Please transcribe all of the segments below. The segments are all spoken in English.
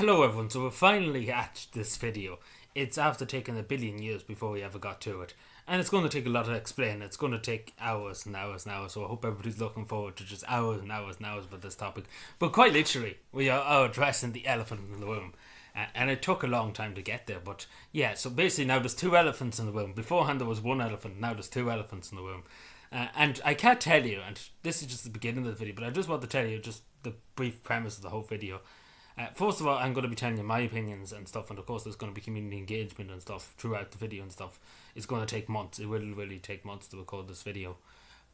Hello everyone, so we're finally at this video. It's after taking a billion years before we ever got to it. And it's going to take a lot to explain. It's going to take hours and hours and hours, so I hope everybody's looking forward to just hours and hours and hours about this topic. But quite literally, we are addressing the elephant in the room. And it took a long time to get there, but yeah, so basically now there's two elephants in the room. Beforehand there was one elephant, now there's two elephants in the room. And I can't tell you, and this is just the beginning of the video, but I just want to tell you just the brief premise of the whole video. First of all, I'm going to be telling you my opinions and stuff, and of course there's going to be community engagement and stuff throughout the video and stuff. It's going to take months. It will really take months to record this video.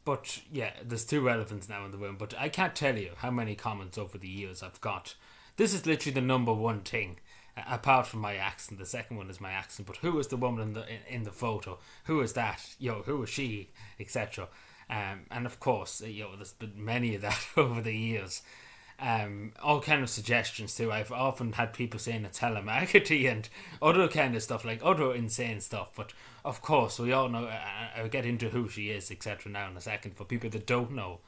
But yeah, there's two elephants now in the room, but I can't tell you how many comments over the years I've got. This is literally the number one thing, apart from my accent. The second one is my accent, but who is the woman in the photo? Who is that? Who is she? Etc. And of course, there's been many of that over the years. All kind of suggestions too. I've often had people saying it's telemarketing and other kind of stuff, like other insane stuff, but of course we all know. I'll get into who she is etc now in a second for people that don't know.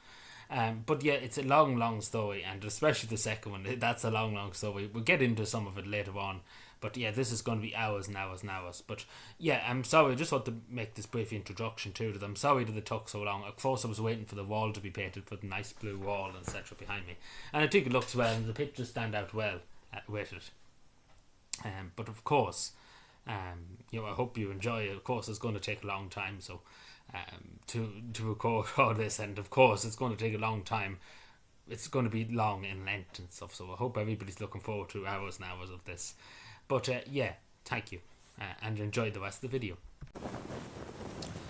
But yeah, it's a long story, and especially the second one, that's a long story. We'll get into some of it later on, but yeah, this is going to be hours and hours and hours. But yeah, I'm sorry, I just want to make this brief introduction to it. I'm sorry that it took so long. Of course I was waiting for the wall to be painted, for the nice blue wall and etc behind me, and I think it looks well and the pictures stand out well with it. But of course, I hope you enjoy it. Of course it's going to take a long time, so to record all this, and of course it's going to take a long time. It's going to be long in length and stuff, so I hope everybody's looking forward to hours and hours of this. But yeah, thank you, and enjoy the rest of the video.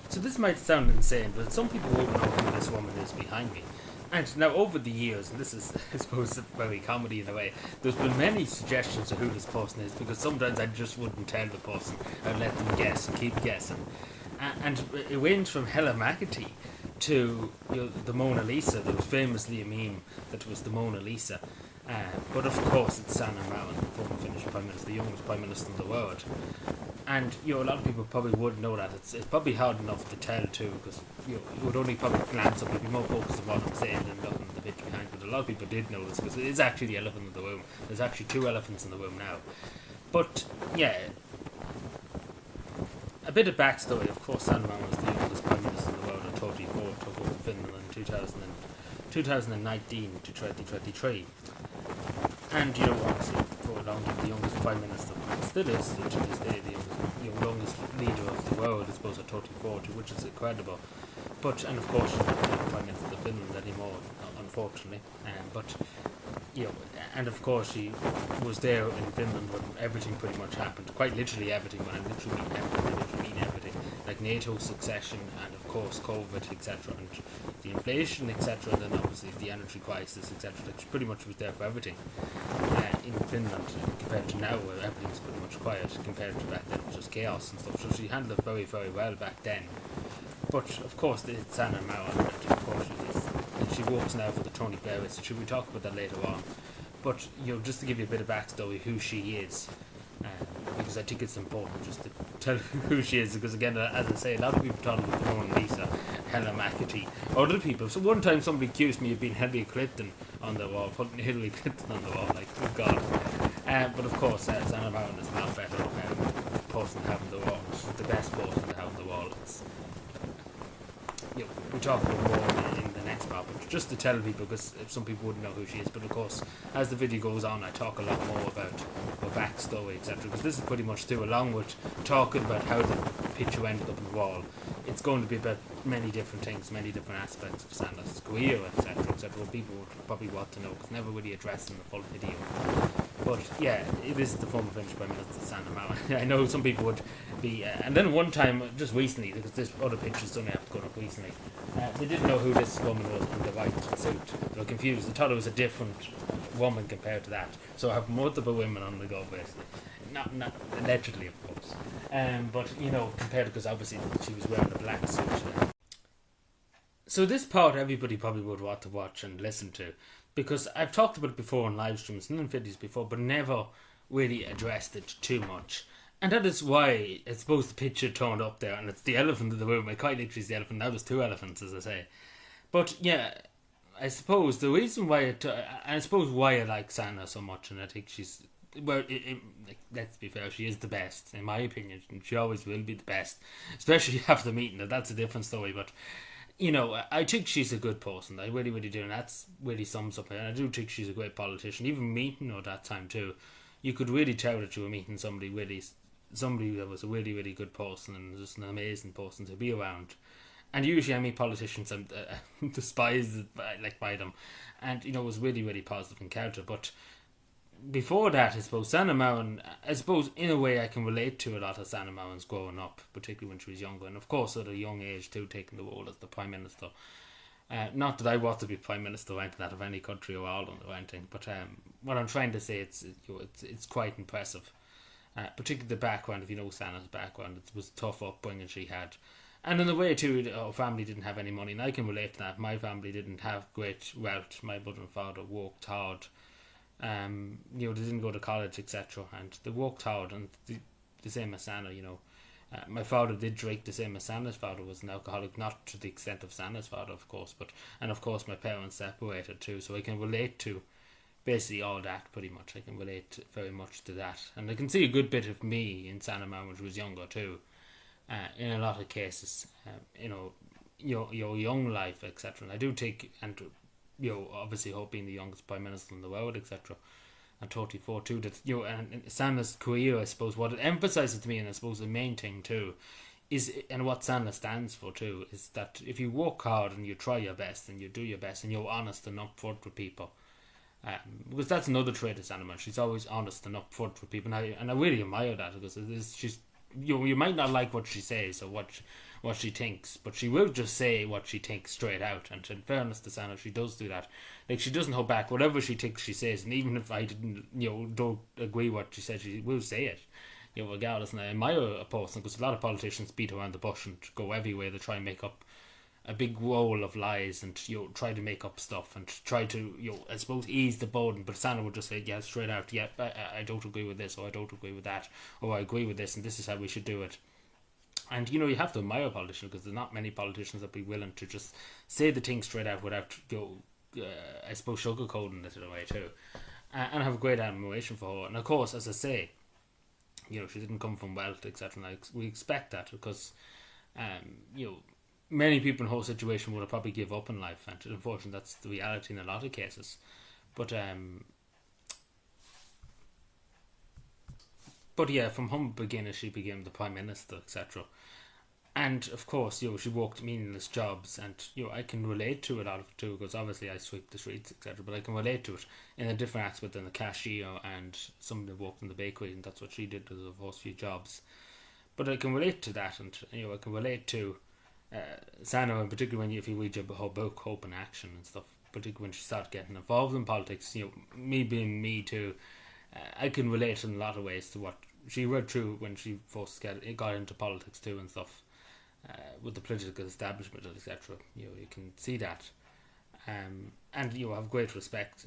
So this might sound insane, but some people won't know who this woman is behind me. And now over the years, and this is I suppose very comedy in a way, there's been many suggestions of who this person is, because sometimes I just wouldn't tell the person. I'd let them guess and keep guessing. And it went from Hella McAtee to the Mona Lisa. There was famously a meme that was the Mona Lisa. But of course it's Sanna, the former Finnish Prime Minister, the youngest Prime Minister in the world. And a lot of people probably would know that. It's probably hard enough to tell too, because you would only probably glance up, you'd be more focused on what I'm saying than looking at the picture behind. But a lot of people did know this, because it is actually the elephant in the room. There's actually two elephants in the room now. But yeah, a bit of backstory. Of course, Sanna was the youngest Prime Minister in the world at 34, took over Finland in 2019 to 2023. And obviously for a long time the youngest Prime Minister, still is to this day the youngest leader of the world, I suppose, at 34, which is incredible. But, and of course she's not the Prime Minister of Finland anymore, unfortunately. But and of course she was there in Finland when everything pretty much happened. Quite literally everything. When I literally mean everything, I literally mean everything. Like NATO succession, and of course COVID, etc., and the inflation, etc., and then obviously the energy crisis, etc. Like she pretty much was there for everything in Finland, compared to now where everything's pretty much quiet. Compared to back then it was just chaos and stuff. So she handled it very well back then. But of course it's Sanna now, and of course she works now for the Tony Blair, so should we talk about that later on. But just to give you a bit of backstory who she is, because I think it's important just to tell who she is, because again, as I say, a lot of people thought it was the Mona Lisa, Hella McAtee, other people. So one time somebody accused me of being Hillary Clinton on the wall, putting Hillary Clinton on the wall, like, good God. But of course, Sanna Marin is not better person to have on the wall. She's the best person to have on the wall. It's, we talk about more in the next part, but just to tell people, because some people wouldn't know who she is. But of course, as the video goes on, I talk a lot more about her backstory, etc. Because this is pretty much too, along with talking about how the picture ended up on the wall, it's going to be about many different things, many different aspects of Sanna's career, etc., what people would probably want to know, because never really addressed in the full video. But yeah, it is the former Finnish Prime Minister, Sanna Marin. I know some people would be, and then one time, just recently, because this other pictures don't have to go up recently, they didn't know who this woman was in the white suit. They were confused. They thought it was a different woman compared to that. So I have multiple women on the go, basically. Not allegedly, of course. But compared, because obviously she was wearing a black suit. So this part everybody probably would want to watch and listen to, because I've talked about it before on live streams and in videos before, but never really addressed it too much. And that is why I suppose the picture turned up there, and it's the elephant in the room. I quite literally is the elephant. Now there's two elephants, as I say. But yeah, I suppose the reason why I suppose why I like Sanna so much, and I think she's well, like, let's be fair, she is the best in my opinion. She always will be the best, especially after the meeting. That's a different story, but I think she's a good person. I really, really do, and that's really sums up it. And I do think she's a great politician. Even meeting her that time too, you could really tell that you were meeting somebody that was a really, really good person and just an amazing person to be around. And usually, I meet politicians, I'm despised by them, and it was really, really positive encounter. But before that, I suppose Sanna Marin, I suppose in a way I can relate to a lot of Sanna Marin's growing up, particularly when she was younger, and of course at a young age too, taking the role as the Prime Minister. Not that I want to be Prime Minister or anything that of any country or Ireland or anything, but what I'm trying to say, it's quite impressive. Particularly the background, if you know Sanna's background, it was a tough upbringing she had. And in a way too, our family didn't have any money, and I can relate to that. My family didn't have great wealth. My mother and father worked hard. They didn't go to college, etc. And they worked hard, and the same as Sanna, my father did drink the same as Sanna's father was an alcoholic, not to the extent of Sanna's father, of course, and of course my parents separated too, so I can relate to basically all that pretty much. I can relate very much to that, and I can see a good bit of me in Sanna Marin when she was younger too, in a lot of cases, your young life, etc. And I do take, and obviously hope being the youngest Prime Minister in the world, etc. And 34 too, that and Sanna's career, I suppose, what it emphasises to me, and I suppose the main thing too, is, and what Sanna stands for too, is that if you work hard and you try your best and you do your best and you're honest and upfront with people, because that's another trait of Sanna Marin. She's always honest and upfront with people, and I really admire that, because she's, you might not like what she says or what she thinks, but she will just say what she thinks straight out. And in fairness to Sanna, she does do that. Like, she doesn't hold back. Whatever she thinks, she says. And even if I don't agree what she says, she will say it, regardless. And I admire a person, because a lot of politicians beat around the bush and go everywhere to try and make up a big roll of lies, and try to make up stuff and try to I suppose ease the burden. But Sanna would just say, yeah, straight out, yeah, I don't agree with this, or I don't agree with that, or I agree with this, and this is how we should do it. And you have to admire politicians, because there's not many politicians that be willing to just say the thing straight out without I suppose sugarcoating it in a way too. And I have a great admiration for her. And of course, as I say, she didn't come from wealth, etc. And we expect that, because many people in her situation would have probably give up in life, and unfortunately that's the reality in a lot of cases. But yeah, from humble beginnings she became the Prime Minister, etc. And of course, she worked meaningless jobs, and I can relate to a lot of it too, because obviously I sweep the streets, etc. But I can relate to it in a different aspect than the cashier and somebody who worked in the bakery, and that's what she did as her first few jobs. But I can relate to that, and I can relate to Sanna, and particularly if you read her book Hope in Action and stuff, particularly when she started getting involved in politics. Me being me too, I can relate in a lot of ways to what she read through when she first got into politics too and stuff, with the political establishment, etc. You can see that, and have great respect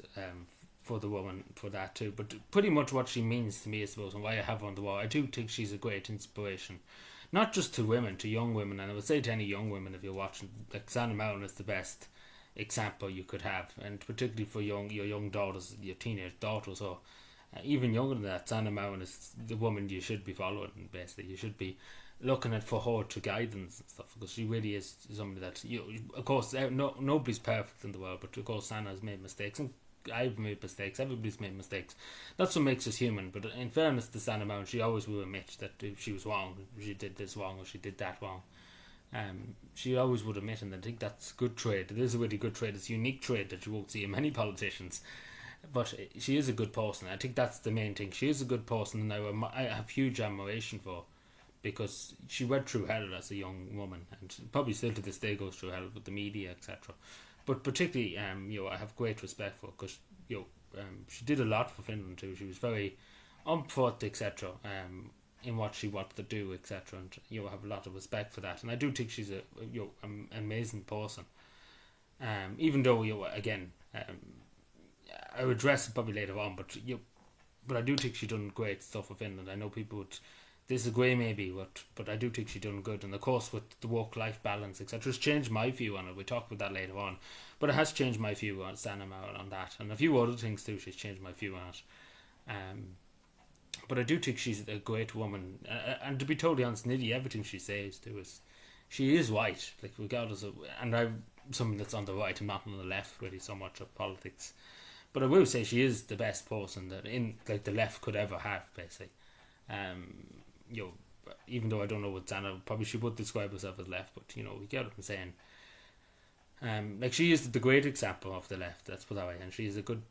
for the woman for that too. But pretty much what she means to me, I suppose, and why I have her on the wall, I do think she's a great inspiration, not just to women, to young women. And I would say to any young women, if you're watching, like, Sanna Marin is the best example you could have, and particularly for your young daughters, your teenage daughters, or even younger than that. Sanna Marin is the woman you should be following. Basically, you should be looking at for her to guidance and stuff, because she really is somebody that of course, nobody's perfect in the world, but of course Sanna has made mistakes, and I've made mistakes, everybody's made mistakes. That's what makes us human. But in fairness to Sanna Marin, she always will admit that if she was wrong, she did this wrong or she did that wrong. She always would admit, and I think that's a good trait. It is a really good trait. It's a unique trait that you won't see in many politicians. But she is a good person. I think that's the main thing. She is a good person, and I have huge admiration for her, because she went through hell as a young woman, and probably still to this day goes through hell with the media, etc. But particularly, I have great respect for her, because she did a lot for Finland too. She was very upfront, etc. In what she wanted to do, etc. And I have a lot of respect for that. And I do think she's an amazing person. Even though again, I would address it probably later on, but I do think she done great stuff for Finland. I know people would disagree maybe, but I do think she done good. And of course, with the work-life balance, etc., it's changed my view on it. We'll talk about that later on, but it has changed my view on Sanna Marin on that, and a few other things too. She's changed my view on it. But I do think she's a great woman, and to be totally honest, nearly everything she says too is, she is white, like regardless of, and I'm someone that's on the right, I'm not on the left really so much of politics, but I will say she is the best person that in like the left could ever have, basically. Um, you know, even though I don't know what Zana probably she would describe herself as left, but you know, we get what I'm saying. Like she is the great example of the left. Let's put that way, and she is a good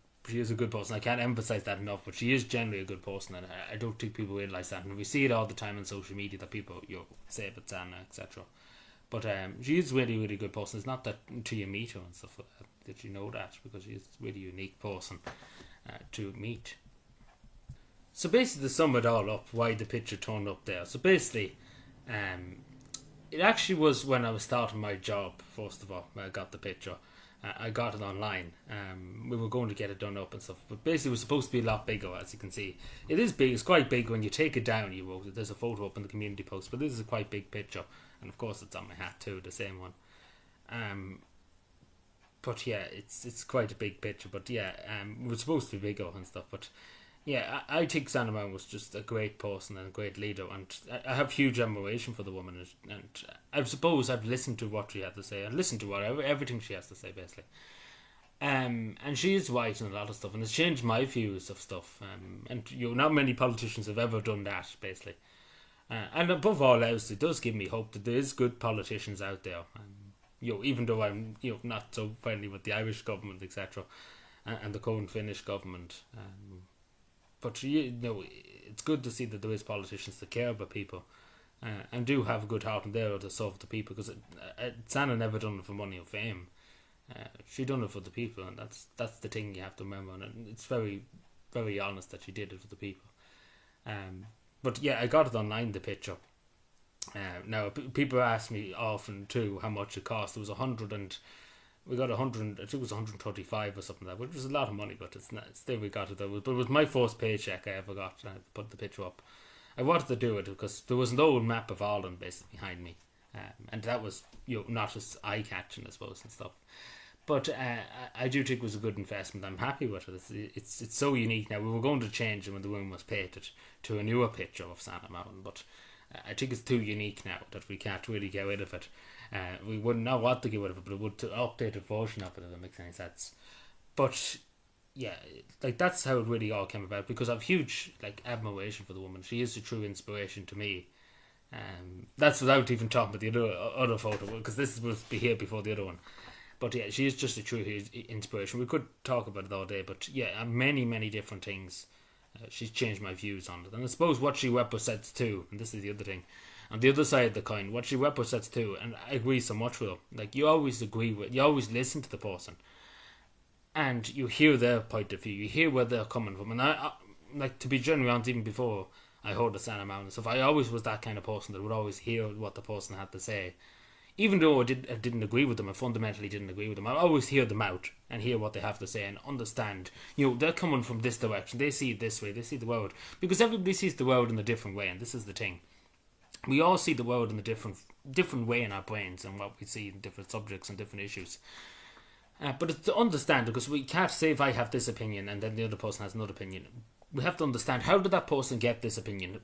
person. I can't emphasize that enough, but she is generally a good person, and I don't think people realize that. And we see it all the time on social media that people say about Zana, etc. But she is really, really good person. It's not that until you meet her and stuff like that you know that, because she is a really unique person to meet. So basically, to sum it all up, why the picture turned up there. So basically, it actually was when I was starting my job, first of all, when I got the picture. I got it online. We were going to get it done up and stuff, but basically it was supposed to be a lot bigger, as you can see. It is big, it's quite big. When you take it down, there's a photo up in the community post, but this is a quite big picture, and of course it's on my hat too, the same one. But yeah, it's quite a big picture, but yeah, it was supposed to be bigger and stuff, but yeah, I think Sanna Mountain was just a great person and a great leader, and I have huge admiration for the woman, and I suppose I've listened to what she had to say, and listened to everything she has to say, basically. And she is right in a lot of stuff, and it's changed my views of stuff. And not many politicians have ever done that, basically. And above all else, it does give me hope that there is good politicians out there. Even though I'm not so friendly with the Irish government, etc., and the current Finnish government. But it's good to see that there is politicians that care about people and do have a good heart and there to serve the people. Because Sanna never done it for money or fame. She done it for the people, and that's the thing you have to remember. And it's very, very honest that she did it for the people. But yeah, I got it online, the picture. Now people ask me often too how much it cost. It was 100 and. We got 100, I think it was 135 or something like that, which was a lot of money, but it's not, still we got it. But it was my first paycheck I ever got, and I put the picture up. I wanted to do it because there was an old map of Ireland basically behind me, and that was not as eye-catching, I suppose, and stuff. But I do think it was a good investment. I'm happy with it. It's so unique now. We were going to change it when the room was painted to a newer picture of Sanna Mountain, but I think it's too unique now that we can't really get rid of it. We wouldn't know what to get rid of it, but it would to update a version of it, if it makes any sense. But yeah, like that's how it really all came about, because I have huge admiration for the woman. She is a true inspiration to me. That's without even talking about the other photo, because this will be here before the other one. But yeah, she is just a true inspiration. We could talk about it all day, but yeah, many, many different things. She's changed my views on it, and I suppose what she represents too, and this is the other thing, on the other side of the coin, what she represents too, and I agree so much with her. You always listen to the person, and you hear their point of view, you hear where they're coming from, and I to be genuinely honest, even before I heard the Sanna Mountain stuff, I always was that kind of person that would always hear what the person had to say. Even though I didn't agree with them, I fundamentally didn't agree with them, I always hear them out and hear what they have to say and understand. They're coming from this direction, they see it this way, they see the world. Because everybody sees the world in a different way, and this is the thing. We all see the world in a different way in our brains and what we see in different subjects and different issues. But it's to understand, because we can't say if I have this opinion and then the other person has another opinion. We have to understand, how did that person get this opinion?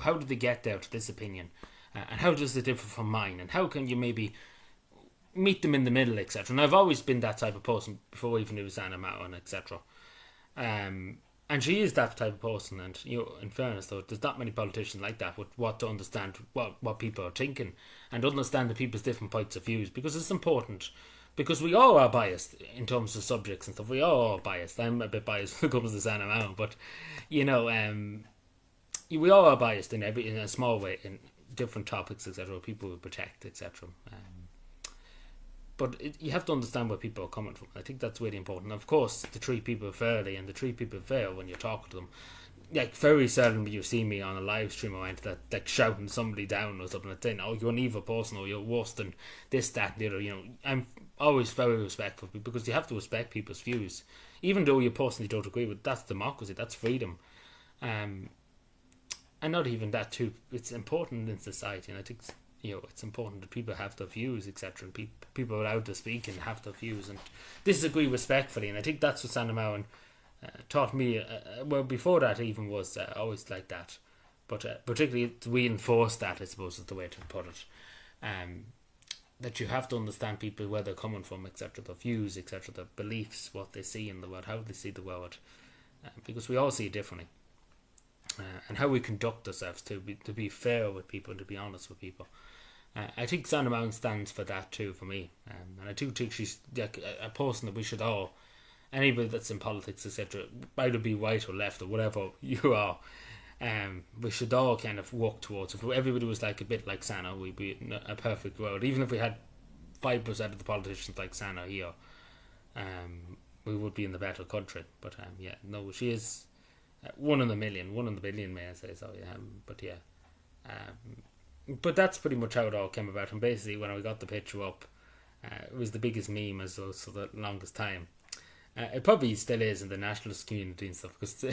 How did they get there to this opinion? And how does it differ from mine? And how can you maybe meet them in the middle, etc. And I've always been that type of person before I even knew Sanna Mountain, etc. And she is that type of person. And in fairness, though, there's not many politicians like that with what to understand what people are thinking and understand the people's different points of views, because it's important. Because we all are biased in terms of subjects and stuff. We all are biased. I'm a bit biased when it comes to Sanna Mountain, but we all are biased in a small way in different topics, etc. People will protect, etc. But you have to understand where people are coming from. I think that's really important. Of course, to treat people fairly and to treat people fair when you're talking to them. Very seldom you see me on a live stream or anything that shouting somebody down or something, and saying, "Oh, you're an evil person," or "You're worse than this, that, and the other." I'm always very respectful, because you have to respect people's views, even though you personally don't agree with. That's democracy. That's freedom. And not even that too. It's important in society, and I think it's important that people have their views, etc. And people are allowed to speak and have their views and disagree respectfully. And I think that's what Sanna Mountain taught me, well, before that even was always like that, but particularly to reinforce that, I suppose is the way to put it. That you have to understand people, where they're coming from, etc., their views, etc., their beliefs, what they see in the world, how they see the world, because we all see it differently, and how we conduct ourselves to be fair with people and to be honest with people. I think Sanna Mountain stands for that too for me, and I do think she's like a person that we should all, anybody that's in politics, etc., either be right or left or whatever you are, we should all kind of work towards. If everybody was like a bit like Sanna, we'd be in a perfect world. Even if we had 5% of the politicians like Sanna here, we would be in the better country. But yeah, no, she is one in a million, one in a billion, may I say so. Yeah, but yeah, but that's pretty much how it all came about. And basically, when I got the picture up, it was the biggest meme as well for the longest time. It probably still is in the nationalist community and stuff, because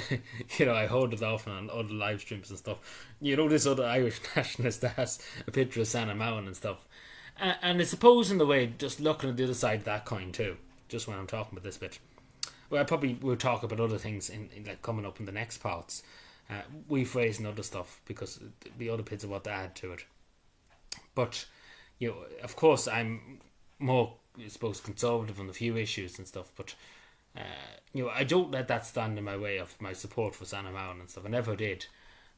I hold it often on other live streams and stuff. This other Irish nationalist that has a picture of Sanna Mountain and stuff, and I suppose in the way, just looking at the other side of that coin too. Just when I'm talking about this bit, well, I probably will talk about other things in like coming up in the next parts. Rephrasing other stuff, because the other bits of what to add to it. But of course, I'm more, I suppose, conservative on a few issues and stuff. But I don't let that stand in my way of my support for Sanna Mountain and stuff. I never did.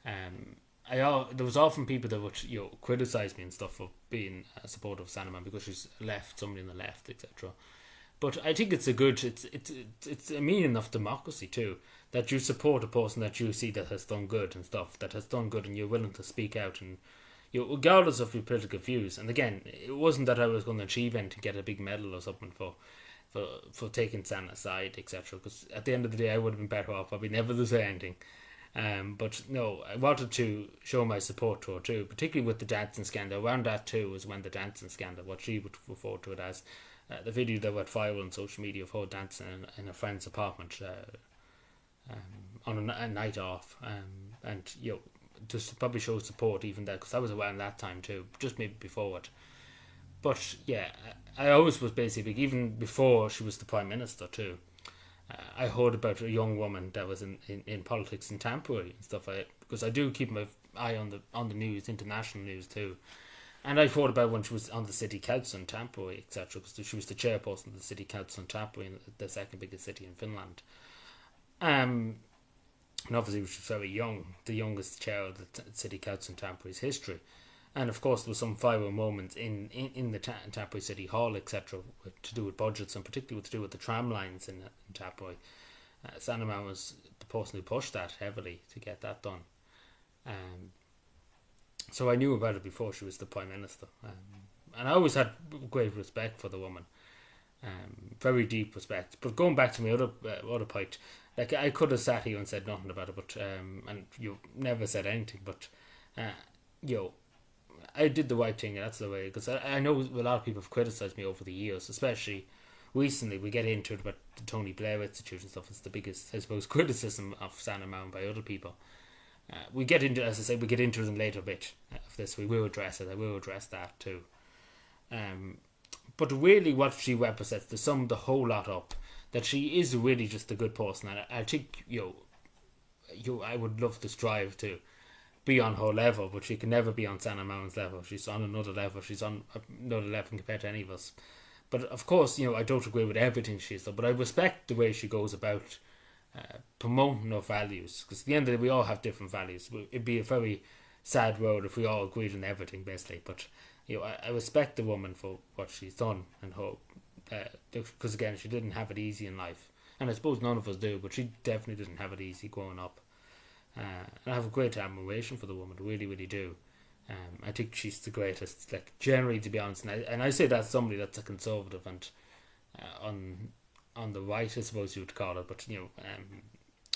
There was often people that would criticise me and stuff for being a supporter of Sanna Mountain because she's left, somebody on the left, etc. But I think it's a meaning of democracy too, that you support a person that you see that has done good and stuff, that has done good, and you're willing to speak out, and regardless of your political views. And again, it wasn't that I was going to achieve anything, get a big medal or something for taking Sanna's side, etc. Because at the end of the day, I would have been better off probably never to say anything. But no, I wanted to show my support to her too, particularly with the dancing scandal. Around that too was when the dancing scandal, what she would refer to it as, the video that went viral on social media of her dancing in a friend's apartment on a night off, and just probably show support even there, because I was around that time too, just maybe before it. But yeah, I always was basically, even before she was the Prime Minister too, I heard about a young woman that was in politics in Tampery and stuff, because I do keep my eye on the news, international news too. And I thought about when she was on the city council in Tampere, etc., because she was the chairperson of the city council in Tampere, the second biggest city in Finland. And obviously she was very young, the youngest chair of the city council in Tampere's history. And of course there was some viral moments in the Tampere City Hall, etc., to do with budgets, and particularly to do with the tram lines in Tampere. Sanna Mountain was the person who pushed that heavily to get that done. So I knew about it before she was the Prime Minister. And I always had great respect for the woman. Very deep respect. But going back to my other point, like, I could have sat here and said nothing about it, but and you never said anything, but I did the right thing, and that's the way, because I know a lot of people have criticised me over the years, especially recently. We get into it about the Tony Blair Institute and stuff. It's the biggest, I suppose, criticism of Sanna Mountain by other people. We get into, as I say, we get into them later a bit of this. We will address it. I will address that too. But really, what she represents, to sum the whole lot up, that she is really just a good person, and I think I would love to strive to be on her level, but she can never be on Sanna Mountain's level. She's on another level. She's on another level compared to any of us. But of course, I don't agree with everything she's done, but I respect the way she goes about promoting our values, because at the end of the day, we all have different values. It'd be a very sad world if we all agreed on everything, basically. But I respect the woman for what she's done, and her, because again, she didn't have it easy in life, and I suppose none of us do, but she definitely didn't have it easy growing up. And I have a great admiration for the woman, really, really do. I think she's the greatest, like, generally, to be honest. And I say that's somebody that's a conservative and on the right, I suppose you would call it. But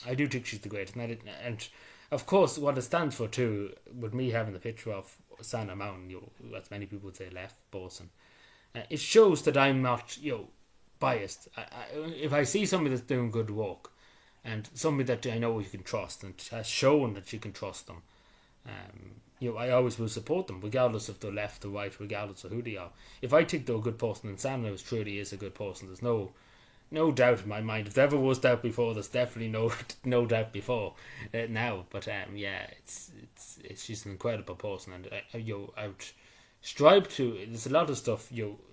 I do think she's the greatest. And of course, what it stands for too, with me having the picture of Sanna Mountain, as many people would say, left person, it shows that I'm not biased. If I see somebody that's doing good work, and somebody that I know you can trust, and has shown that you can trust them, I always will support them, regardless of the left or right, regardless of who they are. If I think they're a good person, and Sanna truly is a good person, there's no no doubt in my mind. If there ever was doubt before, there's definitely no doubt before now. But yeah, it's she's an incredible person, and I would strive to. There's a lot of stuff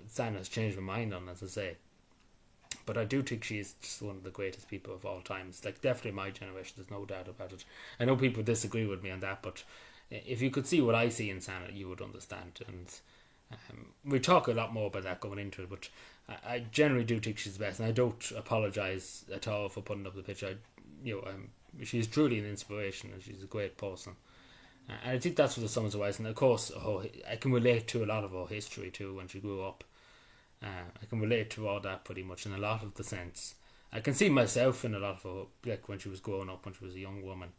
Sanna's changed my mind on, as I say. But I do think she's just one of the greatest people of all time. It's like definitely my generation. There's no doubt about it. I know people disagree with me on that, but if you could see what I see in Sanna, you would understand. And we talk a lot more about that going into it, but I generally do think she's the best, and I don't apologise at all for putting up the picture. She's truly an inspiration, and she's a great person. And I think that's what the Summers of Ice, and of course, I can relate to a lot of her history too when she grew up. I can relate to all that pretty much in a lot of the sense. I can see myself in a lot of her, like when she was growing up, when she was a young woman.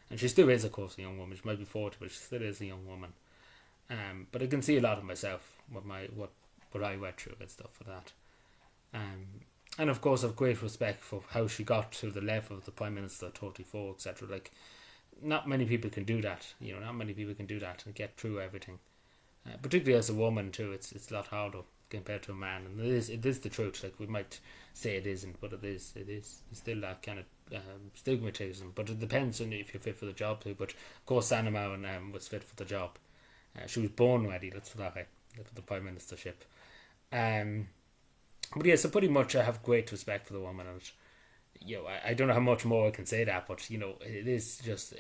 And she still is, of course, a young woman. She might be 40, but she still is a young woman. But I can see a lot of myself, what I went through and stuff for that. And of course, I have great respect for how she got to the level of the Prime Minister, 34, etc. Like, not many people can do that. Not many people can do that and get through everything. Particularly as a woman too, it's a lot harder compared to a man, and it is the truth. Like, we might say it isn't, but it is. It's still that kind of stigmatism. But it depends on if you're fit for the job too. But of course, Sanna Marin was fit for the job. She was born ready. Let's put that way, for the Prime Ministership. But yeah, so pretty much I have great respect for the woman, and I don't know how much more I can say that, but it is just a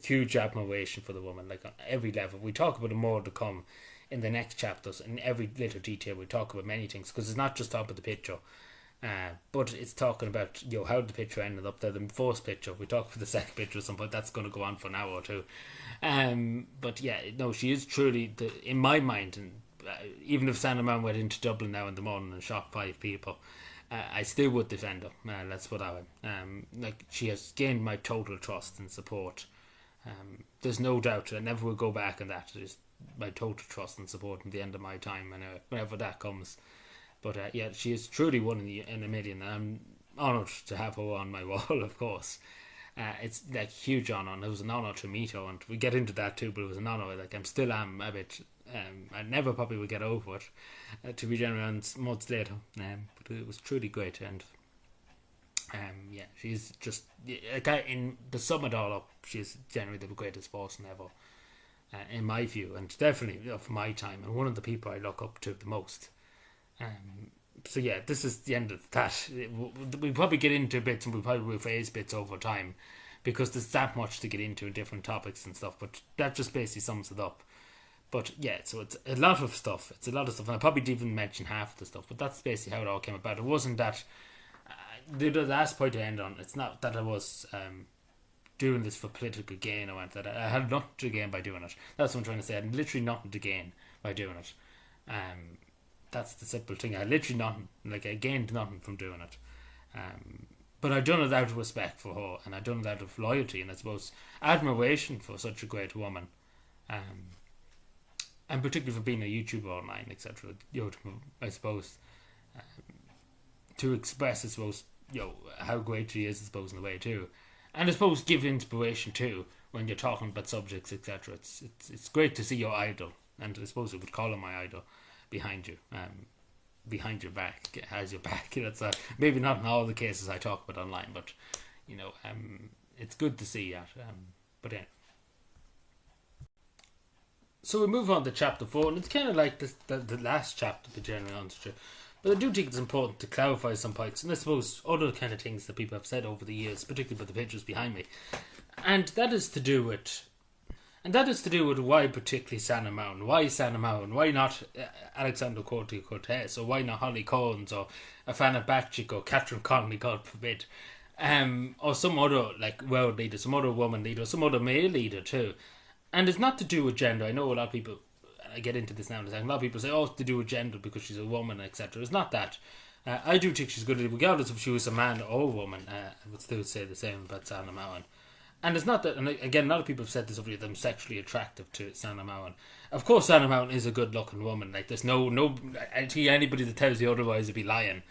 huge admiration for the woman, like on every level. We talk about it more to come in the next chapters, in every little detail. We talk about many things, because it's not just talking about the picture, but it's talking about how the picture ended up there. The first picture, we talk about the second picture at some point. That's going to go on for an hour or two. But yeah, no, she is truly in my mind, and even if Sanna Marin went into Dublin now in the morning and shot 5 people, I still would defend her. Let's put that way. Like, she has gained my total trust and support. There's no doubt. I never will go back on that. It's my total trust and support at the end of my time, and whenever that comes. But yeah, she is truly one in a million, and I'm honoured to have her on my wall, of course. It's like a huge honour, and it was an honour to meet her, and we get into that too, but it was an honour. Like, I'm still a bit. I never probably would get over it, to be genuine, months later. But it was truly great, and yeah, she's just in the sum it all up. She's generally the greatest person ever, in my view, and definitely of my time, and one of the people I look up to the most. So yeah, this is the end of that. We'll probably get into bits, and we'll probably rephrase bits over time, because there's that much to get into in different topics and stuff, but that just basically sums it up. But yeah, so it's a lot of stuff. And I probably didn't even mention half of the stuff, but that's basically how it all came about. It wasn't that the last point to end on. It's not that I was doing this for political gain or anything. I had nothing to gain by doing it. That's what I'm trying to say. I had literally nothing to gain by doing it. That's the simple thing. I had literally nothing. Like, I gained nothing from doing it. But I've done it out of respect for her, and I've done it out of loyalty, and I suppose admiration for such a great woman. And particularly for being a YouTuber online, etc. I suppose to express, I suppose, how great she is, I suppose, in a way too, and I suppose give inspiration too when you're talking about subjects, etc. It's great to see your idol, and I suppose I would call him my idol, behind you, behind your back, has your back. That's maybe not in all the cases I talk about online, but it's good to see that. But anyway. So we move on to chapter 4, and it's kind of like the last chapter, to be generally honest with you. But I do think it's important to clarify some points, and I suppose other kind of things that people have said over the years, particularly about the pictures behind me. And that is to do with why particularly Sanna Marin. Why Sanna Marin? Why not Alexander Cortes? Or why not Holly Collins? Or Afana Bakchik? Or Catherine Connolly, God forbid? Or some other world leader, some other woman leader, some other male leader too. And it's not to do with gender. I know a lot of people, and I get into this now and then, a lot of people say, it's to do with gender because she's a woman, etc. It's not that. I do think she's good, regardless if she was a man or a woman. I would still say the same about Sanna Marin. And it's not that, and again, a lot of people have said this over here, that I'm sexually attractive to Sanna Marin. Of course, Sanna Marin is a good looking woman. Like, there's no, I think anybody that tells you otherwise would be lying,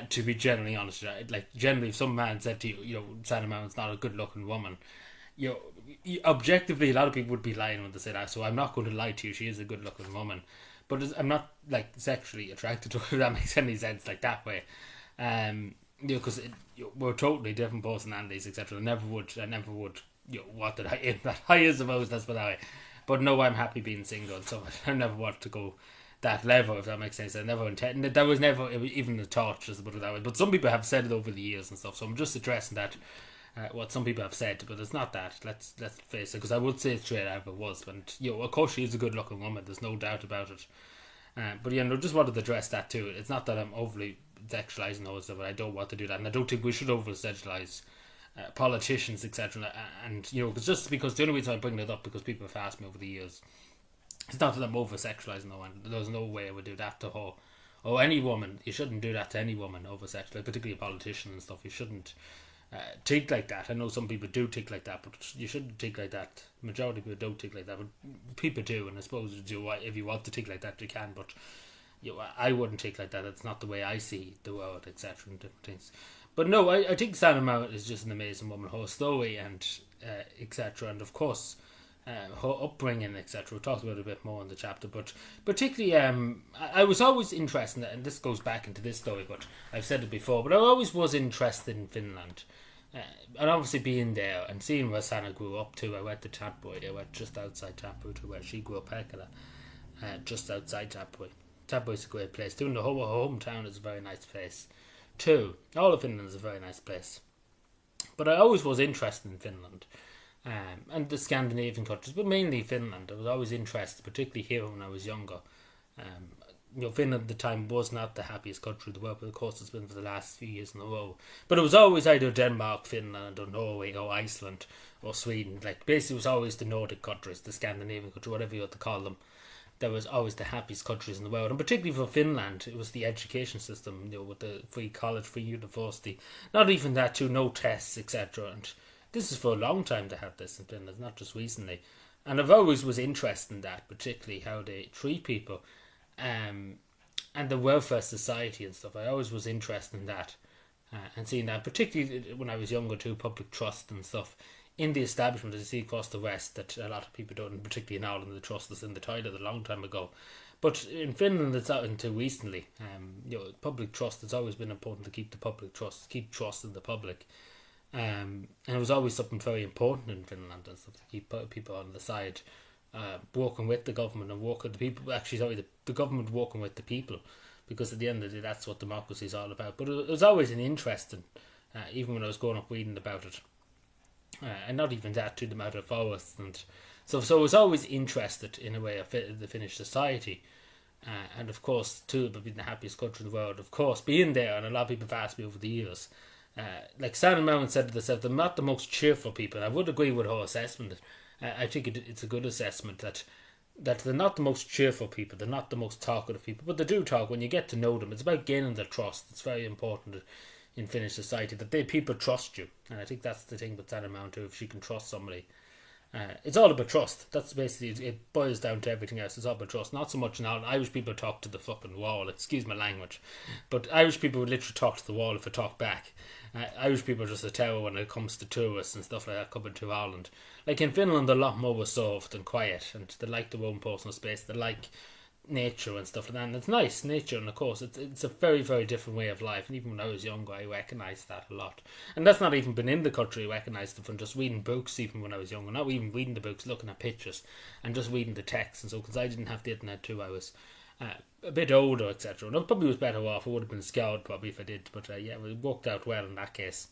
to be generally honest. Like, generally, if some man said to you, Sanna Marin's not a good looking woman, objectively, a lot of people would be lying when they say that, so I'm not going to lie to you. She is a good looking woman, but I'm not sexually attracted to her, if that makes any sense, like that way. because we're totally different personalities, etc. I never would, what did I aim that high is supposed, that's what I. But no, I'm happy being single, so I never want to go that level, if that makes sense. I never intended, that was never even a thought, just to put it that way. But some people have said it over the years and stuff, so I'm just addressing that, what some people have said, but it's not that. Let's face it, because I would say it straight out if it was. And of course, she is a good looking woman, there's no doubt about it. But just wanted to address that too. It's not that I'm overly sexualizing those, but I don't want to do that, and I don't think we should over sexualize politicians, etc. And cause just because the only reason I bring it up because people have asked me over the years, it's not that I'm over sexualizing no one. There's no way I would do that to her or any woman. You shouldn't do that to any woman, over sexualize, particularly a politician and stuff. You shouldn't think like that. I know some people do think like that, but you shouldn't think like that. Majority of people don't think like that, but people do, and I suppose if you want to think like that, you can. But I wouldn't think like that. It's not the way I see the world, etc. and different things. But no, I think Sanna Marin is just an amazing woman. Her story and etc. And of course, her upbringing, etc. We'll talk about it a bit more in the chapter. But particularly, I was always interested, and this goes back into this story, but I've said it before, but I always was interested in Finland. And obviously being there and seeing where Sanna grew up to. I went to Tapui. I went just outside Tapui to where she grew up, Pekala, just outside Tapui. Tapui is a great place too, and her hometown is a very nice place too. All of Finland is a very nice place. But I always was interested in Finland, and the Scandinavian countries, but mainly Finland. I was always interested, particularly here when I was younger. Finland at the time was not the happiest country in the world, but of course it's been for the last few years in a row. But it was always either Denmark, Finland, or Norway, or Iceland, or Sweden. Like, basically it was always the Nordic countries, the Scandinavian countries, whatever you want to call them. That was always the happiest countries in the world. And particularly for Finland, it was the education system, with the free college, free university. Not even that too, no tests, etc. And this is for a long time to have this in Finland, not just recently. And I've always was interested in that, particularly how they treat people. And the welfare society and stuff. I always was interested in that, and seeing that, particularly when I was younger too, public trust and stuff in the establishment. As you see across the West, that a lot of people don't, and particularly in Ireland, the trust is in the toilet a long time ago. But in Finland, it's out until recently. Public trust, it's always been important to keep the public trust, keep trust in the public. And it was always something very important in Finland and stuff, to keep people on the side. Working with the government and working with the people. Actually, sorry, the government working with the people, because at the end of the day, that's what democracy is all about. But it was always an interesting, even when I was growing up reading about it, and not even that, to the matter of forests, and so I was always interested in a way of the Finnish society, and of course, too, about being the happiest country in the world. Of course, being there, and a lot of people have asked me over the years. Like Sanna Marin said to herself, they're not the most cheerful people. I would agree with her assessment. I think it's a good assessment that they're not the most cheerful people, they're not the most talkative people, but they do talk when you get to know them. It's about gaining their trust. It's very important in Finnish society that people trust you, and I think that's the thing with Sanna Marin too. If she can trust somebody, it's all about trust. That's basically it. Boils down to everything else. It's all about trust. Not so much now. Irish people talk to the fucking wall. Excuse my language, but Irish people would literally talk to the wall if it talked back. Irish people are just a terror when it comes to tourists and stuff like that coming to Ireland. Like in Finland, they're a lot more reserved and quiet, and they like their own personal space. They like nature and stuff like that, and it's nice nature, and of course it's a very, very different way of life. And even when I was younger, I recognised that a lot, and that's not even been in the country. I recognised it from just reading books. Even when I was younger, not even reading the books, looking at pictures and just reading the text. And so, because I didn't have the internet too, I was a bit older, etc. And I probably was better off. I would have been scared probably if I did, but it worked out well in that case.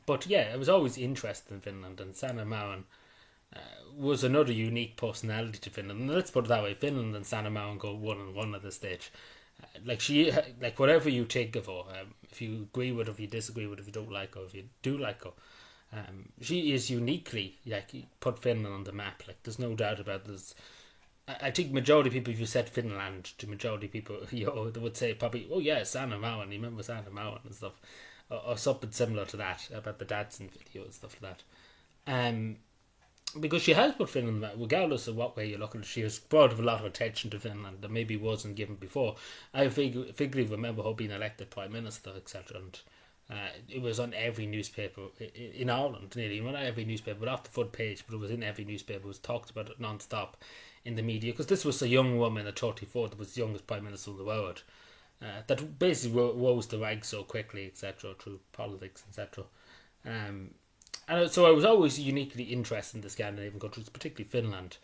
But yeah, I was always interested in Finland, and Sanna Marin was another unique personality to Finland. And let's put it that way, Finland and Sanna Marin go 1-on-1 at this stage. Like whatever you think of her, if you agree with her, if you disagree with her, if you don't like her, if you do like her, she is uniquely put Finland on the map. Like there's no doubt about this. I think majority of people, if you said Finland to majority of people, they would say probably, oh yeah, Sanna Marin, you remember Sanna Marin and stuff, or something similar to that about the dancing video and stuff like that. Because she has put Finland, regardless of what way you look at it, she has brought a lot of attention to Finland that maybe wasn't given before. I vaguely remember her being elected Prime Minister, etc. And it was on every newspaper in Ireland, nearly. Well, not every newspaper, but off the front page, but it was in every newspaper. It was talked about it non-stop in the media, because this was a young woman at 34 that was the youngest Prime Minister in the world. that basically rose the ranks so quickly, etc., through politics, etc. And so I was always uniquely interested in the Scandinavian countries, particularly Finland.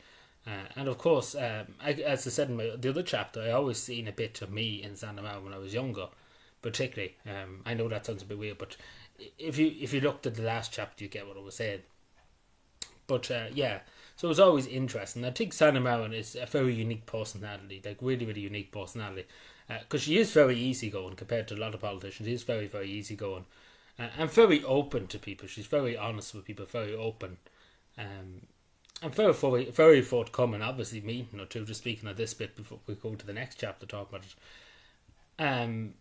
And of course, as I said in the other chapter, I always seen a bit of me in Sanna when I was younger, particularly. I know that sounds a bit weird, but if you looked at the last chapter, you get what I was saying. But yeah, so it was always interesting. I think Sanna Marin is a very unique personality, like really, really unique personality, because she is very easygoing compared to a lot of politicians. She is very, very easygoing and very open to people. She's very honest with people, very open, and very, very forthcoming. Obviously, meeting her too. Just speaking of this bit before we go to the next chapter, talk about it.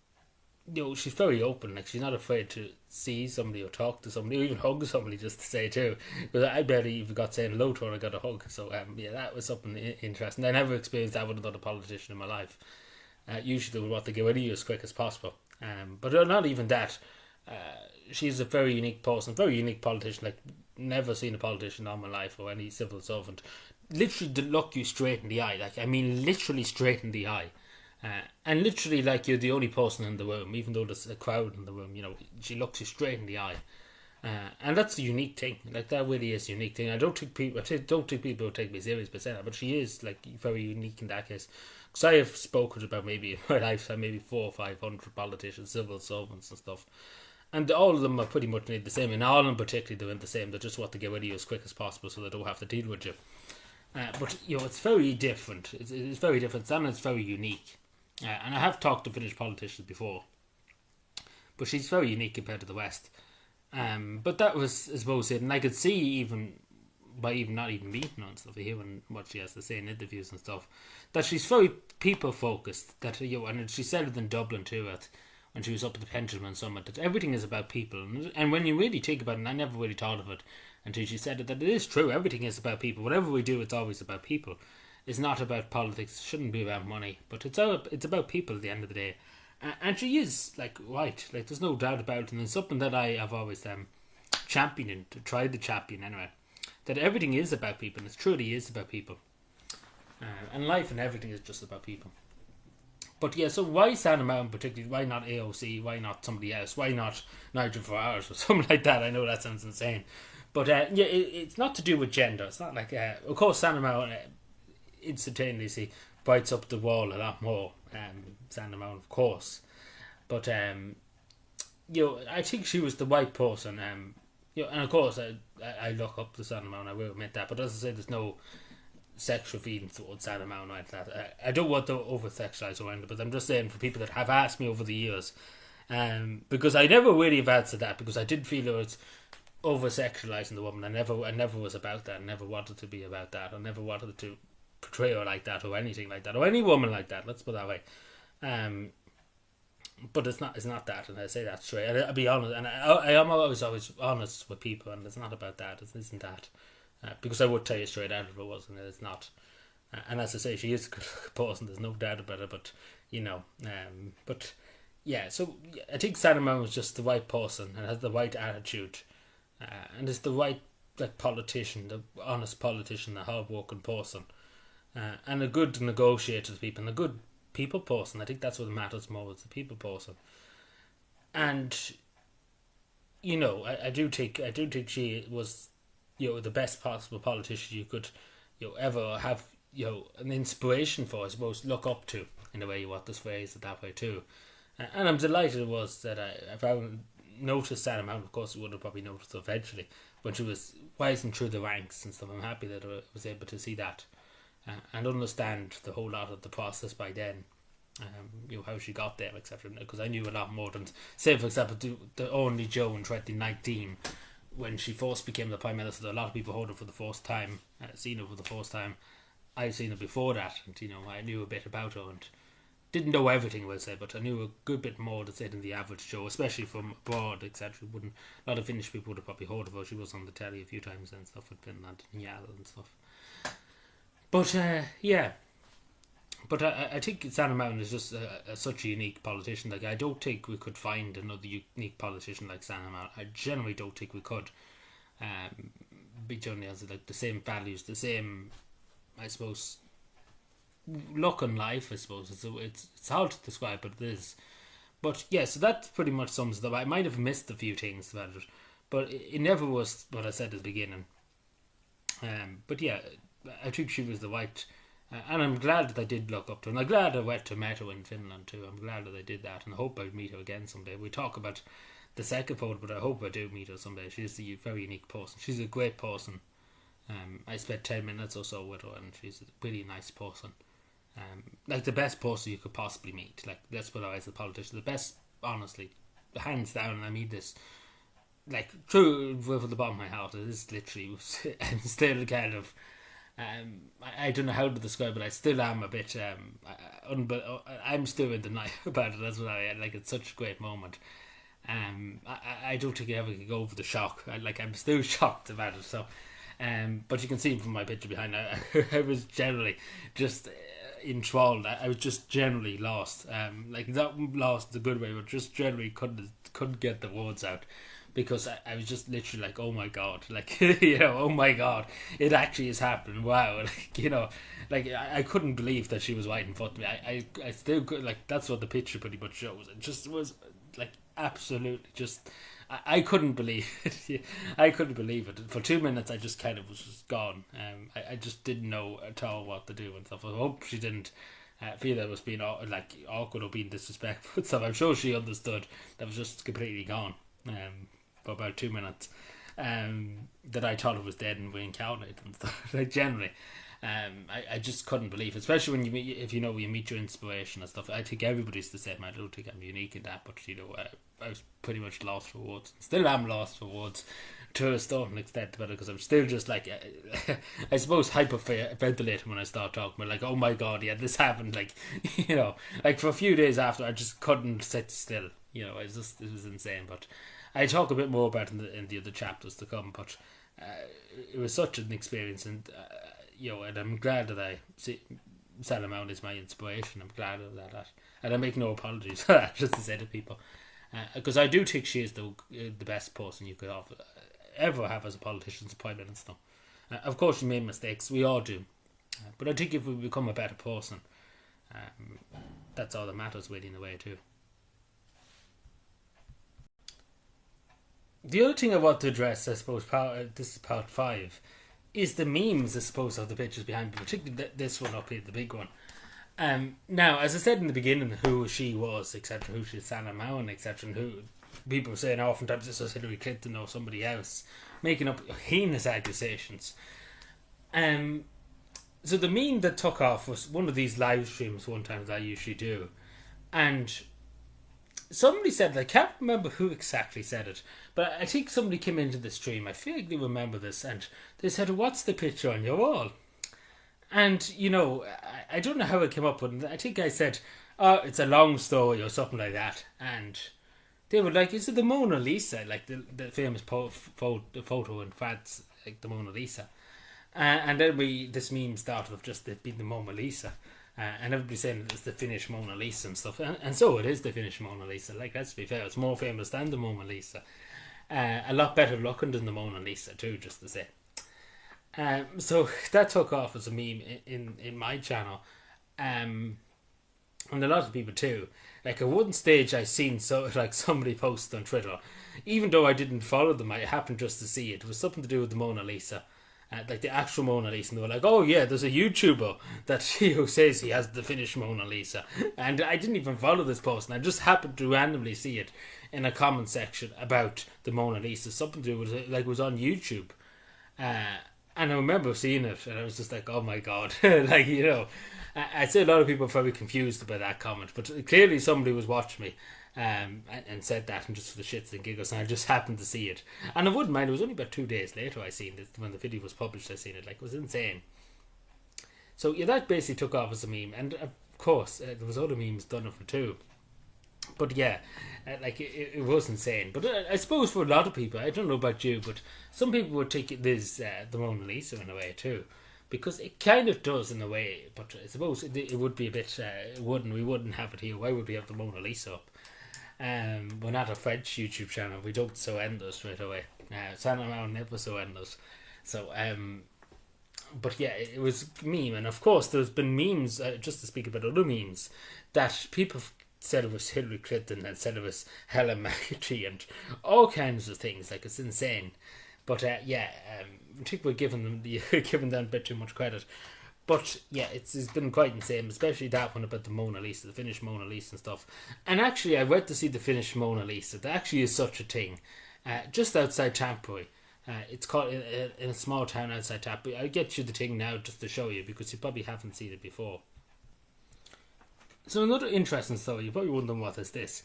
She's very open. Like, she's not afraid to see somebody or talk to somebody or even hug somebody, just to say too. Because I barely even got saying hello to her and I got a hug. So yeah, that was something interesting. I never experienced that with another politician in my life. Usually they would want to get rid of you as quick as possible. But not even that. She's a very unique person, very unique politician. Like, never seen a politician in my life or any civil servant literally to look you straight in the eye. Like, I mean, literally straight in the eye. And literally, like, you're the only person in the room, even though there's a crowd in the room. She looks you straight in the eye, and that's the unique thing. Like, that really is a unique thing. I don't think people will take me serious by saying that, but she is, like, very unique in that case. Because I have spoken about, maybe in my lifetime, maybe 400 or 500 politicians, civil servants and stuff, and all of them are pretty much the same. And all of them particularly, they're the same. They just want to get rid of you as quick as possible so they don't have to deal with you. But it's very different. It's very different. Sanna's very unique. And I have talked to Finnish politicians before, but she's very unique compared to the West. But that was, I suppose, it. And I could see, even by not even meeting her and stuff, hearing what she has to say in interviews and stuff, that she's very people focused. That and she said it in Dublin too, when she was up at the Pendulum Summit, that everything is about people. And when you really think about it, and I never really thought of it until she said it, that it is true. Everything is about people. Whatever we do, it's always about people. It's not about politics. It shouldn't be about money, but it's about people at the end of the day. And she is, like, right. Like, there's no doubt about it. And it's something that I have always championed, tried to champion anyway. That everything is about people, and it truly is about people. And life and everything is just about people. But yeah, so why Sanna Marin particularly? Why not AOC? Why not somebody else? Why not Nigel Farage or something like that? I know that sounds insane. But yeah, it's not to do with gender. It's not like, of course, Sanna Marin instantaneously bites up the wall a lot more. Sanna Marin, of course. But, I think she was the right person. And of course, I look up to Sanna Marin, I will admit that. But as I say, there's no sexual feelings towards Sanna Marin like that. I don't want to over-sexualise around it, but I'm just saying, for people that have asked me over the years, because I never really have answered that, because I did feel it was over-sexualising the woman. I never was about that. I never wanted to be about that. I never wanted to portray her like that, or anything like that, or any woman like that. Let's put it that way. But it's not that, and I say that straight. I'll be honest, and I am always honest with people, and it's not about that. It isn't that, because I would tell you straight out if it wasn't. It's not. And as I say, she is a good person. There's no doubt about it. But but yeah. So I think Sanna Marin was just the right person and has the right attitude, and is the right, like, politician, the honest politician, the hard-working person. And a good negotiator with people, and a good people person. I think that's what matters more, is the people person. And I do think she was, the best possible politician you could, ever have, an inspiration for, I suppose, look up to, in a way you want to phrase it that way too. And I'm delighted it was that I found noticed Sanna Marin. Of course, I would have probably noticed eventually when she was rising through the ranks and stuff. I'm happy that I was able to see that. And understand the whole lot of the process by then, how she got there, etc. Because I knew a lot more than, say, for example, the only Joe in 2019, when she first became the Prime Minister. A lot of people heard her for the first time, seen her for the first time. I'd seen her before that, and I knew a bit about her, and didn't know everything, I will say, but I knew a good bit more than the average Joe, especially from abroad, etc. A lot of Finnish people would have probably heard of her. She was on the telly a few times and stuff with Finland and Yale and stuff. But yeah, but I think Sanna Marin is just such a unique politician. Like, I don't think we could find another unique politician like Sanna Marin. I generally don't think we could. Be generally has, like, the same values, the same, I suppose, look on life, I suppose. It's hard to describe, but it is. But yeah, so that pretty much sums it up. I might have missed a few things about it, but it never was what I said at the beginning. But yeah, I think she was the right, and I'm glad that I did look up to her. And I'm glad I went to met her in Finland too. I'm glad that I did that, and I hope I meet her again someday. We talk about the second photo, but I hope I do meet her someday. She's a very unique person. She's a great person. I spent 10 minutes or so with her, and she's a really nice person. Like the best person you could possibly meet. Like, that's what I as a politician. The best, honestly, hands down. And I mean this, like, true with the bottom of my heart. It is literally. I'm still kind of. I don't know how to describe it. I still am a bit. I'm still in denial about it. That's what I like. It's such a great moment. I don't think I ever could go over the shock. I'm still shocked about it. So, but you can see from my picture behind. I was generally just enthralled. I was just generally lost. Not lost the good way, but just generally couldn't get the words out. Because I was just literally like, oh my god, like, oh my god, it actually has happened. Wow, I couldn't believe that she was right in front of me. I still could, that's what the picture pretty much shows. It just was absolutely just, I couldn't believe it. I couldn't believe it. For 2 minutes, I just kind of was just gone. I just didn't know at all what to do and stuff. I hope she didn't feel that I was being awkward or being disrespectful and stuff. I'm sure she understood that I was just completely gone. For about 2 minutes, that I thought it was dead and reincarnated and stuff. Generally, I just couldn't believe it, especially when you meet your inspiration and stuff. I think everybody's the same. I don't think I'm unique in that, but I was pretty much lost for words. Still am lost for words to a certain extent about it, because I'm still just I suppose hyperventilating when I start talking. But oh my god, yeah, this happened. For a few days after, I just couldn't sit still. It was insane. But I talk a bit more about it in the other chapters to come, but it was such an experience, and and I'm glad that I see Sanna Mount is my inspiration. I'm glad of that, and I make no apologies for that, just to say to people, because I do think she is the best person you could ever have as a politician, as a prime minister. Of course, she made mistakes. We all do, but I think if we become a better person, that's all that matters, really, in a way too. The other thing I want to address, I suppose, this is part 5, is the memes, I suppose, of the pictures behind me, particularly this one up here, the big one. Now, as I said in the beginning, who she was, etc., who she's Sanna Mount, etc., and who people were saying oftentimes this was Hillary Clinton or somebody else, making up heinous accusations. So the meme that took off was one of these live streams one time that I usually do, and somebody said, I can't remember who exactly said it, but I think somebody came into the stream, I vaguely remember this, and they said, what's the picture on your wall? And, I don't know how it came up, but I think I said, oh, it's a long story or something like that, and they were like, is it the Mona Lisa, the famous photo in France, the Mona Lisa? And then this meme started of just it being the Mona Lisa. And everybody's saying it's the Finnish Mona Lisa and stuff. And so it is the Finnish Mona Lisa. Let's be fair, it's more famous than the Mona Lisa. A lot better looking than the Mona Lisa too, just to say. So that took off as a meme in my channel. And a lot of people too. At one stage I seen somebody post on Twitter, even though I didn't follow them, I happened just to see it. It was something to do with the Mona Lisa. The actual Mona Lisa, and they were like, oh yeah, there's a YouTuber who says he has the Finnish Mona Lisa, and I didn't even follow this post, and I just happened to randomly see it in a comment section about the Mona Lisa, something to do with it, it was on YouTube, and I remember seeing it, and I was just like, oh my god, I'd say a lot of people are probably confused by that comment, but clearly somebody was watching me, and said that, and just for the shits and giggles, and I just happened to see it, and I wouldn't mind. It was only about 2 days later I seen it, when the video was published. I seen it. It was insane. So yeah, that basically took off as a meme, and of course there was other memes done of it too. But yeah, it was insane. But I suppose for a lot of people, I don't know about you, but some people would take this the Mona Lisa in a way too, because it kind of does in a way. But I suppose it would be a bit. We wouldn't have it here. Why would we have the Mona Lisa up? We're not a French YouTube channel. We don't so end us straight away. Sanna Mount never so end us. So But yeah, it was a meme, and of course there's been memes. Just to speak about other memes, that people said it was Hillary Clinton and said it was Helen McAtee and all kinds of things. Like, it's insane. But I think we're giving them giving them a bit too much credit. But yeah, it's been quite insane, especially that one about the Mona Lisa, the Finnish Mona Lisa and stuff. And actually, I went to see the Finnish Mona Lisa. There actually is such a thing, just outside Tampere. It's called in a small town outside Tampere. I'll get you the thing now just to show you because you probably haven't seen it before. So another interesting story, you're probably wondering what is this.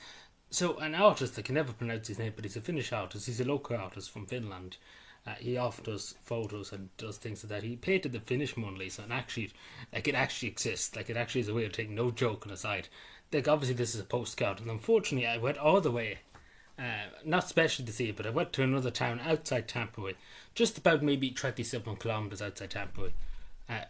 So an artist, I can never pronounce his name, but he's a Finnish artist. He's a local artist from Finland. He often does photos and does things like that. He painted the Finnish Mona Lisa, and actually, like, it actually exists. Like, it actually is a weird thing. No joking aside. Like, obviously this is a postcard, and unfortunately I went all the way, not specially to see it, but I went to another town outside Tampere, just about maybe 27 kilometers outside Tampere,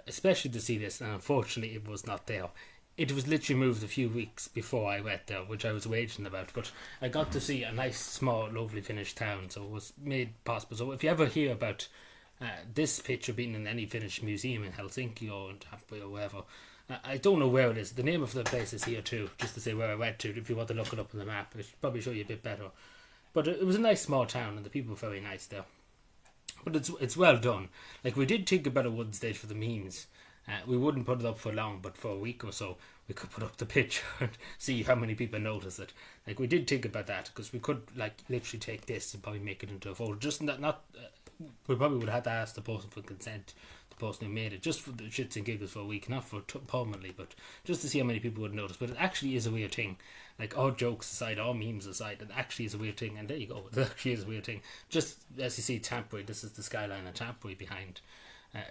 especially to see this, and unfortunately it was not there. It was literally moved a few weeks before I went there, which I was waiting about. But I got to see a nice, small, lovely Finnish town, so it was made possible. So if you ever hear about this picture being in any Finnish museum in Helsinki or in Tampere or wherever, I don't know where it is. The name of the place is here too, just to say where I went to. If you want to look it up on the map, it should probably show you a bit better. But it was a nice small town, and the people were very nice there. But it's well done. Like, we did think about it one stage for the memes. We wouldn't put it up for long, but for a week or so, we could put up the picture and see how many people notice it. Like, we did think about that, because we could, like, literally take this and probably make it into a photo. Just not we probably would have to ask the person for consent, the person who made it, just for the shits and giggles for a week, not for permanently, but just to see how many people would notice. But it actually is a weird thing. Like, all jokes aside, all memes aside, it actually is a weird thing. And there you go, it actually is a weird thing. Just as you see Tampere, this is the skyline of Tampere behind.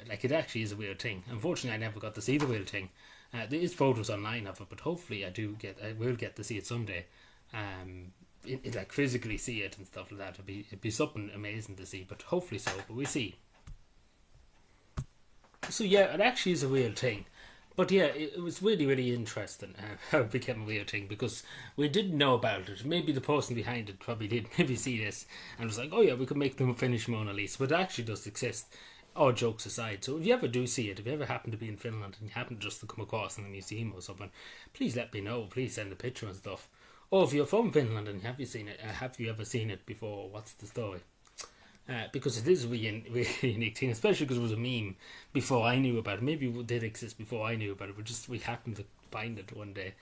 Like, it actually is a weird thing. Unfortunately, I never got to see the weird thing. There is photos online of it, but hopefully I will get to see it someday. Like, physically see it and stuff like that. It'd be something amazing to see, but hopefully so. But we see. So yeah, it actually is a weird thing. But yeah, it was really, really interesting how it became a weird thing, because we didn't know about it. Maybe the person behind it probably did maybe see this and was like, oh yeah, we could make them a Finnish Mona Lisa. But it actually does exist. All jokes aside, so if you ever do see it, if you ever happen to be in Finland and you happen just to come across in a museum or something, please let me know. Please send a picture and stuff. Or if you're from Finland and have you ever seen it before? What's the story? Because it is a really unique thing, especially because it was a meme before I knew about it. Maybe it did exist before I knew about it, but we happened to find it one day.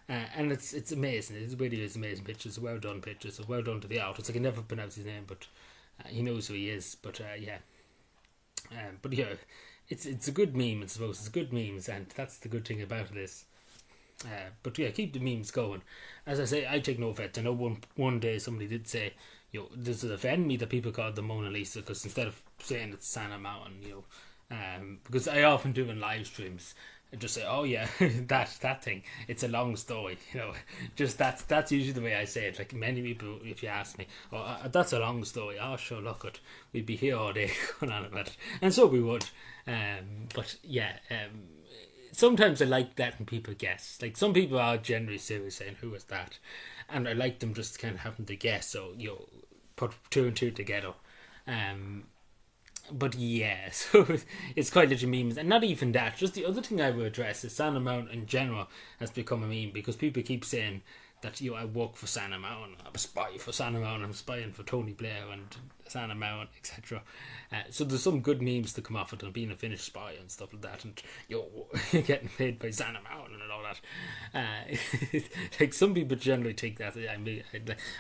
And it's amazing. It really is amazing pictures, well done pictures, well done to the artist. I can never pronounce his name, but he knows who he is. But yeah. But yeah, it's a good meme, I suppose. It's good memes, and that's the good thing about this. But yeah, keep the memes going. As I say, I take no offense. I know one day somebody did say, does it offend me that people call it the Mona Lisa? Because instead of saying it's Sanna Mountain, because I often do in live streams, I just say, oh yeah, that thing. It's a long story, Just that's usually the way I say it. Like, many people, if you ask me, oh, that's a long story. Oh, sure, look it. We'd be here all day going on about it, and so we would. But yeah, sometimes I like letting people guess. Like, some people are generally serious, saying, "Who is that?" And I like them just kind of having to guess. So put two and two together. But yeah, so it's quite literally memes. And not even that, just the other thing I would address is Sanna Mountain in general has become a meme, because people keep saying that I work for Sanna Mountain, I'm a spy for Sanna Mountain, I'm spying for Tony Blair and Sanna Mountain, etc. So there's some good memes to come off it, and being a Finnish spy and stuff like that, and getting paid by Sanna Mountain and all that. Like, some people generally think that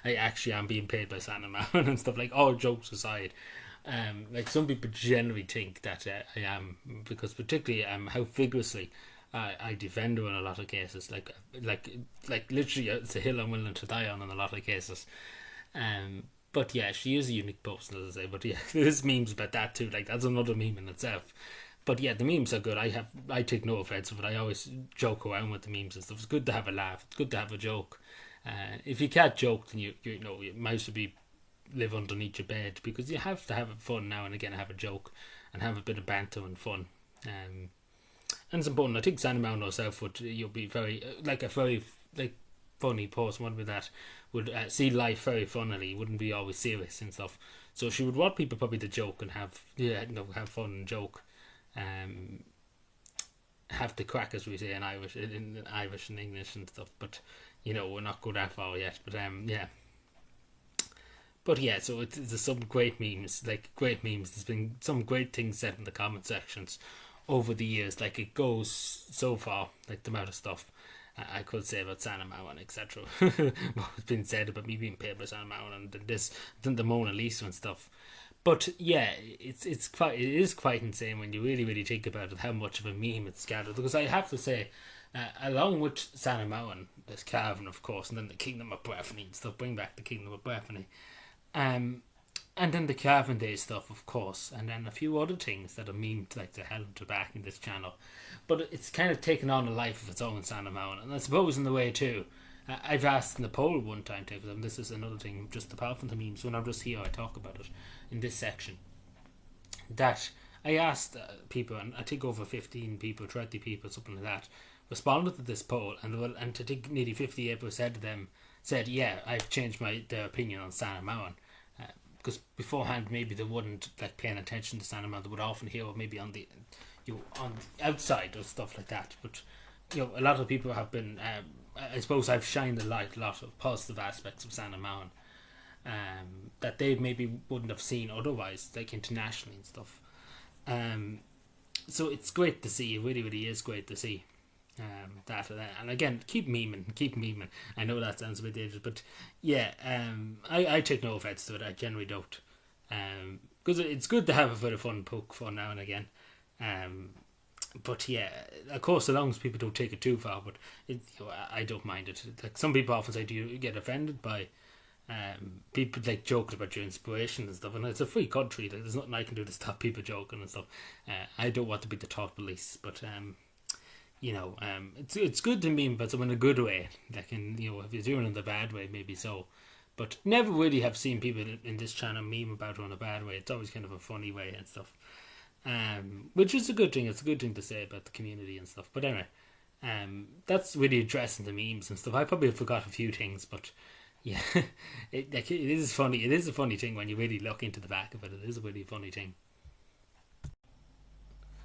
I actually am being paid by Sanna Mountain and stuff. Like, all jokes aside, like, some people generally think that I am, because particularly how vigorously I defend her in a lot of cases. Like literally, it's a hill I'm willing to die on in a lot of cases. But yeah, she is a unique person, as I say. But yeah, there's memes about that too. Like, that's another meme in itself. But yeah, the memes are good. I take no offense of it. I always joke around with the memes and stuff. It's good to have a laugh. It's good to have a joke. If you can't joke, then you might as well live underneath your bed, because you have to have fun now and again, have a joke and have a bit of banter and fun. And it's important. I think Sanna Mountain herself would be very a very funny person, wouldn't be that, would see life very funnily, wouldn't be always serious and stuff. So she would want people probably to joke and have fun and joke. have the crack, as we say in Irish and English and stuff. But we're not go that far yet. But yeah. But yeah, so it's some great memes, There's been some great things said in the comment sections over the years. Like, it goes so far, like the amount of stuff I could say about Sanna Marin, etc. What's been said about me being paid by Sanna Marin and then the Mona Lisa and stuff. But yeah, it is quite insane when you really, really think about it, how much of a meme it's gathered. Because I have to say, along with Sanna Marin, there's Calvin, of course, and then the Kingdom of Breffni and stuff. Bring back the Kingdom of Breffni. And then the Calvin Day stuff, of course, and then a few other things that are memed like the hell to back in this channel. But it's kind of taken on a life of its own, Sanna Marin, and I suppose in the way too. I've asked in the poll one time, and this is another thing, just apart from the memes, when I'm just here, I talk about it in this section. That I asked people, and I think over 15 people, 30 people, something like that, responded to this poll, and I think nearly 58% of them said, yeah, I've changed their opinion on Sanna Marin. Because beforehand, maybe they wouldn't like paying attention to Sanna Marin. They would often hear maybe on the on the outside or stuff like that. But a lot of people have been. I suppose I've shined a lot of positive aspects of Sanna Marin that they maybe wouldn't have seen otherwise, like internationally and stuff. So it's great to see. It really, really is great to see. That and again, keep memeing. I know that sounds a bit dangerous, but yeah, I take no offense to it. I generally don't, because it's good to have a bit of fun, poke fun now and again. But yeah, of course, as long as people don't take it too far. But I don't mind it. Like, some people often say, do you get offended by people like joking about your inspiration and stuff? And it's a free country. There's nothing I can do to stop people joking and stuff. I don't want to be the thought police, but it's good to meme, but in a good way. Like, if you're doing it in the bad way, maybe so. But never really have seen people in this channel meme about it in a bad way. It's always kind of a funny way and stuff. Which is a good thing. It's a good thing to say about the community and stuff. But anyway, that's really addressing the memes and stuff. I probably forgot a few things, but yeah, it is funny. It is a funny thing when you really look into the back of it. It is a really funny thing.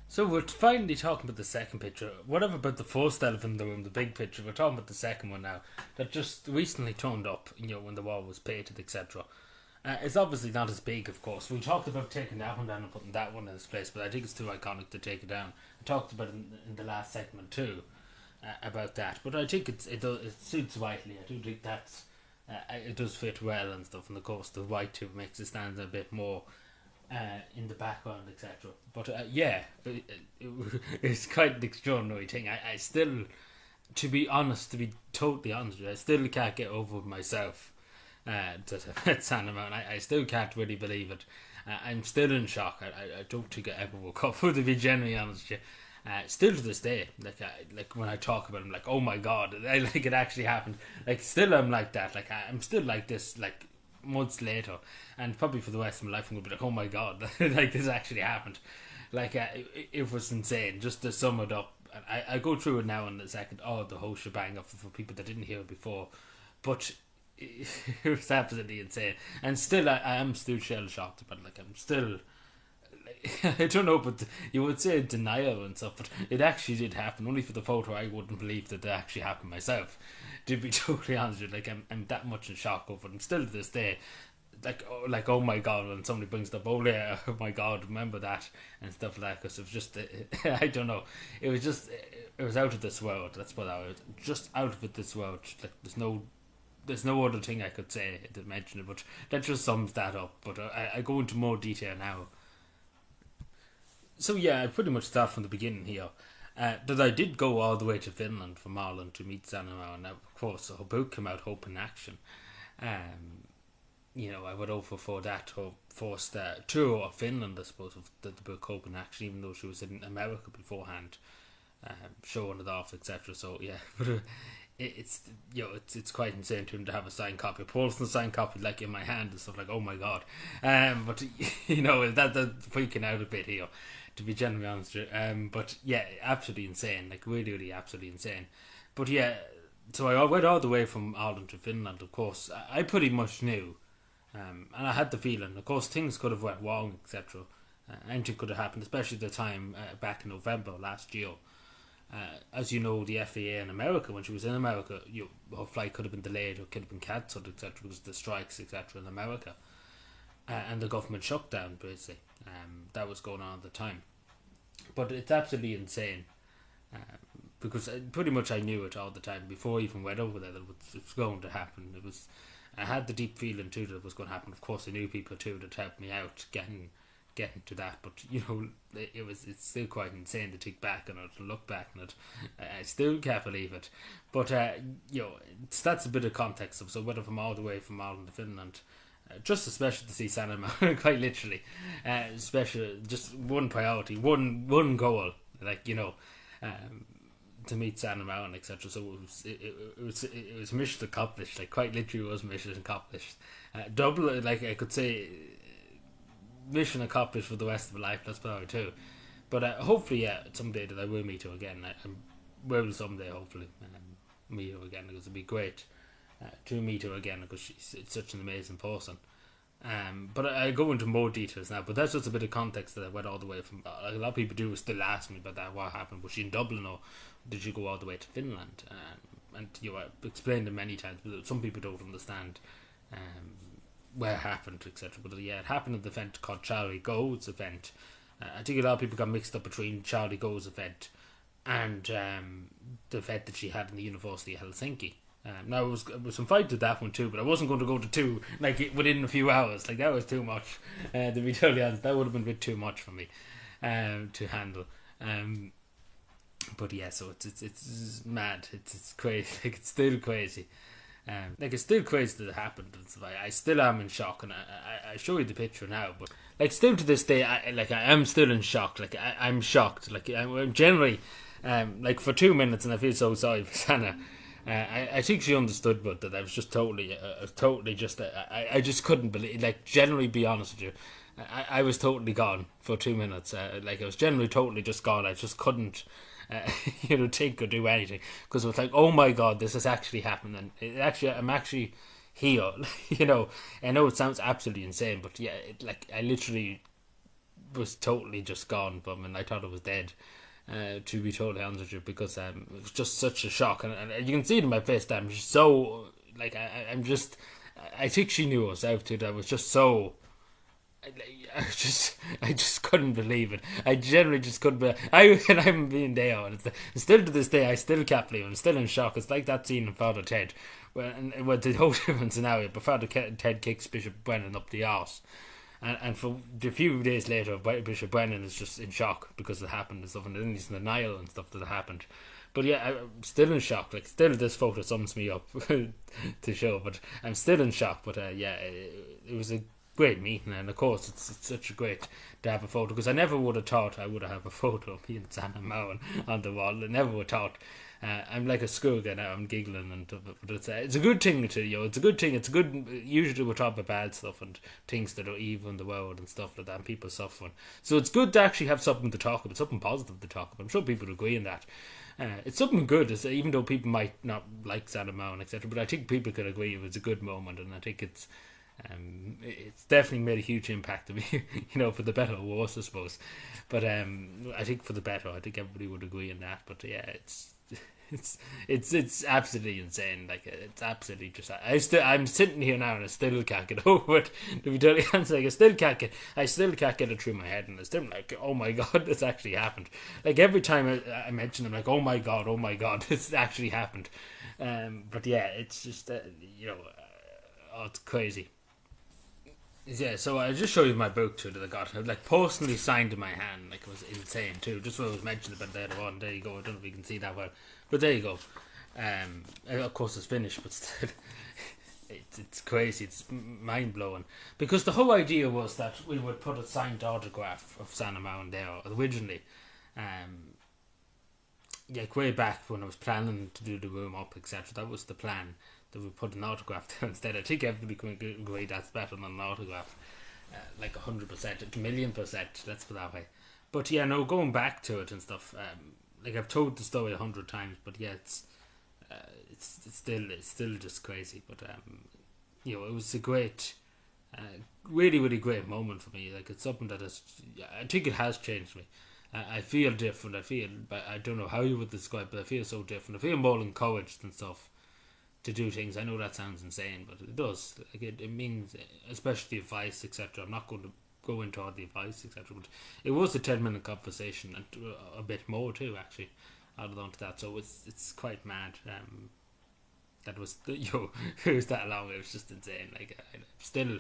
So we're finally talking about the second picture. Whatever about the first elephant in the room, the big picture, we're talking about the second one now, that just recently turned up, when the wall was painted, etc. It's obviously not as big, of course. We talked about taking that one down and putting that one in its place, but I think it's too iconic to take it down. I talked about it in the last segment too, about that. But I think it suits whitely. I do think that's it does fit well and stuff. And of course, the white too makes it stand a bit more in the background, etc. But yeah, it's quite an extraordinary thing. I still, to be totally honest with you, I still can't get over myself. At Sanna Marin, I still can't really believe it. I'm still in shock. I don't think I ever woke up. To be genuinely honest with you, still to this day, like when I talk about it, I'm like, oh my god, like it actually happened. Like, still I'm like that. Like, I'm still like this. Like, months later, and probably for the rest of my life, I'm gonna be like, oh my god, like this actually happened. Like, it was insane. Just to sum it up, I go through it now in a second. Oh, the whole shebang of for people that didn't hear it before, but it was absolutely insane. And still, I am still shell shocked. But like, I'm still, like, I don't know, but you would say denial and stuff, but it actually did happen. Only for the photo, I wouldn't believe that it actually happened myself. To be totally honest with you, like, I'm that much in shock over it. And still to this day, like oh my god, when somebody brings up, oh yeah, oh my god, remember that and stuff like that, because it was just I don't know, it was out of this world. That's what I was, just out of this world. Like, there's no other thing I could say to mention it, but that just sums that up. But I go into more detail now. So yeah, I pretty much start from the beginning here. That I did go all the way to Finland from Ireland to meet Sanna Marin. Now, of course, her book came out, Hope in Action. I went over for that first tour of Finland, I suppose, of the book Hope in Action, even though she was in America beforehand, showing it off, etc. So yeah, but it's quite insane to have a signed copy, a personal signed copy, like in my hand and stuff. Like, oh my god. But that's freaking out a bit here, to be genuinely honest with you. But yeah, absolutely insane, like really, really absolutely insane. But yeah, so I went all the way from Ireland to Finland. Of course, I pretty much knew, and I had the feeling, of course, things could have went wrong, etc. Anything could have happened, especially the time back in November last year. As you know, the FAA in America, when she was in America, her flight could have been delayed or could have been cancelled, etc., because of the strikes, etc., in America. And the government shutdown, basically. That was going on at the time. But it's absolutely insane. Because pretty much I knew it all the time before I even went over there that it was going to happen. I had the deep feeling too that it was going to happen. Of course, I knew people too that helped me out getting to that. But it's still quite insane to think back on it and look back on it. I still can't believe it. But that's a bit of context. So whether from all the way from Ireland to Finland. Just especially to see Sanna Mountain, quite literally. Especially just one priority, one goal, to meet Sanna Mountain, etc. So it was mission accomplished. Like quite literally, was mission accomplished. Double, like I could say, mission accomplished for the rest of my life. That's probably too. But hopefully, someday that I will meet her again. I will someday, hopefully, meet her again, because it'd be great. To meet her again, because she's such an amazing person. But I go into more details now, but that's just a bit of context that I went all the way from. A lot of people do still ask me about that, what happened. Was she in Dublin, or did you go all the way to Finland? And I've explained it many times, but some people don't understand where it happened, etc. But it happened at the event called Charlie Go's event. I think a lot of people got mixed up between Charlie Go's event and the event that she had in the University of Helsinki. Now, it was some fight to that one too, but I wasn't going to go to two within a few hours. Like, that was too much. To be totally honest, that would have been a bit too much for me to handle. But yeah, so it's mad. It's crazy. Like, it's still crazy. It's still crazy that it happened. I still am in shock, and I show you the picture now. But still to this day, I am still in shock. I'm shocked. I'm generally for 2 minutes, and I feel so sorry for Sanna. I think she understood, but that I was just totally I just couldn't believe. Generally, be honest with you, I was totally gone for 2 minutes. I was generally totally just gone. I just couldn't, think or do anything, because it was like, oh my god, this has actually happened, and I'm actually here. I know it sounds absolutely insane, but yeah, I literally was totally just gone. But I thought I was dead. To be totally honest with you, because it was just such a shock, and you can see it in my face that I'm just so I think she knew herself too. That I was just so I just couldn't believe it. I generally just couldn't believe it. I'm being there, and still to this day I still can't believe it. I'm still in shock. It's like that scene in Father Ted, where the whole different scenario, but Father Ted kicks Bishop Brennan up the arse. And for a few days later, Bishop Brennan is just in shock because it happened and stuff, and then he's in denial and stuff that it happened. But yeah, I'm still in shock. Still this photo sums me up to show, but I'm still in shock. But it was a great meeting, and of course it's such a great to have a photo, because I never would have thought I would have a photo of me and Sanna Mountain on the wall. I never would have thought. I'm like a schoolgirl now. I'm giggling, but it's a good thing to It's a good thing. It's good. Usually we talk about bad stuff and things that are evil in the world and stuff like that, and people suffering. So it's good to actually have something to talk about, something positive to talk about. I'm sure people agree in that. It's something good, even though people might not like Sanna Mountain, etc. But I think people can agree it was a good moment, and I think it's definitely made a huge impact on me, for the better or worse, I suppose. But I think for the better. I think everybody would agree on that. But yeah, it's absolutely insane. It's absolutely just. I'm sitting here now and I still can't get over it. To be totally honest, I still can't get it through my head, and it's still like, oh my god, this actually happened. Every time I mention it, I'm like, oh my god, this actually happened. But yeah, it's just it's crazy. Yeah, so I'll just show you my book too that I got. Personally signed in my hand. It was insane too. Just what I was mentioning about later on. There you go. I don't know if you can see that well, but there you go. Of course it's finished, but still, it's crazy. It's mind blowing, because the whole idea was that we would put a signed autograph of Sanna Mountain there originally. Way back when I was planning to do the room up, etc. That was the plan. That we put an autograph there instead. I think everybody can agree that's better than an autograph. 100%, 1,000,000%, let's put it that way. But yeah, no, going back to it and stuff, I've told the story 100 times, but yeah, it's still just crazy. But it was a great Really, really great moment for me. Like, it's something that I think it has changed me. I feel different. I don't know how you would describe, but I feel so different. I feel more encouraged and stuff to do things. I know that sounds insane, but it does. Like, it means, especially advice, etc. I'm not going to go into all the advice, etc. But it was a 10-minute conversation, and a bit more too, actually, added on to that. So it's quite mad. That was it was that long. It was just insane. Like, I'm still.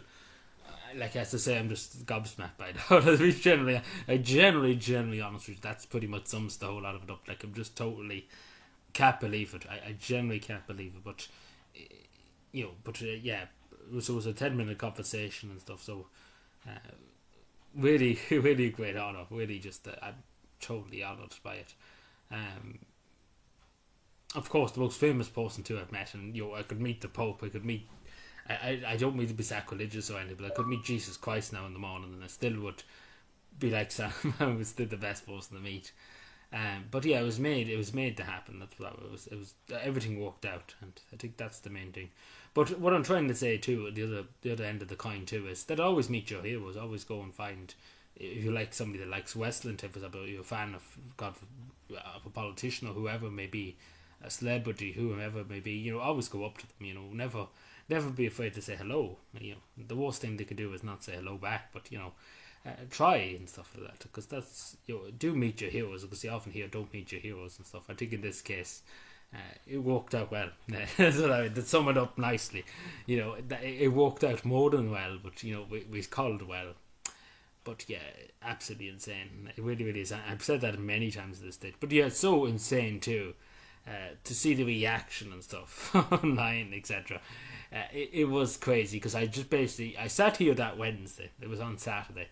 Like, as I say, I'm just gobsmacked by that. I generally, honest with you, that's pretty much sums the whole lot of it up. Like, I'm just totally can't believe it. I generally can't believe it. But yeah. So it was a 10-minute conversation and stuff. So really, really great honor. Really, just I'm totally honoured by it. Of course, the most famous person too I've met, and I could meet the Pope. I could meet. I don't mean to be sacrilegious or anything, but I could meet Jesus Christ now in the morning, and I still would be like Sam. I was still the best person to meet. But yeah, it was made to happen. That's what it was. It was everything worked out, and I think that's the main thing. But what I'm trying to say too, the other end of the coin too, is that always meet your heroes. Always go and find, if you like somebody that likes wrestling, for example, you're a fan of of a politician or whoever it may be, a celebrity, whoever it may be. Always go up to them. Never be afraid to say hello. The worst thing they could do is not say hello back, but try and stuff like that, because that's do meet your heroes, because you often hear don't meet your heroes and stuff. I think in this case it worked out well. That's what I mean. That sum it up nicely. It worked out more than well, but we called it well. But yeah, absolutely insane. It really, really is. I've said that many times at this stage, but yeah, it's so insane too to see the reaction and stuff online, etc. It was crazy, because I sat here that Wednesday. It was on Saturday,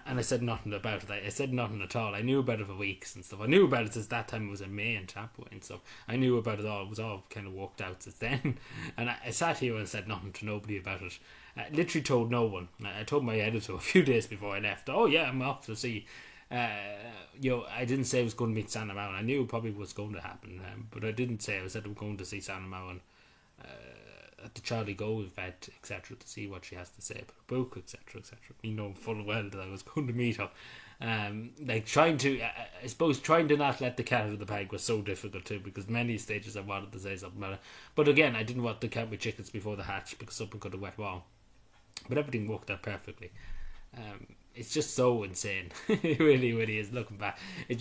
and I said nothing about it. I said nothing at all. I knew about it for weeks and stuff. I knew about it since that time. It was in May and Tampa and stuff. I knew about it all. It was all kind of worked out since then. And I sat here and said nothing to nobody about it. I literally told no one. I told my editor a few days before I left, oh yeah, I'm off to see. I didn't say I was going to meet Sanna Marin. I knew it probably was going to happen, but I didn't say. I said I'm going to see Sanna Marin at the Charlie Go event, etc., to see what she has to say about her book, etc., etc. Full well that I was going to meet her. Trying to not let the cat out of the bag was so difficult too, because many stages I wanted to say something about it. But again, I didn't want to count my chickens before the hatch, because something could have went wrong. But everything worked out perfectly. It's just so insane. It really, really is. Looking back, it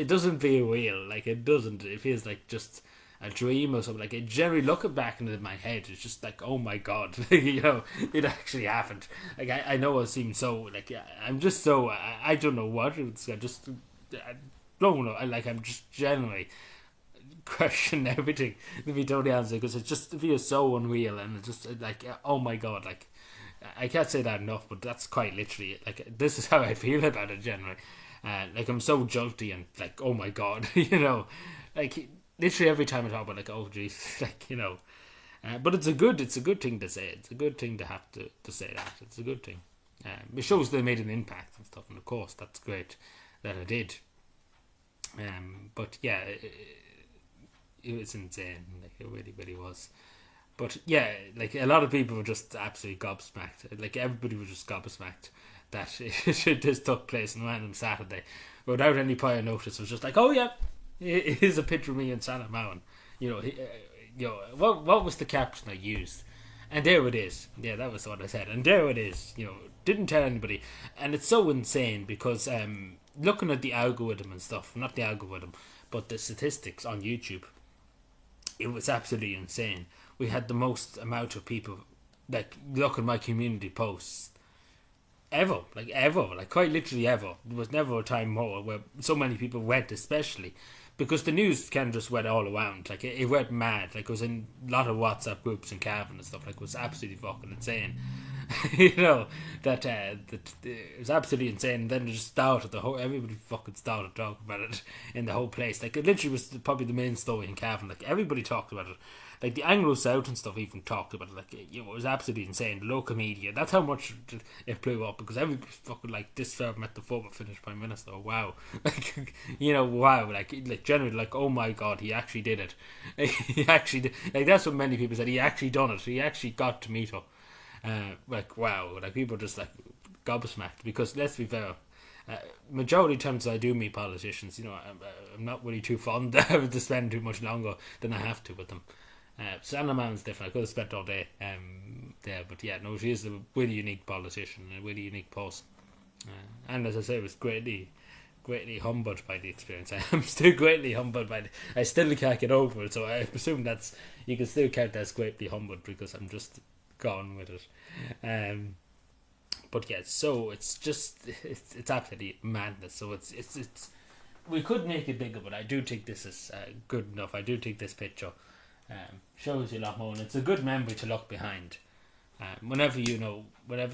doesn't feel real. Like, it doesn't. It feels like just a dream or something. Like, it generally, looking back into my head, it's just like, oh my god, it actually happened. Like, I know it seems so, like, I'm just so, I don't know what it's. I don't know. I'm just generally questioning everything, to be totally honest, because it just feels so unreal, and it's just like, oh my god, like, I can't say that enough, but that's quite literally, like, this is how I feel about it generally. Like, I'm so jolty and like, oh my god, like, literally every time I talk about, like, oh jeez, like, but it's a good thing to say. It's a good thing to have to say that. It's a good thing. It shows they made an impact and stuff, and of course that's great that I did. But yeah, it was insane. Like, it really, really was. But yeah, like, a lot of people were just absolutely gobsmacked. Like, everybody was just gobsmacked that this took place on a random Saturday without any prior notice. It was just like, oh yeah, here's a picture of me and Sanna Marin. What was the caption I used? And there it is. Yeah, that was what I said. And there it is. Didn't tell anybody. And it's so insane because looking at the algorithm and stuff, not the algorithm, but the statistics on YouTube, it was absolutely insane. We had the most amount of people, like, look at my community posts ever, like quite literally ever. There was never a time more where so many people went, especially because the news kind of just went all around. Like, it went mad. Like, it was in a lot of WhatsApp groups and Cavan and stuff. Like, it was absolutely fucking insane. That it was absolutely insane. And then it just started, everybody fucking started talking about it in the whole place. Like, it literally was probably the main story in Cavan. Like, everybody talked about it. Like, the Anglo-South and stuff even talked about it. Like, it was absolutely insane. The local media, that's how much it blew up, because everybody fucking, like, this fella met the former Finnish Prime Minister. Wow. Like, wow. Like generally, like, oh my god, he actually did it. He actually did. Like, that's what many people said. He actually done it. He actually got to meet her. Like, wow, like people just like gobsmacked, because let's be fair, majority of times I do meet politicians, you know, I'm not really too fond to spend too much longer than I have to with them. Sanna Man's different. I could have spent all day there, but yeah, no, she is a really unique politician and a really unique person. And as I say, I was greatly humbled by the experience. I am still greatly humbled by it. I still can't get over it, so I presume that's, you can still count that as greatly humbled, because I'm just gone with it. But yeah, so it's just it's absolutely madness. So it's we could make it bigger, but I do think this is good enough. I do think this picture shows you a lot more, and it's a good memory to look behind. Whenever you're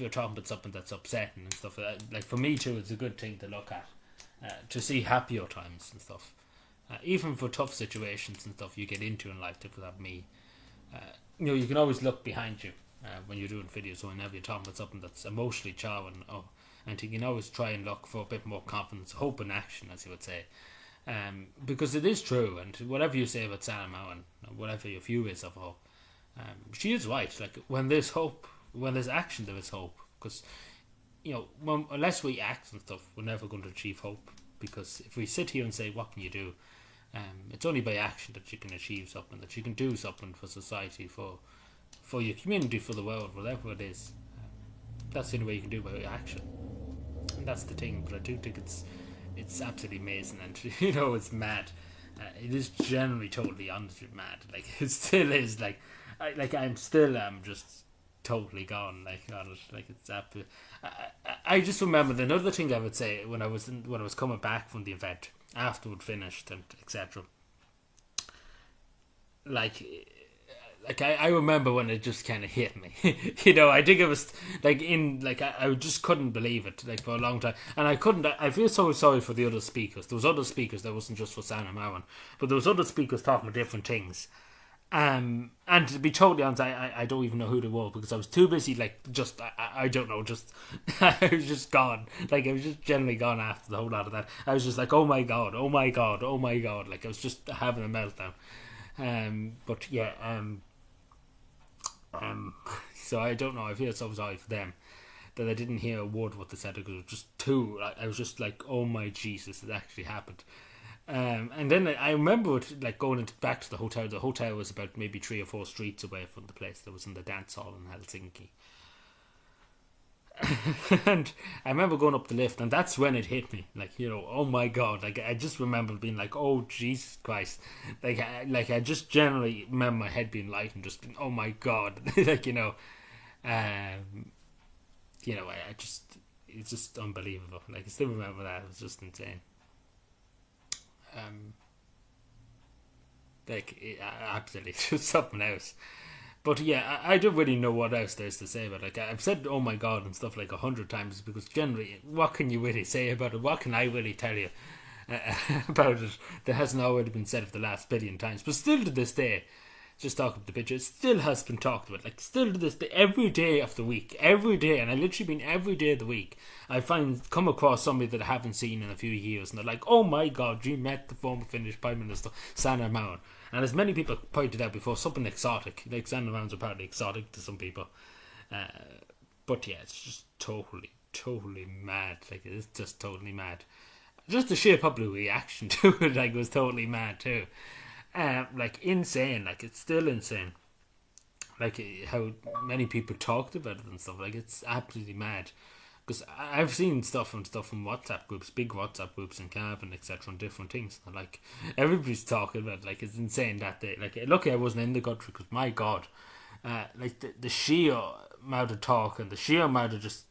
talking about something that's upsetting and stuff, like for me too, it's a good thing to look at, to see happier times and stuff. Even for tough situations and stuff you get into in life, if that me, you can always look behind you when you're doing videos, or whenever you're talking about something that's emotionally charming. And you can always try and look for a bit more confidence, hope, and action, as you would say. Because it is true, and whatever you say about Sanna Mowan, whatever your view is of her, she is right. Like, when there's hope, when there's action, there is hope. Because, unless we act and stuff, we're never going to achieve hope. Because if we sit here and say, what can you do? It's only by action that you can achieve something, that you can do something for society, for your community, for the world, whatever it is. That's the only way you can do it, by action. And that's the thing, but I do think it's absolutely amazing, and it's mad. It is generally totally honestly mad. Like, it still is. I'm still just totally gone. Like, on it. Like, it's absolutely. I just remembered another thing I would say when I was coming back from the event after it finished and etc. I remember when it just kind of hit me. I think it was I just couldn't believe it, like, for a long time, and I feel so sorry for the other speakers. There was other speakers that wasn't just for Sanna Mowan, but there was other speakers talking about different things. And to be totally honest, I don't even know who they were, because I was too busy, I don't know, I was just gone. Like, I was just generally gone after the whole lot of that. I was just like, oh my god, oh my god, oh my god. Like, I was just having a meltdown. But yeah, so I don't know. I feel so sorry for them that I didn't hear a word of what they said, because it was just too. I was just like, oh my Jesus, it actually happened. And then I remember it, going back to the hotel. The hotel was about maybe 3 or 4 streets away from the place that was in the dance hall in Helsinki. And I remember going up the lift, and that's when it hit me. Like, oh my god! Like, I just remember being like, oh Jesus Christ! I just generally remember my head being light and just being, oh my god! I just, it's just unbelievable. Like, I still remember that. It was just insane. Absolutely, just something else. But yeah, I don't really know what else there is to say about it. Like, I've said oh my god and stuff like 100 times, because generally, what can you really say about it? What can I really tell you about it that hasn't already been said for the last billion times? But still to this day, just talking about the picture, it still has been talked about. Like, still to this day, every day of the week, every day, and I literally mean every day of the week, I come across somebody that I haven't seen in a few years, and they're like, oh my god, you met the former Finnish Prime Minister, Sanna Mowan. And as many people pointed out before, something exotic. Like, Sanna Mowan's apparently exotic to some people. But yeah, it's just totally mad. Like, it's just totally mad. Just the sheer public reaction to it, was totally mad too. Insane. Like, it's still insane. Like, how many people talked about it and stuff. Like, it's absolutely mad. Because I've seen stuff from WhatsApp groups, big WhatsApp groups in Cavan, etc., on different things. And, everybody's talking about it. Like, it's insane that day. Like, lucky I wasn't in the country, because my god, the sheer amount of talk and the sheer amount of just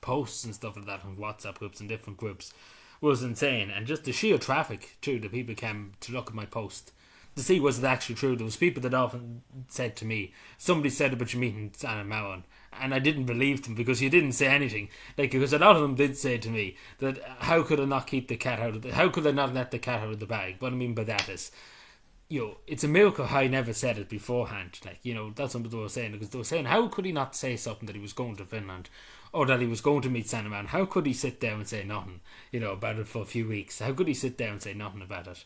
posts and stuff like that on WhatsApp groups and different groups was insane. And just the sheer traffic too, the people came to look at my post to see was it actually true. There was people that often said to me, somebody said about you meeting Sanna Mowan, and I didn't believe them, because he didn't say anything. Because a lot of them did say to me that how could I not keep the cat out of how could I not let the cat out of the bag? What I mean by that is, it's a miracle how I never said it beforehand. That's what they were saying, because they were saying, how could he not say something that he was going to Finland, or that he was going to meet Sanna Mowan? How could he sit there and say nothing, about it for a few weeks? How could he sit there and say nothing about it?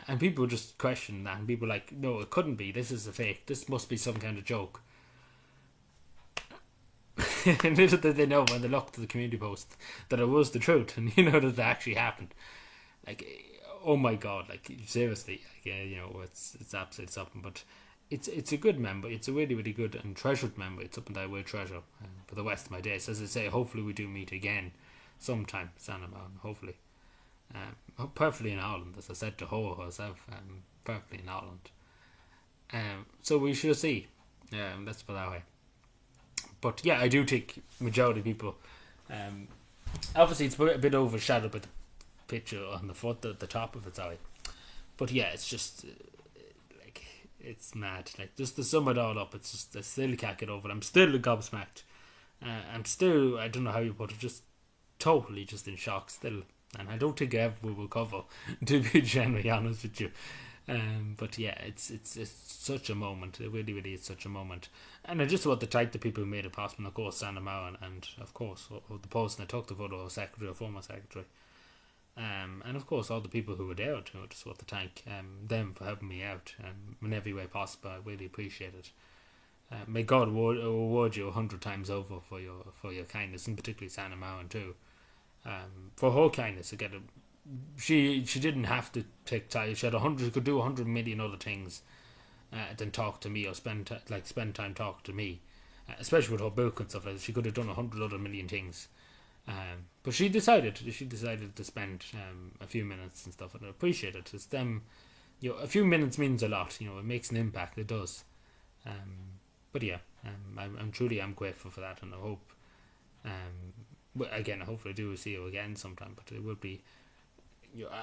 And people were just questioning that, and people were like, no, it couldn't be. This is a fake. This must be some kind of joke. little did they know when they looked at the community post that it was the truth, and that it actually happened. Like, oh my god, like seriously, like, it's absolutely something. But it's a good memory. It's a really, really good and treasured memory. It's something that I will treasure for the rest of my days. As I say, hopefully we do meet again sometime, Sanna. Hopefully, perfectly in Ireland, as I said to Ho herself, perfectly in Ireland. So we shall see. Let's put it that way. But yeah, I do think majority of people. Obviously, it's a bit overshadowed by the picture on the foot at the top of its eye. But yeah, it's just like it's mad. Like, just to sum it all up, it's just I still can't get over it. I'm still gobsmacked. I'm still, I don't know how you put it, just totally just in shock still. And I don't think I ever will recover, to be genuinely honest with you. But yeah, it's such a moment. It really, really is such a moment. And I just want to thank the people who made it possible. Of course, Sanna and of course the person that took the photo, secretary or former secretary. And of course all the people who were there too. I just want to thank them for helping me out in every way possible. I really appreciate it. May God reward you 100 times over for your kindness, and particularly Sanna too. For her kindness, again, she didn't have to take time. She could do 100 million other things than talk to me or spend time talking to me, especially with her book and stuff like that. She could have done 100 other million things, but she decided to spend a few minutes and stuff, and I appreciate it. It's them, a few minutes means a lot. It makes an impact. It does. But yeah, I'm truly grateful for that, and I hope. Again, hopefully I do see you again sometime, but it would be.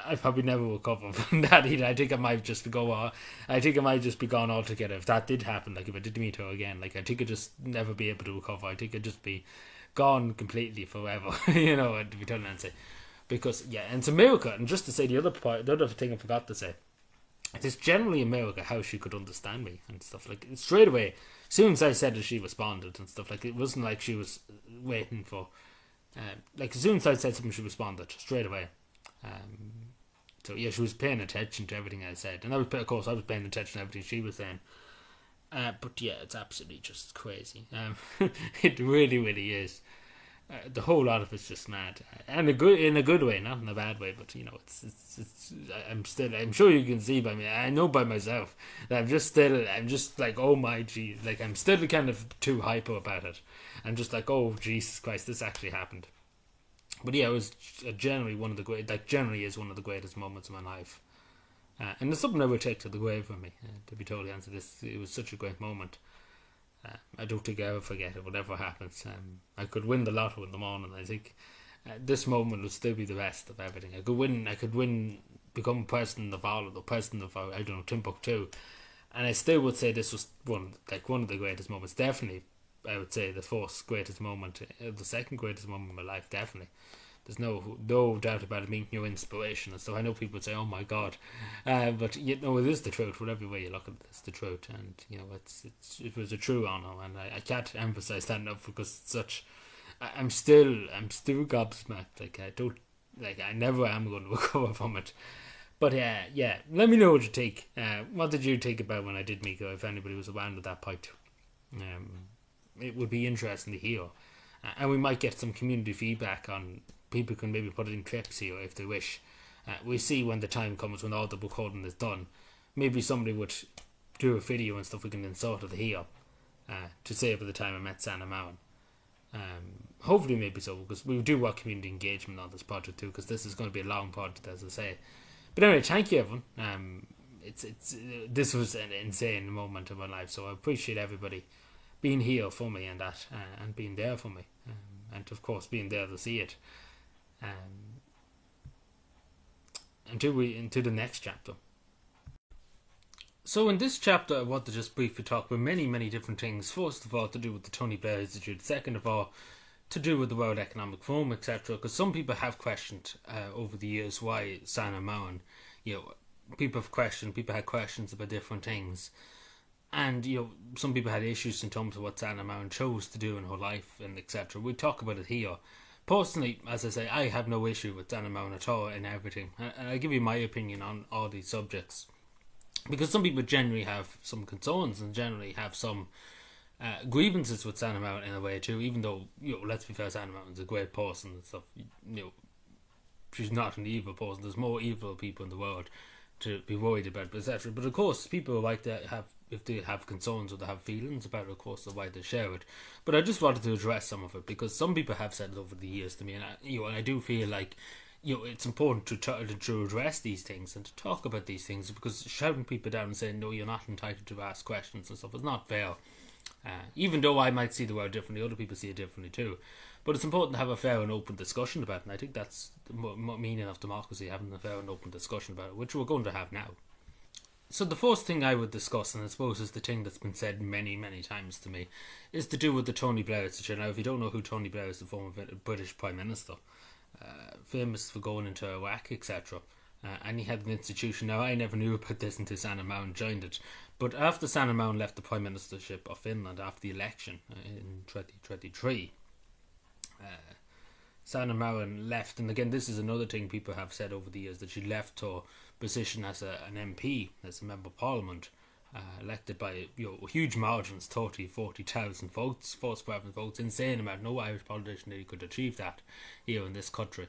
I probably never will recover from that either. I think I might just be gone altogether if that did happen. Like, if I did meet her again, like, I think I'd just never be able to recover. I think I'd just be gone completely forever. To be totally honest, because yeah, and it's a miracle. And just to say the other thing I forgot to say, it is generally a miracle how she could understand me and stuff. Like, straight away, as soon as I said it, she responded and stuff. Like, it wasn't like she was waiting for. Like, as soon as I said something, she responded straight away. So yeah, she was paying attention to everything I said, and I was paying attention to everything she was saying. But yeah, it's absolutely just crazy. It really, really is. The whole lot of it's just mad, and in a good way, not in a bad way. But it's. I'm sure you can see by me. I know by myself that I'm just like, oh my geez, like, I'm still kind of too hyper about it. I'm just like, oh Jesus Christ, this actually happened. But yeah, it was generally is one of the greatest moments of my life, and it's something I would take to the grave with me. To be totally honest, it was such a great moment. I don't think I ever forget it, whatever happens. I could win the lotto in the morning. I think this moment will still be the best of everything. I could win, become president of Ireland or president of, I don't know, Timbuktu, and I still would say this was one of the greatest moments. Definitely, I would say the first greatest moment, the second greatest moment of my life. Definitely, there's no doubt about it being your inspiration. And so I know people would say, "Oh my God," but it is the truth. Whatever way you look at it, it's the truth, and it was a true honour, and I can't emphasize that enough, because it's such. I'm still gobsmacked. I never am going to recover from it. But yeah, let me know what you think. What did you think about when I did Miko? If anybody was around at that point, it would be interesting to hear, and we might get some community feedback on. People can maybe put it in clips here if they wish. We see when the time comes when all the recording is done. Maybe somebody would do a video and stuff we can insert it here to say about the time I met Sanna. Hopefully, maybe so, because we do want community engagement on this project too, because this is going to be a long project, as I say. But anyway, thank you, everyone. This was an insane moment of my life, so I appreciate everybody being here for me and that, and being there for me, and of course being there to see it. Into the next chapter. So in this chapter, I want to just briefly talk about many, many different things. First of all, to do with the Tony Blair Institute. Second of all, to do with the World Economic Forum, etc. Because some people have questioned over the years why Sanna Marin. People had questions about different things. And, some people had issues in terms of what Sanna Marin chose to do in her life, and etc. We'll talk about it here. Personally, as I say, I have no issue with Sanna Marin at all in everything. And I give you my opinion on all these subjects. Because some people generally have some concerns and generally have some grievances with Sanna Mountain in a way too, even though, let's be fair, Sanna Mountain's a great person and stuff. She's not an evil person. There's more evil people in the world to be worried about, etc. But of course, people like to have, if they have concerns or they have feelings about it, of course, they're why they share it. But I just wanted to address some of it because some people have said it over the years to me, and I do feel like it's important to address these things and to talk about these things, because shouting people down and saying no, you're not entitled to ask questions and stuff is not fair. Even though I might see the world differently, other people see it differently too. But it's important to have a fair and open discussion about it, and I think that's the meaning of democracy, having a fair and open discussion about it, which we're going to have now. So the first thing I would discuss, and I suppose is the thing that's been said many, many times to me, is to do with the Tony Blair institution. Now, if you don't know who Tony Blair is, the former British Prime Minister, famous for going into Iraq, etc. And he had an institution. Now, I never knew about this until Sanna Marin joined it. But after Sanna Marin left the Prime Ministership of Finland after the election in 2023, Sanna Marin left. And again, this is another thing people have said over the years, that she left her position as an MP, as a Member of Parliament, elected by huge margins, 40,000 votes, first preference votes, insane amount. No Irish politician really could achieve that here in this country.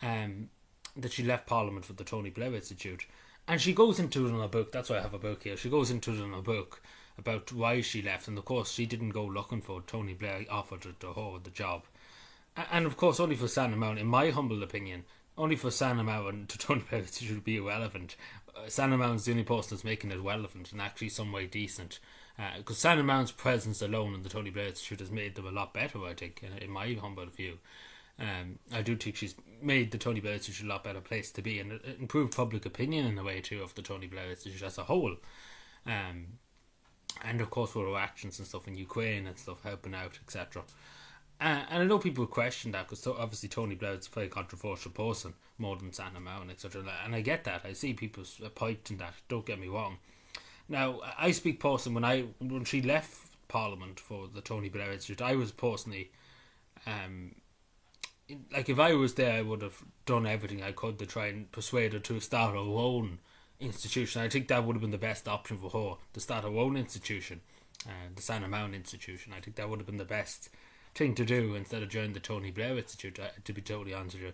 That she left Parliament for the Tony Blair Institute, and she goes into it in a book. That's why I have a book here. She goes into it in a book about why she left, and of course she didn't go looking for it. Tony Blair offered it to her, the job, and of course only for Sanna Marin, in my humble opinion, only for Sanna Marin to Tony Blair Institute be irrelevant. Sanna Marin's the only person that's making it relevant and actually some way decent, because Sanna Marin's presence alone in the Tony Blair Institute has made them a lot better, I think, in my humble view. I do think she's made the Tony Blair Institute a lot better place to be, and it improved public opinion in a way too of the Tony Blair Institute as a whole. And of course with her actions and stuff in Ukraine and stuff, helping out, etc. And I know people question that, because obviously Tony Blair is a very controversial person, more than Sanna Marin, etc. And I get that. I see people piped in that, don't get me wrong. Now, I speak personally, when she left Parliament for the Tony Blair Institute, I was personally... like, if I was there, I would have done everything I could to try and persuade her to start her own institution. I think that would have been the best option for her, to start her own institution, the Sanna Marin Institution. I think that would have been the best thing to do instead of joining the Tony Blair Institute, to be totally honest with you.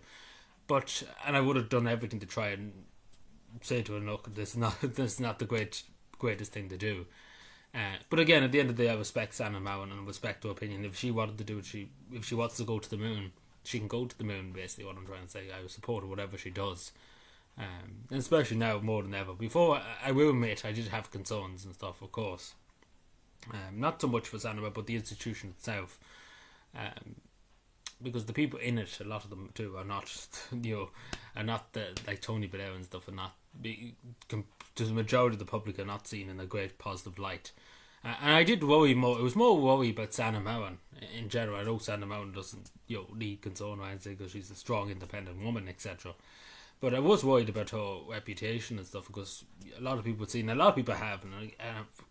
And I would have done everything to try and say to her, look, this is not the greatest thing to do. But again, at the end of the day, I respect Sanna Marin and respect her opinion. If she wanted to do it, if she wants to go to the moon, she can go to the moon, basically, what I'm trying to say. I support her, whatever she does. And especially now, more than ever. Before, I will admit, I did have concerns and stuff, of course. Not so much for Sanna, but the institution itself. Because the people in it, a lot of them too, are not, like Tony Blair and stuff, the majority of the public are not seen in a great positive light. And I did worry more. It was more worry about Sanna Marin in general. I know Sanna Marin doesn't, need concern or anything, because she's a strong, independent woman, etc. But I was worried about her reputation and stuff, because a lot of people have seen, a lot of people have, and I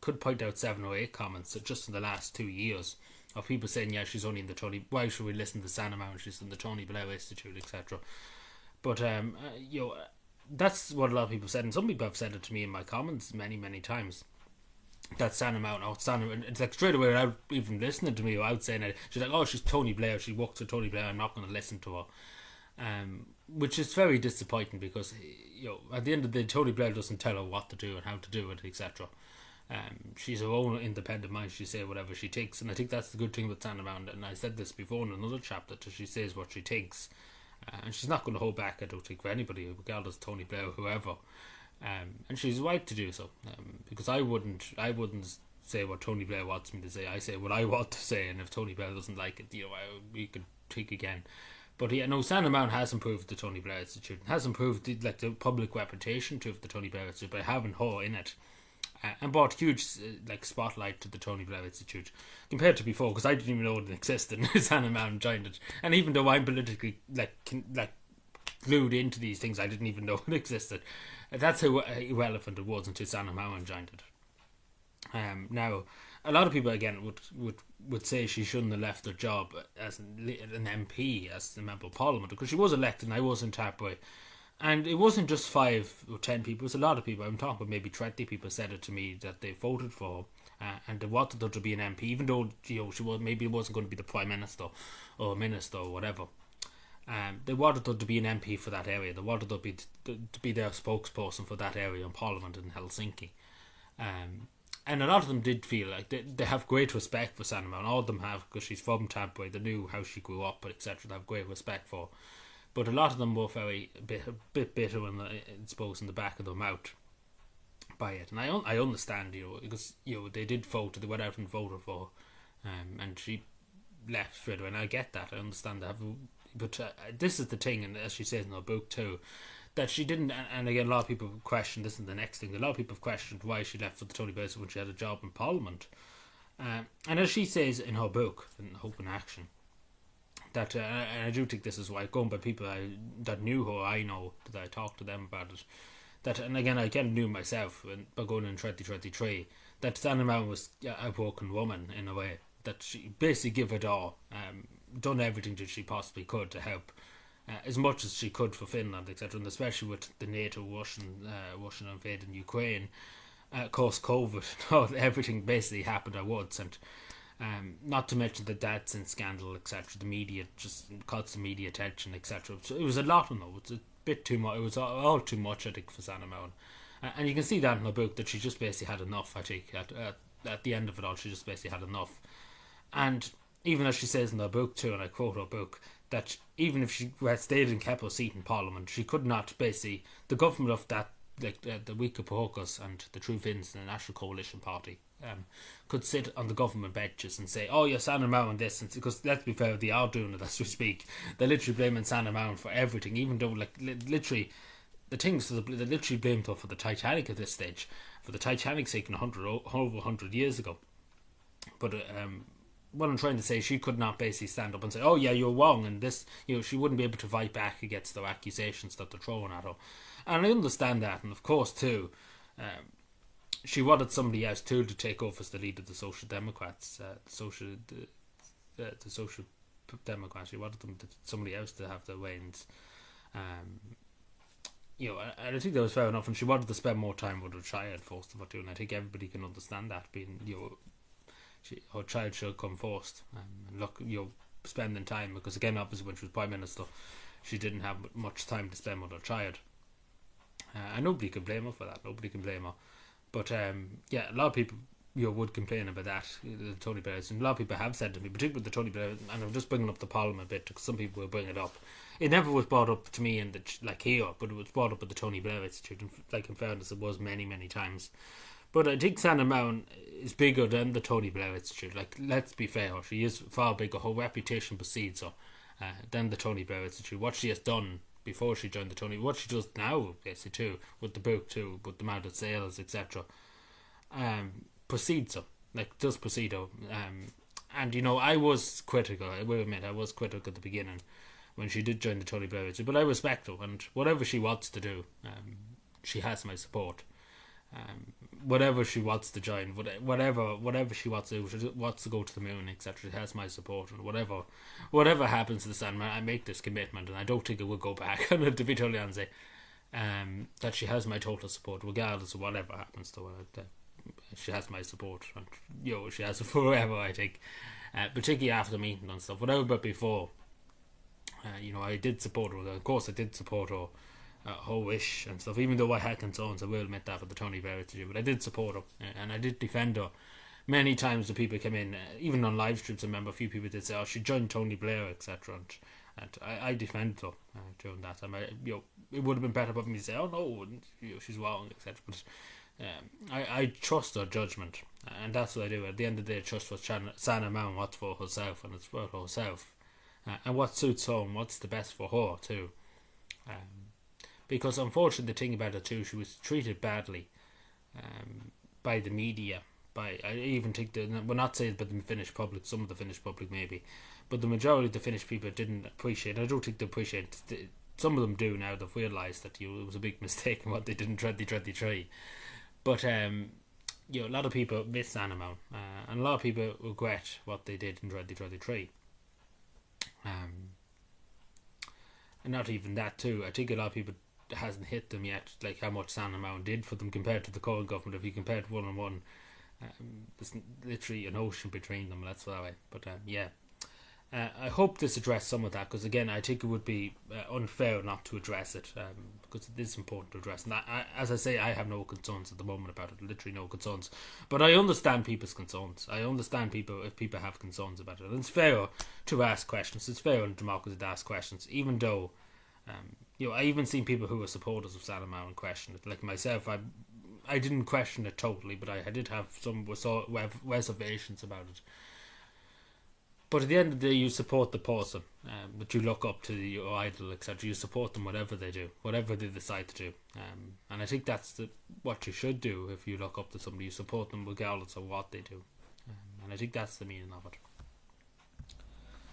could point out 7 or 8 comments just in the last 2 years of people saying, yeah, she's only in the Tony. Why should we listen to Sanna Marin? She's in the Tony Blair Institute, etc. But that's what a lot of people said, and some people have said it to me in my comments many, many times. That Sanna Marin, it's like straight away without even listening to me, without saying it, she's like, oh, she's Tony Blair, she works for Tony Blair, I'm not going to listen to her. Which is very disappointing, because at the end of the day, Tony Blair doesn't tell her what to do and how to do it, etc. She's her own independent mind. She says whatever she thinks, and I think that's the good thing with Sanna Marin. And I said this before in another chapter, that she says what she thinks, and she's not going to hold back, I don't think, for anybody, regardless of Tony Blair or whoever. And she's right to do so, because I wouldn't say what Tony Blair wants me to say. I say what I want to say, and if Tony Blair doesn't like it, we could think again. But Sanna Marin has improved the Tony Blair Institute, has improved the public reputation to the Tony Blair Institute by having her in it, and brought huge spotlight to the Tony Blair Institute compared to before, because I didn't even know it existed. Sanna Marin joined it, and even though I'm politically glued into these things, I didn't even know it existed. That's how irrelevant it was until Sanna Marin joined it. Now, a lot of people again would say she shouldn't have left her job as an MP, as a member of Parliament, because she was elected, and I wasn't happy. And it wasn't just 5 or 10 people; it was a lot of people. I'm talking about maybe 20 people said it to me, that they voted for her, and they wanted her to be an MP, even though she was maybe wasn't going to be the prime minister or minister or whatever. They wanted her to be an MP for that area. They wanted her to be their spokesperson for that area in Parliament in Helsinki. And a lot of them did feel like they have great respect for Sanna Marin. All of them have, because she's from Tampere. They knew how she grew up, etc. They have great respect for her. But a lot of them were a bit bitter, I suppose, in the back of their mouth by it. And I understand, because they did vote. They went out and voted for her, and she left straight away. And I get that. I understand that. But this is the thing, and as she says in her book too, that she didn't, and again, a lot of people question this, and the next thing, a lot of people have questioned why she left for the Tory Blair when she had a job in Parliament. And as she says in her book, in Hope and Action, that, and I do think this is why, going by people that knew her, I know, that I talked to them about it, that, and again, I again knew myself, by going in 2023, that Sanna Marin was a broken woman, in a way, that she basically gave it all, done everything that she possibly could to help as much as she could for Finland, etc., and especially with the NATO Russian invading Ukraine, of course COVID, everything basically happened at once, and not to mention the Datsun scandal, etc., the media, just constant media attention, etc. So it was a lot, it was a bit too much, it was all too much, I think, for Sanna Marin. And you can see that in the book, that she just basically had enough, I think, at the end of it all, she just basically had enough. And even as she says in her book too, and I quote her book, that even if she had stayed and kept her seat in Parliament, she could not basically, the government of that, like the Weaker Pohjois and the True Finns and the National Coalition Party, could sit on the government benches and say, oh, you're Sanna Marin this, and because let's be fair, they are doing it as we speak. They're literally blaming Sanna Marin for everything, even though, like, literally, the things, they literally blamed her for the Titanic at this stage, for the Titanic sinking over 100 years ago. But what I'm trying to say, she could not basically stand up and say, oh yeah, you're wrong, and this, she wouldn't be able to fight back against the accusations that they're throwing at her. And I understand that, and of course too, she wanted somebody else too to take over as the leader of the Social Democrats, the Social Democrats. She wanted somebody else to have the reins. And I think that was fair enough, and she wanted to spend more time with her child first of all too, and I think everybody can understand that, being, her child should come first, and look, spending time, because again, obviously when she was Prime Minister, she didn't have much time to spend with her child, and nobody can blame her for that, but a lot of people would complain about that, the Tony Blair, and a lot of people have said to me, particularly with the Tony Blair, and I'm just bringing up the Parliament bit, because some people will bring it up. It never was brought up to me in here, but it was brought up at the Tony Blair Institute, and in fairness, it was many, many times. But I think Sanna Marin is bigger than the Tony Blair Institute. Like, let's be fair, she is far bigger. Her reputation precedes her than the Tony Blair Institute. What she has done before she joined the Tony, what she does now, basically too, with the book too, with the amount of sales, etc., precedes her. Like, does precede her. And I was critical. I will admit, I was critical at the beginning when she did join the Tony Blair Institute. But I respect her, and whatever she wants to do, she has my support. Whatever she wants to join, whatever she wants to do, she wants to go to the moon, etc. She has my support, and whatever happens to the Sanna Marin, I make this commitment, and I don't think it will go back. To be totally honest, that she has my total support, regardless of whatever happens to her. She has my support, and she has it forever, I think. Particularly after the meeting and stuff. Whatever, but before, I did support her. Of course, I did support her. Her wish and stuff, even though I had concerns, I will admit that, with the Tony Blair Institute, but I did support her, and I did defend her many times. The people came in, even on live streams, I remember a few people did say, oh, she joined Tony Blair, etc., and I defended her during that time. It would have been better for me to say, oh no, she's wrong, etc., but I trust her judgment, and that's what I do. At the end of the day, I trust what Sanna Marin wants for herself, and it's for herself, and what suits her and what's the best for her too. Because unfortunately, the thing about it too, she was treated badly by the media. I even think we're not saying about the Finnish public, some of the Finnish public maybe, but the majority of the Finnish people didn't appreciate. I don't think they appreciate. Some of them do now. They've realised that it was a big mistake in what they did in 2023. But a lot of people miss Sanna Marin, and a lot of people regret what they did in 2023. And not even that too. I think a lot of people, it hasn't hit them yet, like how much Sanna Marin did for them compared to the current government. If you compared 1-on-1, There's literally an ocean between them, let's put it that way. But yeah. I hope this addressed some of that, because again, I think it would be unfair not to address it, because it is important to address. And as I say, I have no concerns at the moment about it, literally no concerns. But I understand people's concerns. I understand if people have concerns about it. And it's fair to ask questions. It's fair in democracy to ask questions, even though, I even seen people who were supporters of Sanna Marin question it. Like myself, I didn't question it totally, but I did have some reservations about it. But at the end of the day, you support the person that you look up to, your idol, etc. You support them, whatever they do, whatever they decide to do. And I think that's what you should do if you look up to somebody. You support them regardless of what they do. And I think that's the meaning of it.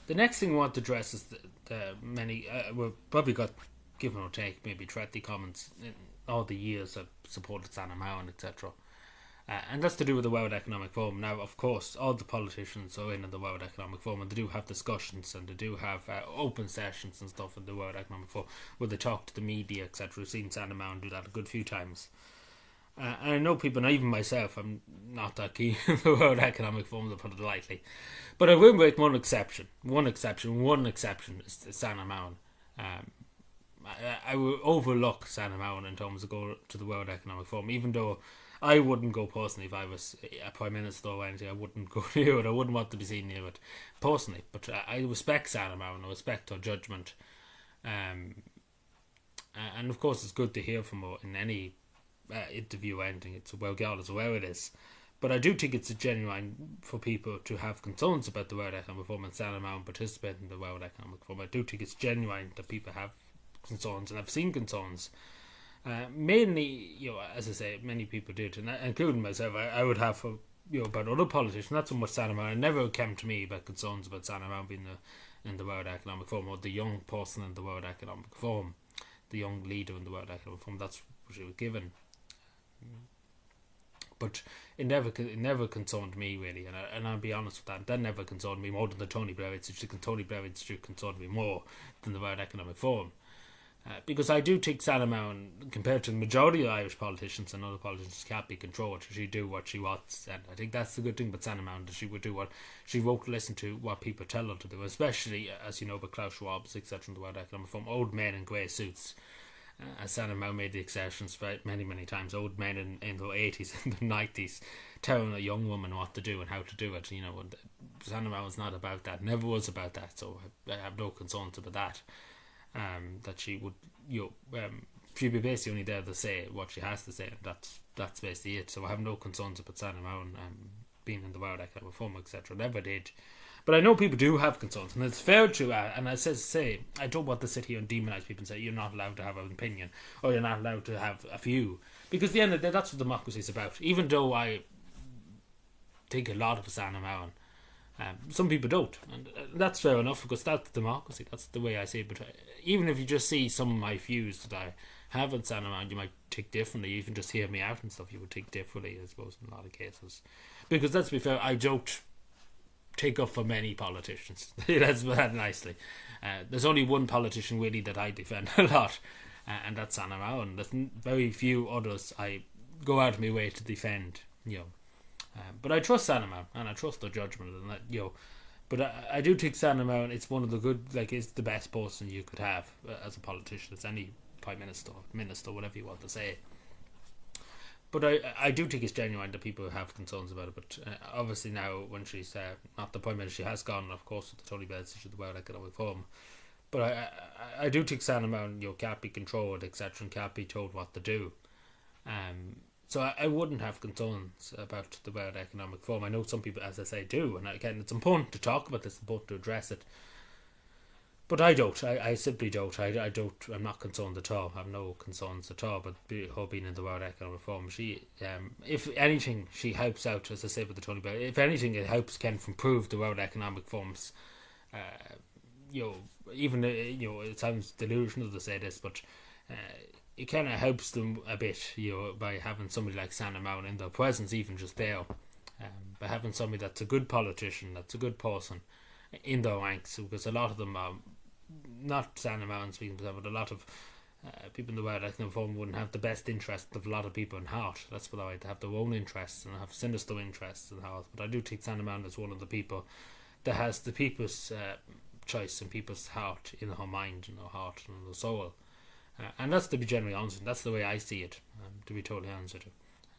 The next thing I want to address is the many, we've probably got, give or take, maybe 30 comments in all the years I've supported Sanna Marin, etc. And that's to do with the World Economic Forum. Now, of course, all the politicians are in the World Economic Forum, and they do have discussions, and they do have open sessions and stuff in the World Economic Forum, where they talk to the media, etc. We've seen Sanna Marin do that a good few times. And I know people, and even myself, I'm not that keen on the World Economic Forum, to put it lightly. But I will make one exception. One exception is Sanna Marin. I will overlook Sanna Marin in terms of going to the World Economic Forum, even though I wouldn't go personally if I was a Prime Minister or anything. I wouldn't go near it. I wouldn't want to be seen near it personally. But I respect Sanna Marin. I respect her judgment. And of course, it's good to hear from her in any interview or anything. It's regardless of where it is. But I do think it's genuine for people to have concerns about the World Economic Forum and Sanna Marin participating in the World Economic Forum. I do think it's genuine that people have concerns, and I've seen concerns. Mainly, as I say, many people did, and including myself. I would have about other politicians, not so much Sanna Marin. It never came to me about concerns about Sanna Marin being in the World Economic Forum, or the young person in the World Economic Forum, the young leader in the World Economic Forum. That's what she was given. But it never concerned me really, and I'll be honest with that never concerned me more than the Tony Blair Institute. The Tony Blair Institute concerned me more than the World Economic Forum. Because I do think Sanna Marin, compared to the majority of Irish politicians and other politicians, can't be controlled. She do what she wants, and I think that's the good thing about Sanna Marin, that she would do what she won't listen to what people tell her to do. Especially, as you know, with Klaus Schwab, etc. in the World Economic Forum, old men in grey suits. As Sanna Marin made the exceptions many, many times. Old men in their 80s and their 90s telling a young woman what to do and how to do it. And Sanna Marin was not about that. Never was about that. So I have no concerns about that. That she would, she'd be basically only there to say what she has to say, and that's basically it. So I have no concerns about Sanna Marin being in the World Economic Forum, etc. Never did. But I know people do have concerns, and it's fair to, and I say, I don't want to sit here and demonise people and say you're not allowed to have an opinion, or you're not allowed to have a view, because at the end of the day, that's what democracy is about. Even though I think a lot of Sanna Marin, some people don't, and that's fair enough, because that's democracy. That's the way I see it. But even if you just see some of my views that I have in Sanna Marin, you might think differently. You even just hear me out and stuff, you would think differently, I suppose, in a lot of cases. Because let's be fair, I don't take up for many politicians. Let's put that nicely. There's only one politician really that I defend a lot, and that's Sanna Marin. There's very few others I go out of my way to defend. But I trust Sanna Marin, and I trust their judgment, and that, But I do think Sanna Marin, it's one of the good, it's the best person you could have as a politician. It's any Prime Minister, whatever you want to say. But I do think it's genuine that people have concerns about it. But obviously now, when she's not the Prime Minister, she has gone, of course, with the Tony Blair Institute, the World Economic Forum. But I do think Sanna Marin, can't be controlled, etc., and can't be told what to do. So I wouldn't have concerns about the World Economic Forum. I know some people, as I say, do, and again, it's important to talk about this, it's important to address it. But I don't. I simply don't. I don't. I'm not concerned at all. I have no concerns at all. But her being in the World Economic Forum, she, if anything, she helps out, as I say with the Tony Blair. If anything, it helps Ken improve the World Economic Forum's. Even it sounds delusional to say this, but it kind of helps them a bit, by having somebody like Sanna Marin in their presence, even just there, by having somebody that's a good politician, that's a good person in their ranks, because a lot of them are not Sanna Marin speaking to them, but a lot of people in the world acting form wouldn't have the best interest of a lot of people in heart. That's what I like, to have their own interests and have sinister interests in heart. But I do take Sanna Mound as one of the people that has the people's choice and people's heart in her mind and her heart and her soul. And that's to be generally honest. That's the way I see it, to be totally honest with you.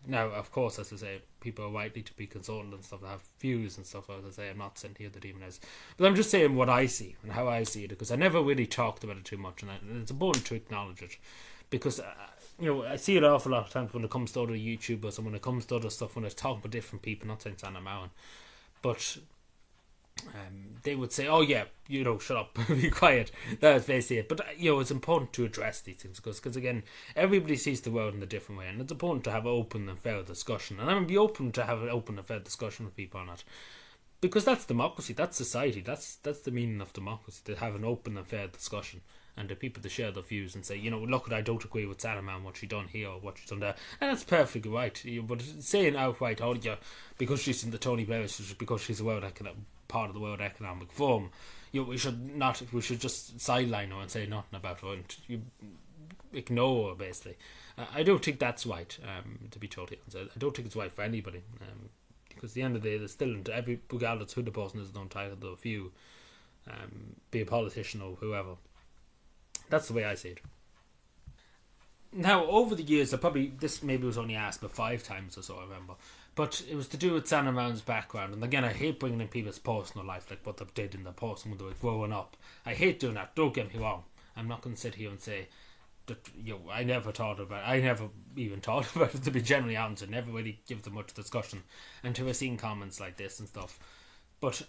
Now, of course, as I say, people are likely to be consulted and stuff, that have views and stuff. As I say, I'm not saying here the demon is, but I'm just saying what I see and how I see it, because I never really talked about it too much, and it's important to acknowledge it, because I see it an awful lot of times when it comes to other YouTubers and when it comes to other stuff, when I talk with different people, not saying Sanna Mound, but they would say, "Oh yeah, shut up, be quiet." That's basically it. But it's important to address these things because again, everybody sees the world in a different way, and it's important to have open and fair discussion. And I'm be open to have an open and fair discussion with people on it, because that's democracy, that's society, that's the meaning of democracy, to have an open and fair discussion. And the people to share their views and say, look, I don't agree with Sanna Mound, what she done here or what she's done there. And that's perfectly right. But saying outright, because she's in the Tony Blair, because she's part of the World Economic Forum, we should just sideline her and say nothing about her and you ignore her, basically. I don't think that's right, to be totally honest. I don't think it's right for anybody. Because at the end of the day, there's still, regardless who the person is, entitled to a view, be a politician or whoever. That's the way I see it. Now, over the years, this maybe was only asked about 5 times or so, I remember. But it was to do with Sanna Mound's background. And again, I hate bringing in people's personal life, like what they did in their person when they were growing up. I hate doing that, don't get me wrong. I'm not going to sit here and say that, I never even thought about it, to be generally honest. I never really give them much discussion until I've seen comments like this and stuff. But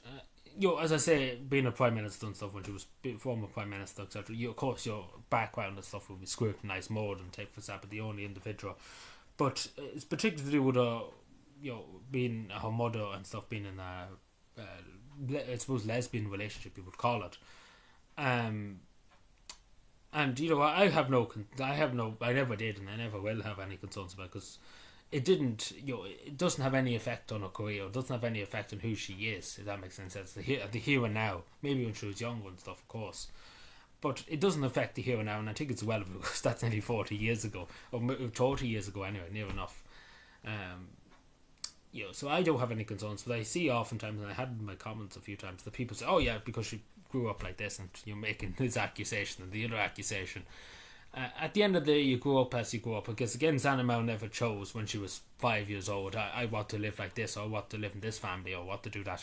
as I say, being a Prime Minister and stuff, when she was former Prime Minister, etc., of course, your background and stuff will be scrutinised more than, take for example, the only individual. But it's particularly to do with her, being her mother and stuff, being in a, I suppose, lesbian relationship, you would call it. And I never did, and I never will have any concerns about it, because it didn't, it doesn't have any effect on her career. It doesn't have any effect on who she is, if that makes any sense. The here and now, maybe when she was younger and stuff, of course, but it doesn't affect the here and now, and I think it's relevant because that's nearly 40 years ago, or 30 years ago anyway, near enough. So I don't have any concerns, but I see oftentimes, and I had in my comments a few times, that people say, "Oh yeah, because she grew up like this," and you're making this accusation and the other accusation. At the end of the day, you grow up as you grow up, because again, Sanna Mound never chose when she was 5 years old, I want to live like this, or I want to live in this family, or what to do that.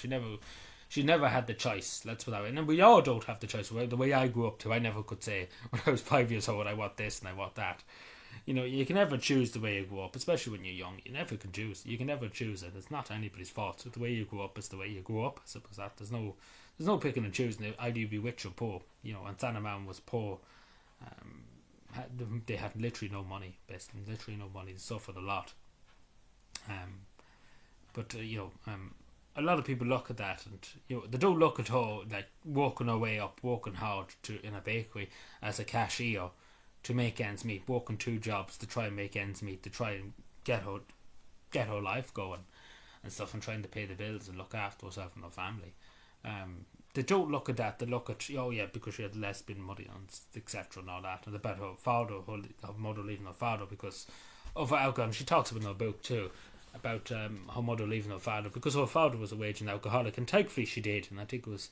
She never had the choice. Let's put it that way. And we all don't have the choice. The way I grew up too, I never could say when I was 5 years old, I want this and I want that. You can never choose the way you grow up, especially when you're young. You never can choose. You can never choose it. It's not anybody's fault. The way you grow up is the way you grow up. I suppose that there's no picking and choosing. Either you be rich or poor. And Sanna Mound was poor. They had literally no money, basically, literally no money. They suffered a lot. But a lot of people look at that, and they don't look at her like working her way up, working hard in a bakery as a cashier to make ends meet, working 2 jobs to try and make ends meet, to try and get her life going and stuff, and trying to pay the bills and look after herself and her family. They don't look at that. They look at, because she had lesbian mother and etc. and all that, and about her mother leaving her father because of alcohol. And she talks about in her book too about her mother leaving her father because her father was a raging alcoholic, and thankfully she did, and I think it was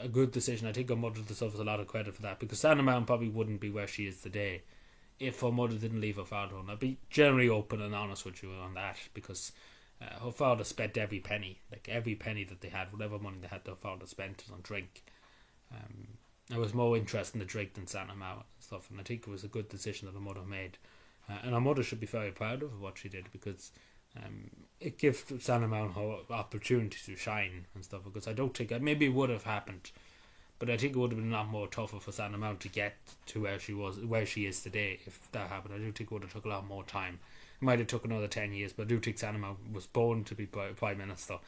a good decision. I think her mother deserves a lot of credit for that, because Sanna Mound probably wouldn't be where she is today if her mother didn't leave her father. And I'd be generally open and honest with you on that, because her father spent every penny that they had, whatever money they had, their father spent on drink. I was more interested in the drink than Sanna Mound and stuff, and I think it was a good decision that her mother made, and her mother should be very proud of what she did, because it gives Sanna Mound her opportunity to shine and stuff. Because I don't think maybe it would have happened, but I think it would have been a lot more tougher for Sanna Mound to get to where she is today if that happened. I do think it would have took a lot more time. It might have took another 10 years, but I do think Sanna Mound was born to be Prime Minister.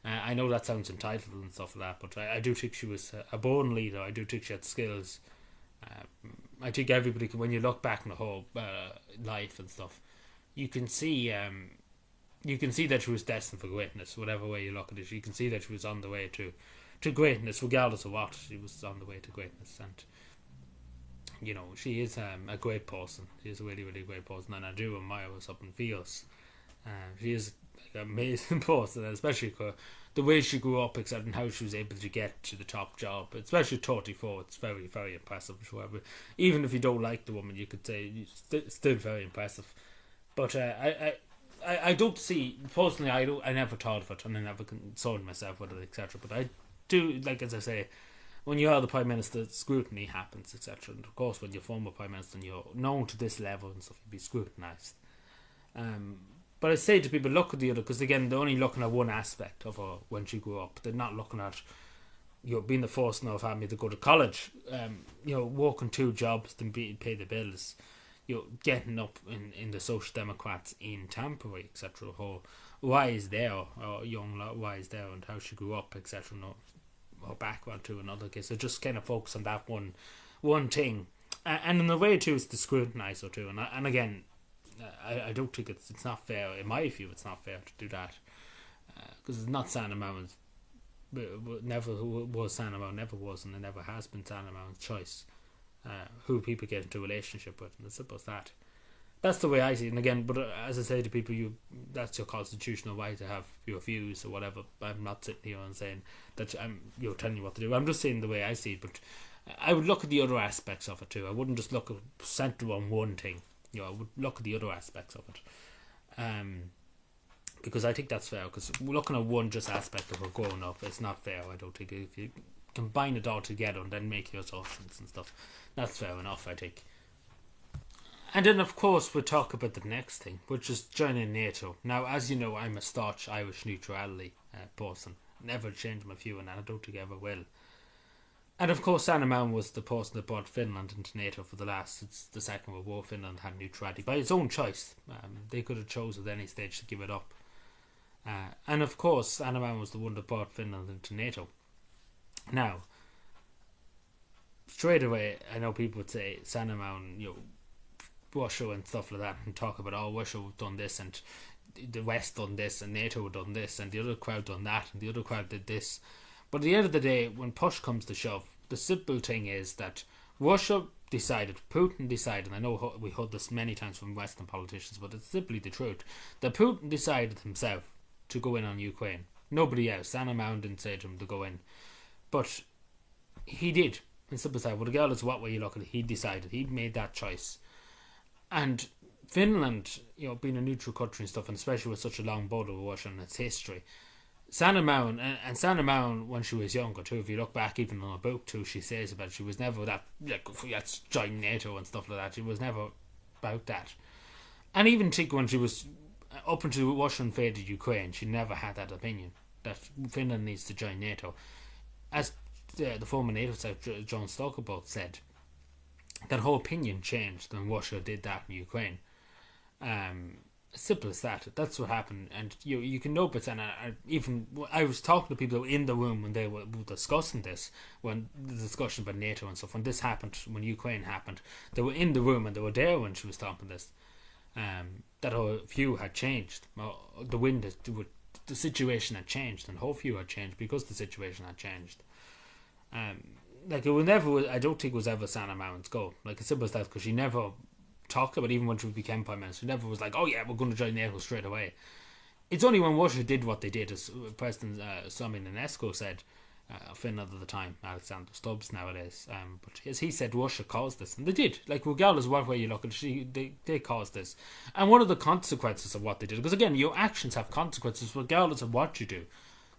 I know that sounds entitled and stuff like that, but I do think she was a born leader. I do think she had skills. I think everybody, when you look back on the whole life and stuff, you can see that she was destined for greatness. Whatever way you look at it, you can see that she was on the way to greatness, regardless of what. She was on the way to greatness, and she is a great person. She is a really, really great person, and I do admire what's up in feels. She is like an amazing person, especially the way she grew up, etc., and how she was able to get to the top job, especially 34. It's very, very impressive. However, even if you don't like the woman, you could say it's still very impressive. But I don't see personally. I never thought of it, and I never concerned myself with it, etc. But I do, like, as I say, when you are the Prime Minister, scrutiny happens, etc. And of course, when you're former Prime Minister and you're known to this level and stuff, you'd be scrutinised. But I say to people, look at the other, because again, they're only looking at one aspect of her when she grew up. They're not looking at, being the first in her family to go to college, working 2 jobs to pay the bills, getting up in the Social Democrats in Tampere, etc. Her rise there, or young rise there, and how she grew up, etc. Her background to another case. So just kind of focus on that one thing, and in a way too, it's to scrutinise her too. And again, I don't think it's not fair. In my view, it's not fair to do that, because it's not Sanna Marin's. Never was Sanna Marin, never was, and it never has been Sanna Marin's choice. Who people get into a relationship with, and it's simple as that. That's the way I see it. And again, but as I say to people, that's your constitutional right to have your views or whatever. I'm not sitting here and saying that I'm telling you what to do. I'm just saying the way I see it. But I would look at the other aspects of it too. I wouldn't just look at centre on one thing. I would look at the other aspects of it. Because I think that's fair. Because looking at one just aspect of her growing up, it's not fair. I don't think if you combine it all together and then make your assumptions and stuff, that's fair enough, I think. And then, of course, we'll talk about the next thing, which is joining NATO. Now, as you know, I'm a staunch Irish neutrality person. Never changed my view, and I don't think I ever will. And of course, Sanna Marin was the person that brought Finland into NATO for it's the Second World War. Finland had neutrality by its own choice. They could have chosen at any stage to give it up. And of course, Sanna Marin was the one that brought Finland into NATO. Now, straight away, I know people would say Sanna Marin, Russia and stuff like that, and talk about, Russia have done this, and the West done this, and NATO have done this, and the other crowd done that, and the other crowd did this. But at the end of the day, when push comes to shove, the simple thing is that Russia decided, Putin decided, and I know we heard this many times from Western politicians, but it's simply the truth, that Putin decided himself to go in on Ukraine. Nobody else. Sanna Marin didn't say to him to go in. But he did. In simple side, regardless of what way you look at it, he decided. He made that choice. And Finland, being a neutral country and stuff, and especially with such a long border with Russia and its history, Sanna Marin, and Sanna Marin when she was younger too, if you look back even on her book too, she says about she was never that, let's join NATO and stuff like that. She was never about that. And even think when she was up until Russia invaded Ukraine, she never had that opinion that Finland needs to join NATO. As the former NATO Secretary John Stoltenberg said, that whole opinion changed when Russia did that in Ukraine. Simple as that. That's what happened, and you can know. But then I was talking to people in the room when they were discussing this, when the discussion about NATO and stuff. When this happened, when Ukraine happened, they were in the room and they were there when she was talking this. That her view had changed. The situation had changed, and her view had changed because the situation had changed. It was never. I don't think it was ever Sanna Marin's goal. Like, as simple as that, because she never talked about, even when she became Prime Minister, she never was like, "Oh yeah, we're going to join NATO straight away." It's only when Russia did what they did, as President Sami Ionescu said, Finland at the time, Alexander Stubbs nowadays. But as he said, Russia caused this, and they did. Like, regardless of what way you look at it, they caused this. And one of the consequences of what they did, because again, your actions have consequences regardless of what you do.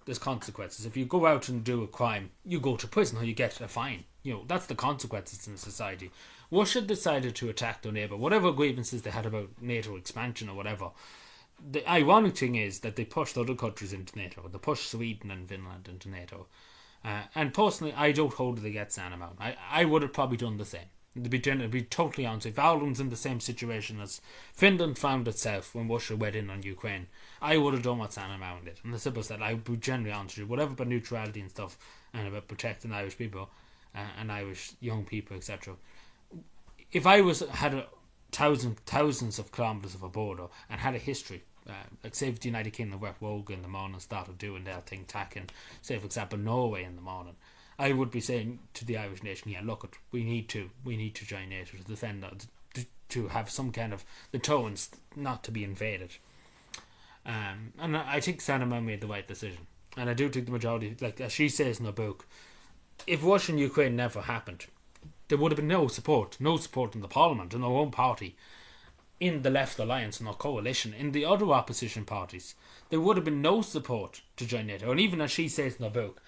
There's consequences. If you go out and do a crime, you go to prison or you get a fine. That's the consequences in society. Russia decided to attack their neighbour, whatever grievances they had about NATO expansion or whatever. The ironic thing is that they pushed other countries into NATO. They pushed Sweden and Finland into NATO. And personally, I don't hold it against Sanna Marin. I would have probably done the same. To be totally honest, if Ireland's in the same situation as Finland found itself when Russia went in on Ukraine, I would have done what Sanna Marin did. And the simple said, I would be generally honest with you, whatever about neutrality and stuff, and about protecting Irish people and Irish young people, etc. If I had thousands of kilometres of a border and had a history, like say if the United Kingdom went rogue in the morning and started doing their thing, tacking, say for example Norway in the morning, I would be saying to the Irish nation, yeah, look, we need to join NATO to defend that, to have some kind of the tones not to be invaded. And I think Sanna made the right decision. And I do think the majority, like as she says in her book, if Russia and Ukraine never happened, there would have been no support in the parliament, in our own party, in the Left Alliance and our coalition, in the other opposition parties. There would have been no support to join NATO. And even as she says in her book,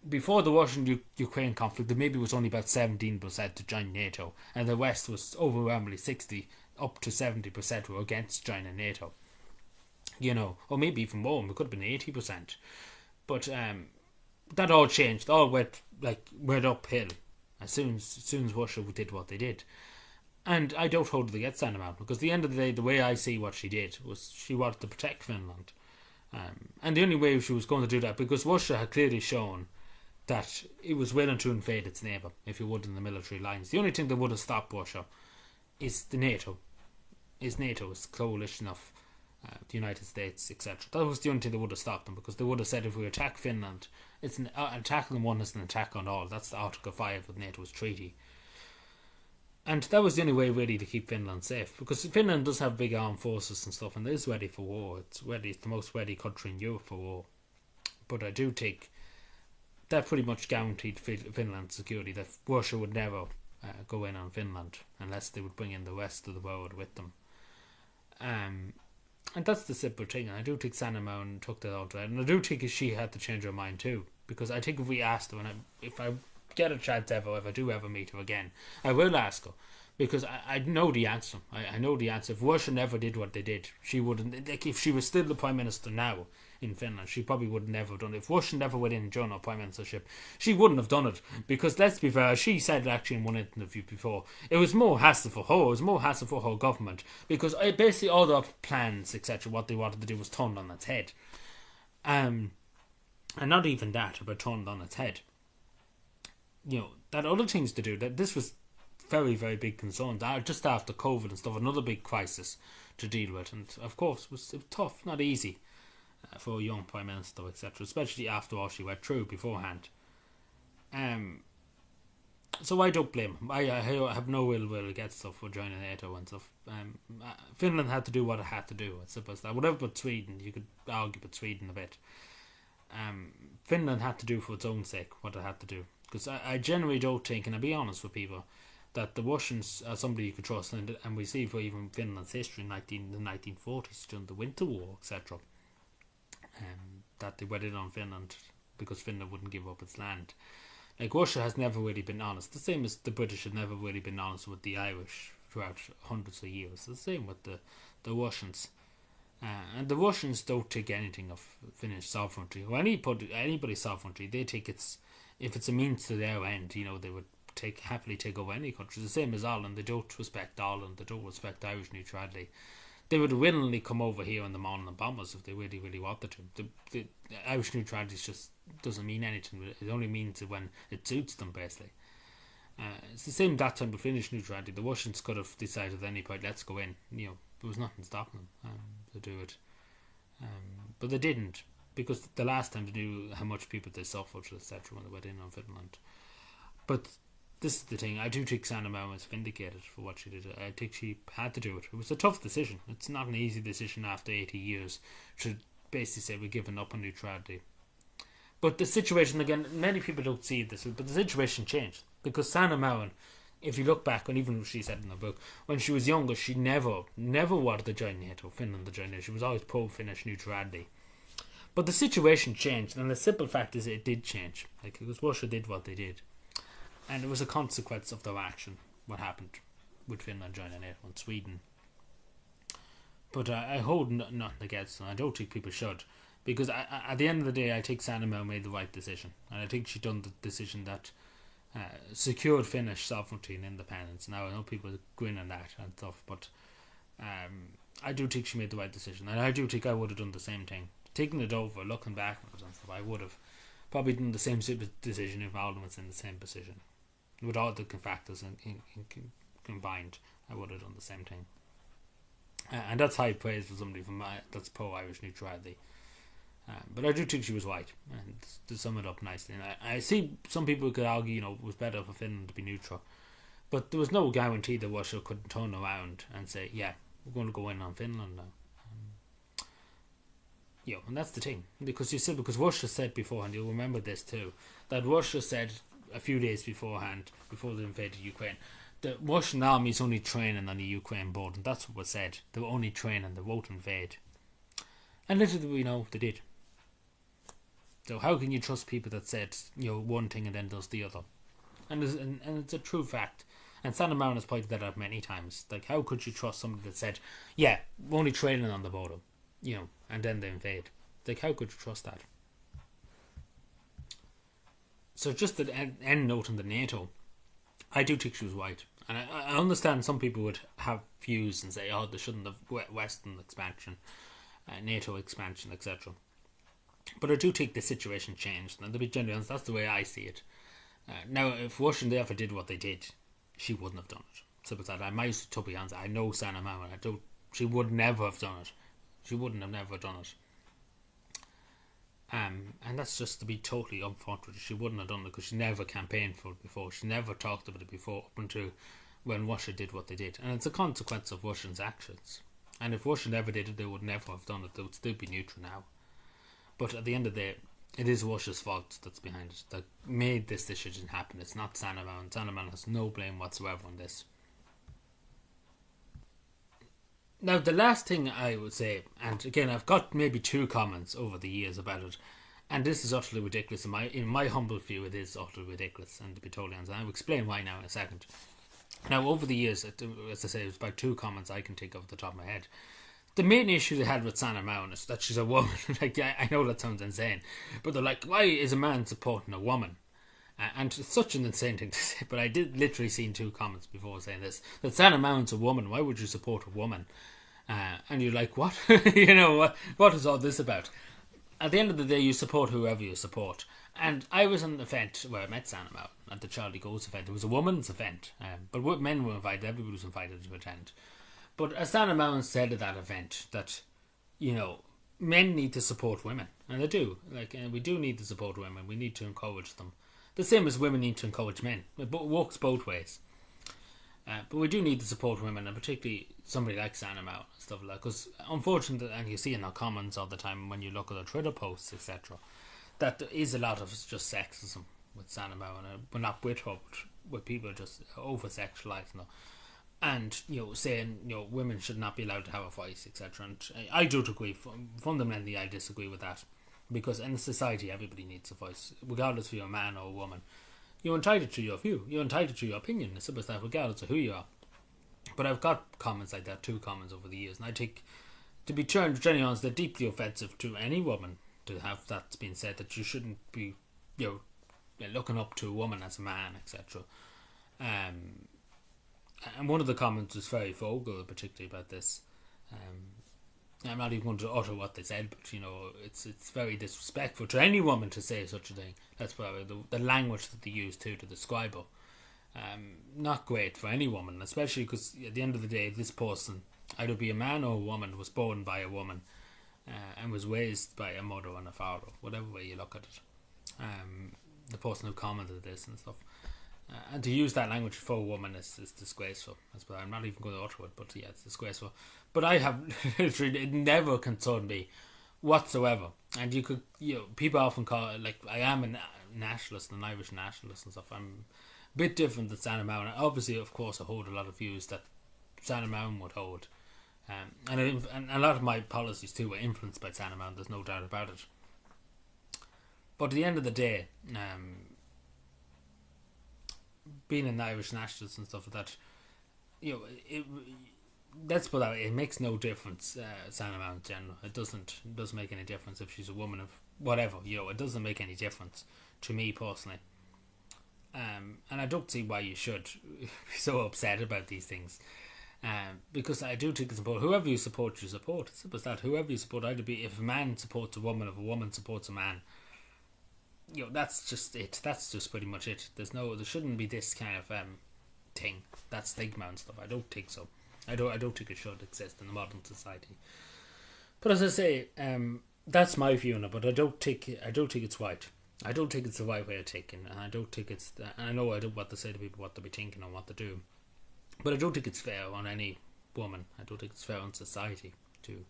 before the Russian-Ukraine conflict, there maybe was only about 17% to join NATO, and the West was overwhelmingly 60, up to 70% were against joining NATO. Or maybe even more, it could have been 80%. But that all changed, all went uphill as soon as Russia did what they did. And I don't hold it against Sanna Marin, because at the end of the day, the way I see what she did was she wanted to protect Finland. And the only way she was going to do that, because Russia had clearly shown that it was willing to invade its neighbour, if you would, in the military lines. The only thing that would have stopped Russia is NATO. Is NATO's coalition of the United States, etc. That was the only thing that would have stopped them, because they would have said if we attack Finland, it's an attack on one is an attack on all. That's the Article 5 of NATO's treaty. And that was the only way really to keep Finland safe, because Finland does have big armed forces and stuff, and it is ready for war. It's the most ready country in Europe for war. But I do think that pretty much guaranteed Finland's security, that Russia would never go in on Finland unless they would bring in the rest of the world with them. And that's the simple thing. And I do think Sanna Marin took that out, and I do think she had to change her mind too, because I think if we asked her, and if I get a chance ever, if I do ever meet her again, I will ask her, because I know the answer. I know the answer. If Russia never did what they did, she wouldn't. Like, if she was still the Prime Minister now in Finland, she probably would never have done it. If Russia never went in during her Prime Ministership, she wouldn't have done it, because let's be fair, she said actually in one interview before, it was more hassle for her, it was more hassle for her government, because basically all their plans, etc., what they wanted to do was turned on its head. And not even that, but turned on its head. That other things to do, that this was very, very big concerns just after COVID and stuff, another big crisis to deal with, and of course it was tough, not easy for a young Prime Minister, etc., especially after all she went through beforehand. So I don't blame him. I have no ill will against her for joining NATO and stuff. Finland had to do what it had to do, I suppose. Whatever but Sweden, you could argue with Sweden a bit. Finland had to do for its own sake what it had to do. Because I generally don't think, and I'll be honest with people, that the Russians are somebody you could trust, and we see for even Finland's history in the 1940s during the Winter War, etc., that they went in on Finland because Finland wouldn't give up its land. Like, Russia has never really been honest, the same as the British have never really been honest with the Irish throughout hundreds of years. The same with the Russians. And the Russians don't take anything of Finnish sovereignty or anybody's sovereignty. They take if it's a means to their end, they would happily take over any country. The same as Ireland. They don't respect Ireland. They don't respect Irish neutrality. They would willingly come over here in the morning and bombers if they really, really wanted to. The Irish neutrality just doesn't mean anything. It only means it when it suits them, basically. It's the same that time with Finnish neutrality. The Russians could have decided at any point, let's go in. There was nothing stopping them to do it. But they didn't, because the last time they knew how much people they suffered, etc., when they went in on Finland. But this is the thing. I do think Sanna Marin was vindicated for what she did. I think she had to do it. It was a tough decision. It's not an easy decision after 80 years to basically say we're giving up on neutrality. But the situation, again, many people don't see this, but the situation changed. Because Sanna Marin, if you look back, and even what she said in the book, when she was younger, she never wanted to join NATO, Finland to join NATO. She was always pro-Finnish neutrality. But the situation changed, and the simple fact is it did change. Because Russia did what they did. And it was a consequence of their action, what happened with Finland joining NATO and Sweden. But I hold nothing against them. I don't think people should. Because at the end of the day, I think Sanna Marin made the right decision. And I think she done the decision that secured Finnish sovereignty and independence. Now, I know people grin on that and stuff, but I do think she made the right decision. And I do think I would have done the same thing. Taking it over, looking back and stuff, I would have probably done the same decision if Ireland was in the same position. With all the factors combined, I would have done the same thing. And that's high praise for somebody that's pro-Irish neutrality. But I do think she was white, and to sum it up nicely. And I see some people could argue, it was better for Finland to be neutral, but there was no guarantee that Russia could turn around and say, yeah, we're going to go in on Finland now. And that's the thing, because Russia said beforehand, you'll remember this too, that Russia said a few days beforehand, before they invaded Ukraine, the Russian army is only training on the Ukraine border, and that's what was said. They were only training, they won't invade. And literally, we know they did. So how can you trust people that said one thing and then does the other? And it's a true fact. And Sanna has pointed that out many times. Like, how could you trust somebody that said, yeah, we're only training on the border, and then they invade? Like, how could you trust that? So just the end note on the NATO, I do think she was white. And I understand some people would have views and say, oh, they shouldn't have Western expansion, NATO expansion, etc. But I do think the situation changed. And to be genuine honest, that's the way I see it. Now, if Russia ever did what they did, she wouldn't have done it. Simple as that. I might to be honest, I know Sanna Marin. She would never have done it. She wouldn't have never done it. And that's just to be totally upfront with her. She wouldn't have done it because she never campaigned for it before. She never talked about it before, up until when Russia did what they did. And it's a consequence of Russians' actions. And if Russia never did it, they would never have done it. They would still be neutral now. But at the end of the day, it is Russia's fault that's behind it, that made this decision happen. It's not Sanna Marin. Sanna Marin has no blame whatsoever on this. Now, the last thing I would say, and again, I've got maybe 2 comments over the years about it, and this is utterly ridiculous. In my humble view, it is utterly ridiculous, and to be totally honest, I'll explain why now in a second. Now, over the years, as I say, there's about 2 comments I can think of at the top of my head. The main issue they had with Sanna Marin is that she's a woman. Like, I know that sounds insane, but they're like, why is a man supporting a woman? And it's such an insane thing to say, but I did literally see 2 comments before saying this, that Sanna Marin's a woman, why would you support a woman? And you're like, what? What is all this about? At the end of the day, you support whoever you support. And I was on an event where I met Sanna Marin, at the Charlie Goes event. It was a women's event, but men were invited, everybody was invited to attend. But as Sanna Marin said at that event, that, men need to support women. And they do. And we do need to support women. We need to encourage them. The same as women need to encourage men. It works both ways. But we do need to support women, and particularly somebody like Sanna Marin and stuff like that. Because unfortunately, and you see in our comments all the time when you look at our Twitter posts, etc., that there is a lot of just sexism with Sanna Marin. But not with her, but with people just over-sexualising her. And, saying, women should not be allowed to have a voice, etc. And I do agree. Fundamentally, I disagree with that. Because in society, everybody needs a voice, regardless if you're a man or a woman. You're entitled to your view. You're entitled to your opinion. It's about that, regardless of who you are. But I've got comments like that, 2 comments over the years. And I think, to be genuinely honest, they're deeply offensive to any woman to have that being said, that you shouldn't be, looking up to a woman as a man, etc. And one of the comments was very vocal, particularly about this. I'm not even going to utter what they said, but it's very disrespectful to any woman to say such a thing. That's probably the language that they use too to describe her. Not great for any woman, especially because at the end of the day, this person, either be a man or a woman, was born by a woman and was raised by a mother and a father, whatever way you look at it. The person who commented this and stuff. And to use that language for a woman is disgraceful. I'm not even going to utter it, but yeah, it's disgraceful. But I have literally, it never concerned me whatsoever. And you could, people often call it, like, I am a nationalist, an Irish nationalist and stuff. I'm a bit different than Sanna Marin. Obviously, of course, I hold a lot of views that Sanna Marin would hold. And a lot of my policies too were influenced by Sanna Marin, there's no doubt about it. But at the end of the day, being an Irish nationalist and stuff like that, let's put that, it makes no difference, Sanna Marin in general. It doesn't make any difference if she's a woman of whatever, it doesn't make any difference to me personally. And I don't see why you should be so upset about these things. Because I do think it's important. Whoever you support, you support. It's simple as that. Whoever you support, either be, if a man supports a woman, if a woman supports a man, that's just it. That's just pretty much it. There shouldn't be this kind of thing, that stigma and stuff. I don't think so. I don't think it should exist in a modern society. But as I say, That's my view on it, but I don't think it's right. I don't think it's the right way of thinking, and I don't think it's. And I know I don't want to say to people what to be thinking and what to do, but I don't think it's fair on any woman. I don't think it's fair on society to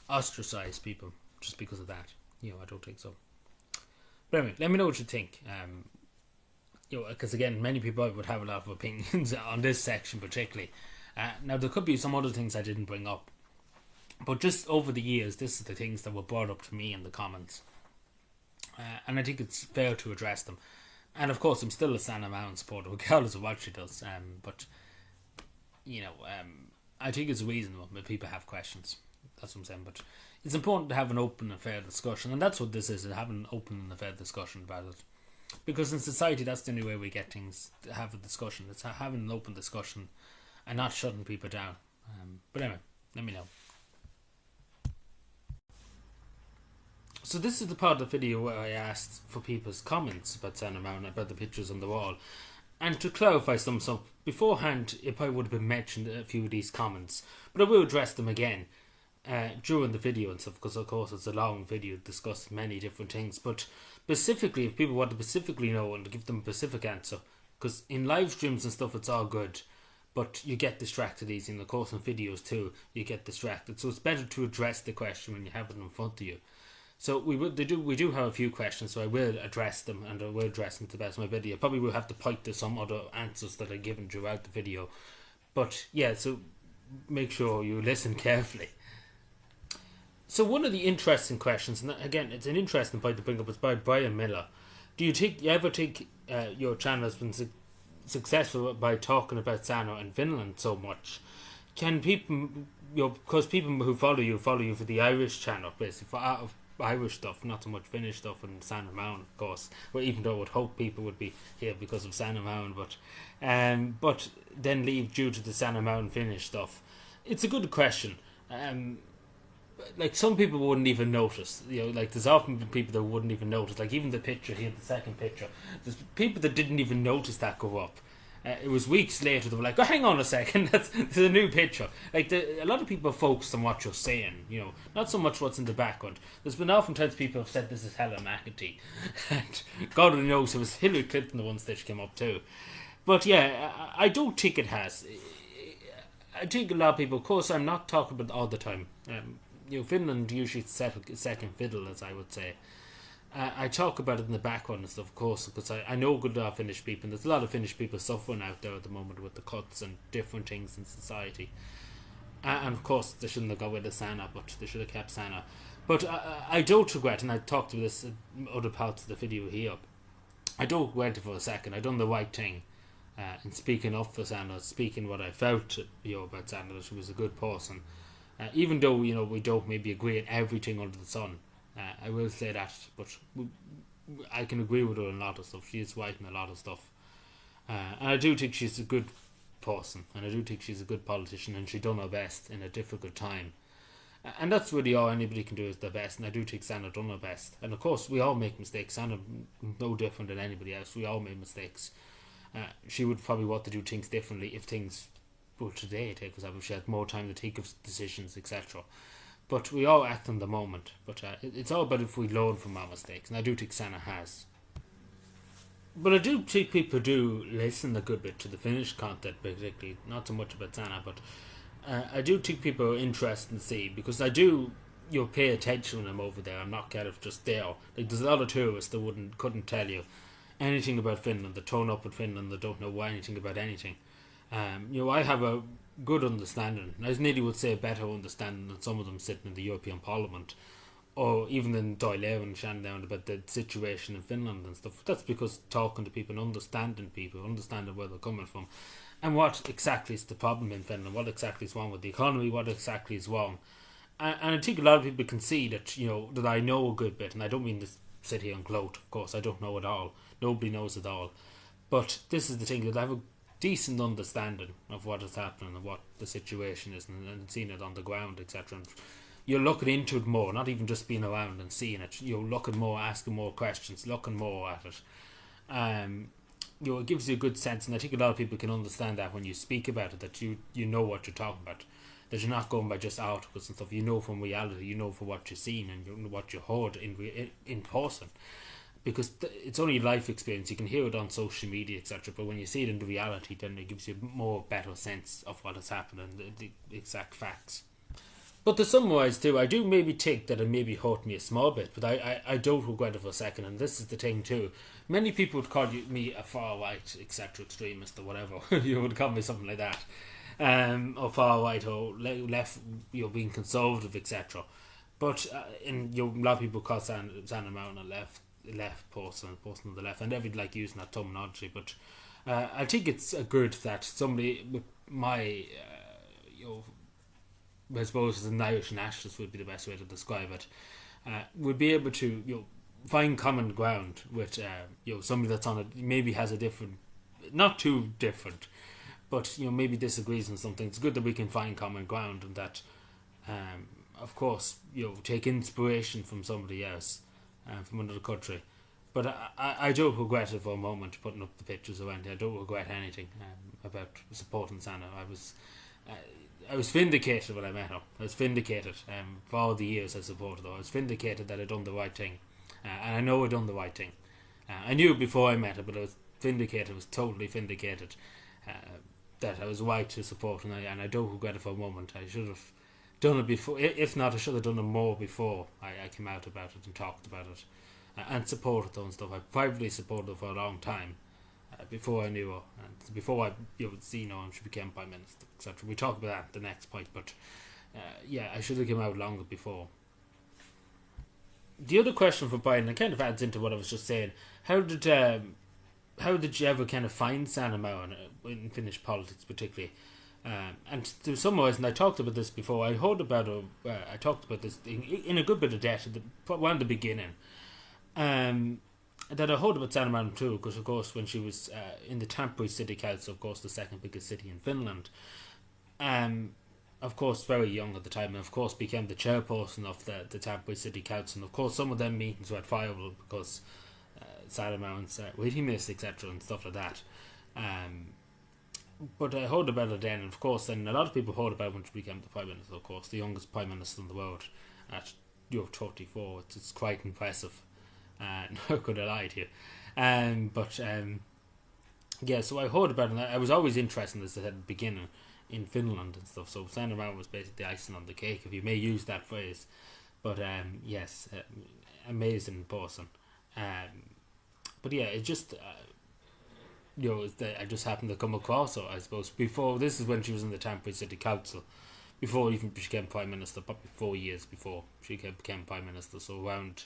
ostracize people just because of that. I don't think so. But anyway, let me know what you think. Because again, many people would have a lot of opinions on this section particularly. Now there could be some other things I didn't bring up, but just over the years, this is the things that were brought up to me in the comments, and I think it's fair to address them. And of course, I'm still a Sanna Mountain supporter, regardless of what she does. But I think it's reasonable when people have questions. That's what I'm saying. But it's important to have an open and fair discussion, and that's what this is: having an open and fair discussion about it. Because in society, that's the only way we get things to have a discussion. It's having an open discussion and not shutting people down. But anyway, let me know. So this is the part of the video where I asked for people's comments about Sanna Mountain, about the pictures on the wall. And to clarify some stuff, beforehand it probably would have been mentioned a few of these comments, but I will address them again during the video and stuff, because of course it's a long video to discuss many different things. But specifically, if people want to specifically know and to give them a specific answer, because in live streams and stuff it's all good, but you get distracted easy, and of course in videos too you get distracted, so it's better to address the question when you have it in front of you. So we do have a few questions, so I will address them, and I will address them to the best of my ability. I probably will have to point to some other answers that I've given throughout the video, but yeah, so make sure you listen carefully. So one of the interesting questions, and again it's an interesting point to bring up, is by Brian Miller. Do you ever think your channel has been successful by talking about Sanna and Finland so much? Can people, because people who follow you for the Irish channel, basically for Irish stuff, not so much Finnish stuff, and Sanna Mountain, of course. Well, even though I would hope people would be here because of Sanna Mountain, but then leave due to the Sanna Mountain Finnish stuff. It's a good question. Like some people wouldn't even notice. Like there's often people that wouldn't even notice. Like even the picture here, the second picture. There's people that didn't even notice that go up. It was weeks later they were like, "Oh, hang on a second, that's a new picture." Like a lot of people focus on what you're saying, not so much what's in the background. There's been oftentimes people have said this is Helen McEntee, and God only knows it was Hillary Clinton the ones that came up too. But yeah, I don't think it has. I think a lot of people, of course, I'm not talking about all the time. Finland usually second fiddle, as I would say. I talk about it in the background and stuff, of course, because I know a good lot of Finnish people, and there's a lot of Finnish people suffering out there at the moment with the cuts and different things in society. And of course, they shouldn't have gone with the Sanna, but they should have kept Sanna. But I don't regret, and I talked about this in other parts of the video here, I don't regret it for a second. I done the right thing in speaking up for Sanna, speaking what I felt about Sanna, that she was a good person. Even though, we don't maybe agree on everything under the sun. I will say that, but I can agree with her on a lot of stuff. She is right in a lot of stuff, and I do think she's a good person, and I do think she's a good politician, and she done her best in a difficult time, and that's really all anybody can do, is their best. And I do think Sanna done her best, and of course we all make mistakes. Sanna no different than anybody else. We all make mistakes. She would probably want to do things differently if things were today. Take for example, if she had more time to think of decisions, etc. But we all act in the moment. But it's all about if we learn from our mistakes. And I do think Sanna has. But I do think people do listen a good bit to the Finnish content, particularly. Not so much about Sanna, but I do think people are interested in see, because I do pay attention when I'm over there. I'm not kind of just there. Like there's a lot of tourists that couldn't tell you anything about Finland. They turn up in Finland, they don't know anything about anything. I have a good understanding. I nearly would say a better understanding than some of them sitting in the European Parliament, or even in Dáil and Shandown, about the situation in Finland and stuff. That's because talking to people and understanding where they're coming from, and what exactly is the problem in Finland, what exactly is wrong with the economy, what exactly is wrong. And I think a lot of people can see that, that I know a good bit, and I don't mean to sit here and gloat, of course, I don't know it all. Nobody knows it all. But this is the thing, that I have a decent understanding of what is happening and what the situation is, and seeing it on the ground, etc. And you're looking into it more, not even just being around and seeing it. You're looking more, asking more questions, looking more at it. It gives you a good sense, and I think a lot of people can understand that when you speak about it, that you know what you're talking about. that you're not going by just articles and stuff. You know from reality, you know for what you've seen and you know what you heard in person, because it's only life experience. You can hear it on social media, etc. But when you see it in the reality, then it gives you more better sense of what has happened and the exact facts. But to summarise too, I do maybe think that it maybe hurt me a small bit, but I don't regret it for a second. And this is the thing too. Many people would call me a far right, etc., extremist or whatever. You would call me something like that, or far right or left, being conservative, etc. But a lot of people call Sanna Marin a left person on the left, and every like using that terminology. But I think it's good that somebody with my I suppose as an Irish nationalist would be the best way to describe it, would be able to find common ground with somebody that's on it, maybe has a different, not too different, but maybe disagrees on something. It's good that we can find common ground, and that of course take inspiration from somebody else, from another country. But I don't regret it for a moment putting up the pictures or anything. I don't regret anything about supporting Sanna. I was vindicated when I met her. I was vindicated for all the years I supported her. I was vindicated that I'd done the right thing. And I know I'd done the right thing. I knew it before I met her, but I was vindicated. I was totally vindicated that I was right to support her. And I don't regret it for a moment. I should have done it before. If not, I should have done it more before I came out about it and talked about it. And supported her and stuff. I privately supported her for a long time. Before I knew her, and before I seen her and she became Prime Minister, etc. We talk about that at the next point, but I should have come out longer before. The other question for Brian, it kind of adds into what I was just saying. How did you ever kind of find Sanna Marin in Finnish politics, particularly? And to summarise, and I talked about this before, I heard about her. I talked about this in a good bit of depth at the beginning. That I heard about Sanna Marin too, because of course when she was in the Tampere City Council, of course the second biggest city in Finland, of course very young at the time, and of course became the chairperson of the Tampere City Council, and of course some of them meetings were viable because Sanna Marin's wittiness, etc. and stuff like that. But I heard about it then, and of course then a lot of people heard about it when she became the Prime Minister, of course, the youngest Prime Minister in the world at 34. It's quite impressive. Not gonna lie to you, so I heard about it. And I was always interested in this at the beginning in Finland and stuff. So Sanna Marin was basically the icing on the cake, if you may use that phrase. But yes, amazing person. But yeah, it just I just happened to come across her. I suppose before this is when she was in the Tampere City Council, before even she became Prime Minister, probably 4 years before she became Prime Minister. So around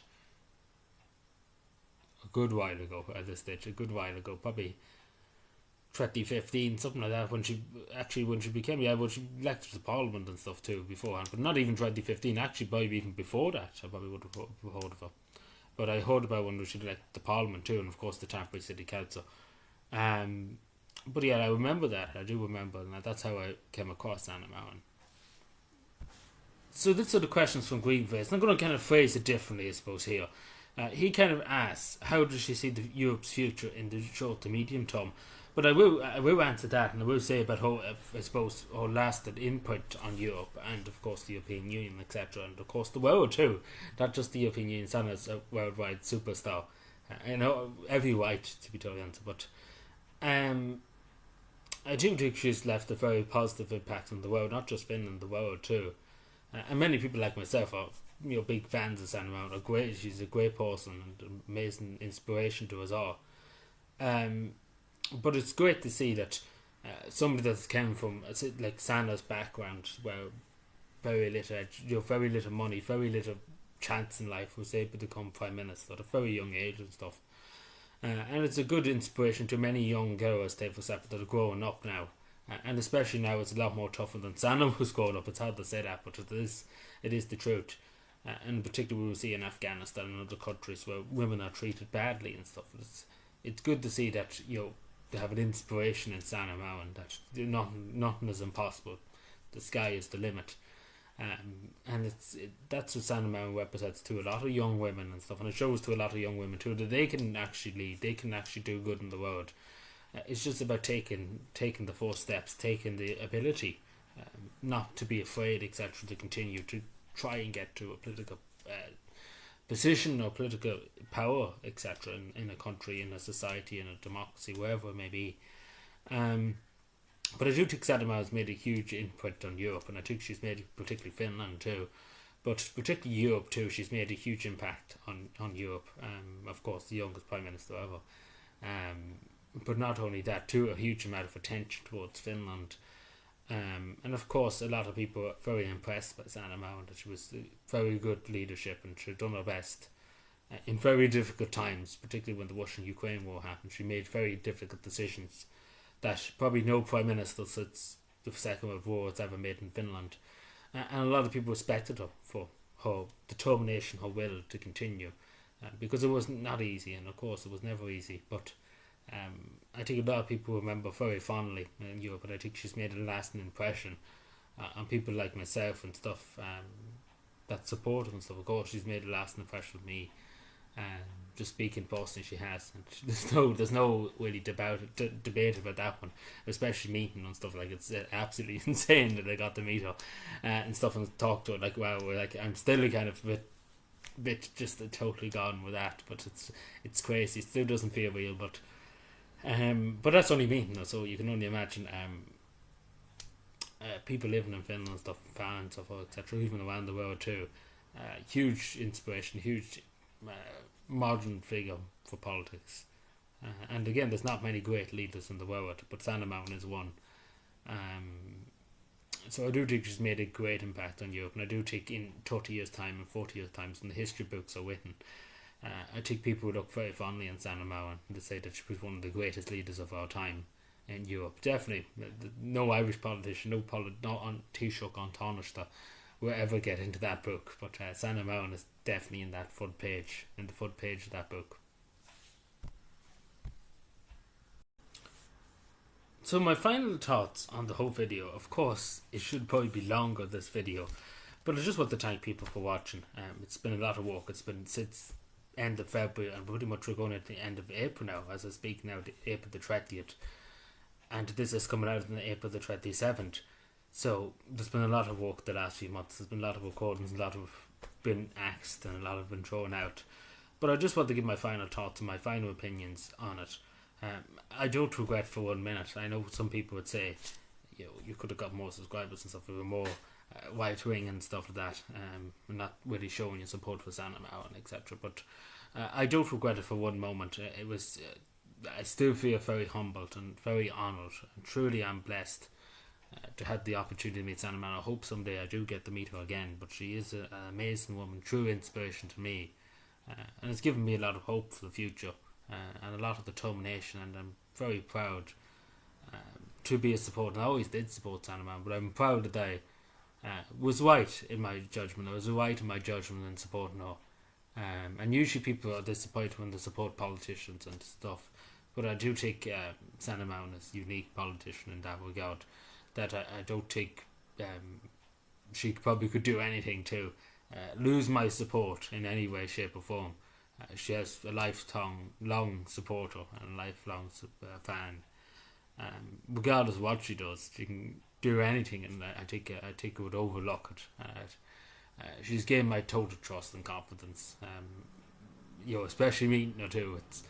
a good while ago at this stage, probably 2015, something like that, when she became, she elected to Parliament and stuff too beforehand, but not even 2015, actually probably even before that, I probably would have heard of her. But I heard about when she elected to Parliament too, and of course the Tampere City Council. But yeah, I remember that, I do remember, and that's how I came across Sanna Marin. So these are the questions from Greenface. I'm going to kind of phrase it differently, I suppose, here. He kind of asks, how does she see Europe's future in the short to medium term? But I will answer that, and I will say about how, I suppose, her lasted input on Europe, and of course the European Union, etc., and of course the world too. Not just the European Union, Sanna's a worldwide superstar. I know every right to be totally honest, but I do think she's left a very positive impact on the world, not just Finland, the world too. And many people like myself are big fans of Sanna Marin. Great, she's a great person and amazing inspiration to us all. But it's great to see that somebody that's came from like Sanna's background, where very little money, very little chance in life, was able to become Prime Minister at a very young age and stuff. And it's a good inspiration to many young girls, for example, that are growing up now. And especially now, it's a lot more tougher than Sanna was growing up. It's hard to say that, but it is the truth. And particularly we see in Afghanistan and other countries where women are treated badly and stuff. It's good to see that they have an inspiration in Sanna Marin, that nothing is impossible. The sky is the limit. And that's what Sanna Marin represents to a lot of young women and stuff, and it shows to a lot of young women too that they can actually lead, they can actually do good in the world. It's just about taking the first steps, taking the ability not to be afraid, etc., to continue to try and get to a political position or political power, etc., in a country, in a society, in a democracy, wherever it may be. But I do think Sanna has made a huge input on Europe, and I think she's made, particularly Finland too, but particularly Europe too, she's made a huge impact on Europe. Of course, the youngest Prime Minister ever. But not only that, too, a huge amount of attention towards Finland. And of course, a lot of people were very impressed by Sanna Marin, that she was very good leadership and she had done her best in very difficult times, particularly when the Russian-Ukraine war happened. She made very difficult decisions that probably no Prime Minister since the Second World War has ever made in Finland. And a lot of people respected her for her determination, her will to continue, because it was not easy, and of course it was never easy, but I think a lot of people remember very fondly in Europe, and I think she's made a lasting impression on people like myself and stuff, that support her and stuff. Of course, she's made a lasting impression on me, just speaking personally, she has. And there's no really debate about that one, especially meeting and stuff. Like, it's absolutely insane that I got to meet her and stuff and talk to her. Like, wow, I'm still kind of a bit just totally gone with that, but it's crazy. It still doesn't feel real, but that's only me, so you can only imagine people living in Finland and stuff, fans of her, etc., even around the world too. Huge inspiration, huge modern figure for politics. And again, there's not many great leaders in the world, but Sanna Marin is one. So I do think she's made a great impact on Europe, and I do think in 30 years' time and 40 years' time, when the history books are written, I think people would look very fondly on Sanna Marin and say that she was one of the greatest leaders of our time in Europe. Definitely, no Irish politician, no on Taoiseach on Taoiseach will ever get into that book, but Sanna Marin is definitely in that front page, in the front page of that book. So my final thoughts on the whole video, of course, it should probably be longer, this video, but I just want to thank people for watching. It's been a lot of work. It's been since end of February, and pretty much we're going at the end of April now, as I speak now, April the 30th, and this is coming out on April the 27th. So there's been a lot of work the last few months. There's been a lot of recordings, a lot of been axed, and a lot have been thrown out. But I just want to give my final thoughts and my final opinions on it. I don't regret for 1 minute. I know some people would say, you could have got more subscribers and stuff, if you were more right wing and stuff like that, and not really showing your support for Sanna Marin, etc. But I don't regret it for one moment. It was. I still feel very humbled and very honoured, and truly I'm blessed to have the opportunity to meet Sanna Marin. I hope someday I do get to meet her again, but she is an amazing woman, true inspiration to me, and it's given me a lot of hope for the future, and a lot of determination, and I'm very proud to be a supporter. I always did support Sanna Marin, but I'm proud that I was right in my judgment. I was right in my judgment in supporting her. And usually people are disappointed when they support politicians and stuff, but I do think Sanna Marin is a unique politician in that regard, that I don't think she probably could do anything to lose my support in any way, shape or form. She has a long supporter and a lifelong fan. Regardless of what she does, she can do anything, and I think I would overlook it. She's gained my total trust and confidence. Especially meeting her too. It's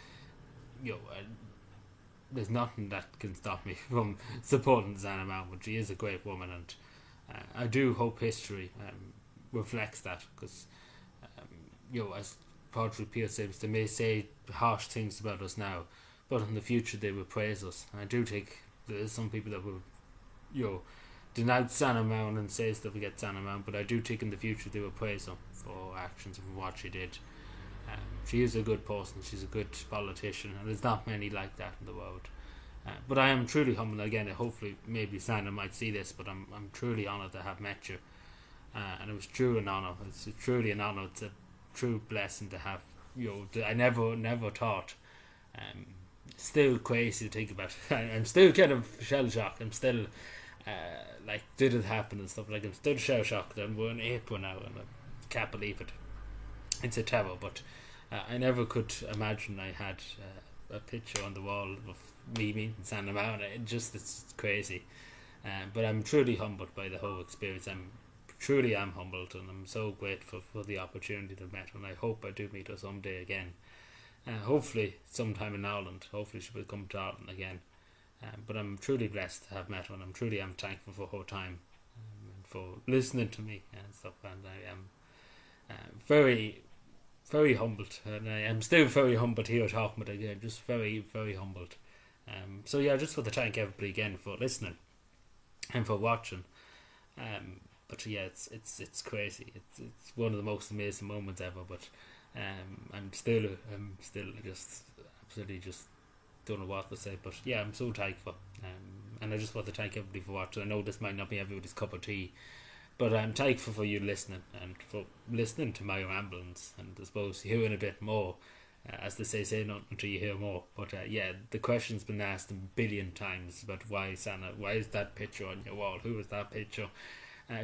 there's nothing that can stop me from supporting Sanna Marin, but she is a great woman, and I do hope history reflects that, because as Patrick Pearce says, they may say harsh things about us now, but in the future they will praise us. And I do think there's some people that will denounce Sanna Marin and say stuff against Sanna Marin, but I do think in the future they will praise her for her actions and for what she did. She is a good person, she's a good politician, and there's not many like that in the world. But I am truly humbled. Again, hopefully maybe Sanna might see this, but I'm truly honoured to have met you, and it was truly an honour. It's truly an honour. It's a true blessing to have I never thought. Still crazy to think about. I'm still kind of shell shocked. I'm still did it happen and stuff, I'm still shell shocked, and we're in April now and I can't believe it. It's a terror, but I never could imagine I had a picture on the wall of me meeting Sanna Marin. It's crazy. But I'm truly humbled by the whole experience. Truly am humbled, and I'm so grateful for the opportunity to meet her, and I hope I do meet her someday again. Hopefully sometime in Ireland. Hopefully she will come to Ireland again. But I'm truly blessed to have met her, and I'm thankful for her time, and for listening to me and stuff. And I am very, very humbled, and I am still very humbled here talking about it again. Just very, very humbled. So yeah, I just want to thank everybody again for listening and for watching. But yeah, it's crazy. It's one of the most amazing moments ever. But I'm still just absolutely just don't know what to say. But yeah, I'm so thankful. And I just want to thank everybody for watching. I know this might not be everybody's cup of tea, but I'm thankful for you listening and for listening to my ramblings, and I suppose hearing a bit more. As they say nothing until you hear more. But yeah, the question's been asked a billion times about why Sanna, why is that picture on your wall? Who is that picture?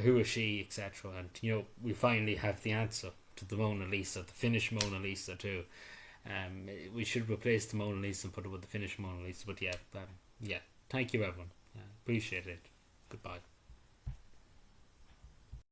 Who is she, etc. And we finally have the answer to the Mona Lisa, the Finnish Mona Lisa too. We should replace the Mona Lisa and put it with the Finnish Mona Lisa. But yeah, thank you everyone. Appreciate it. Goodbye.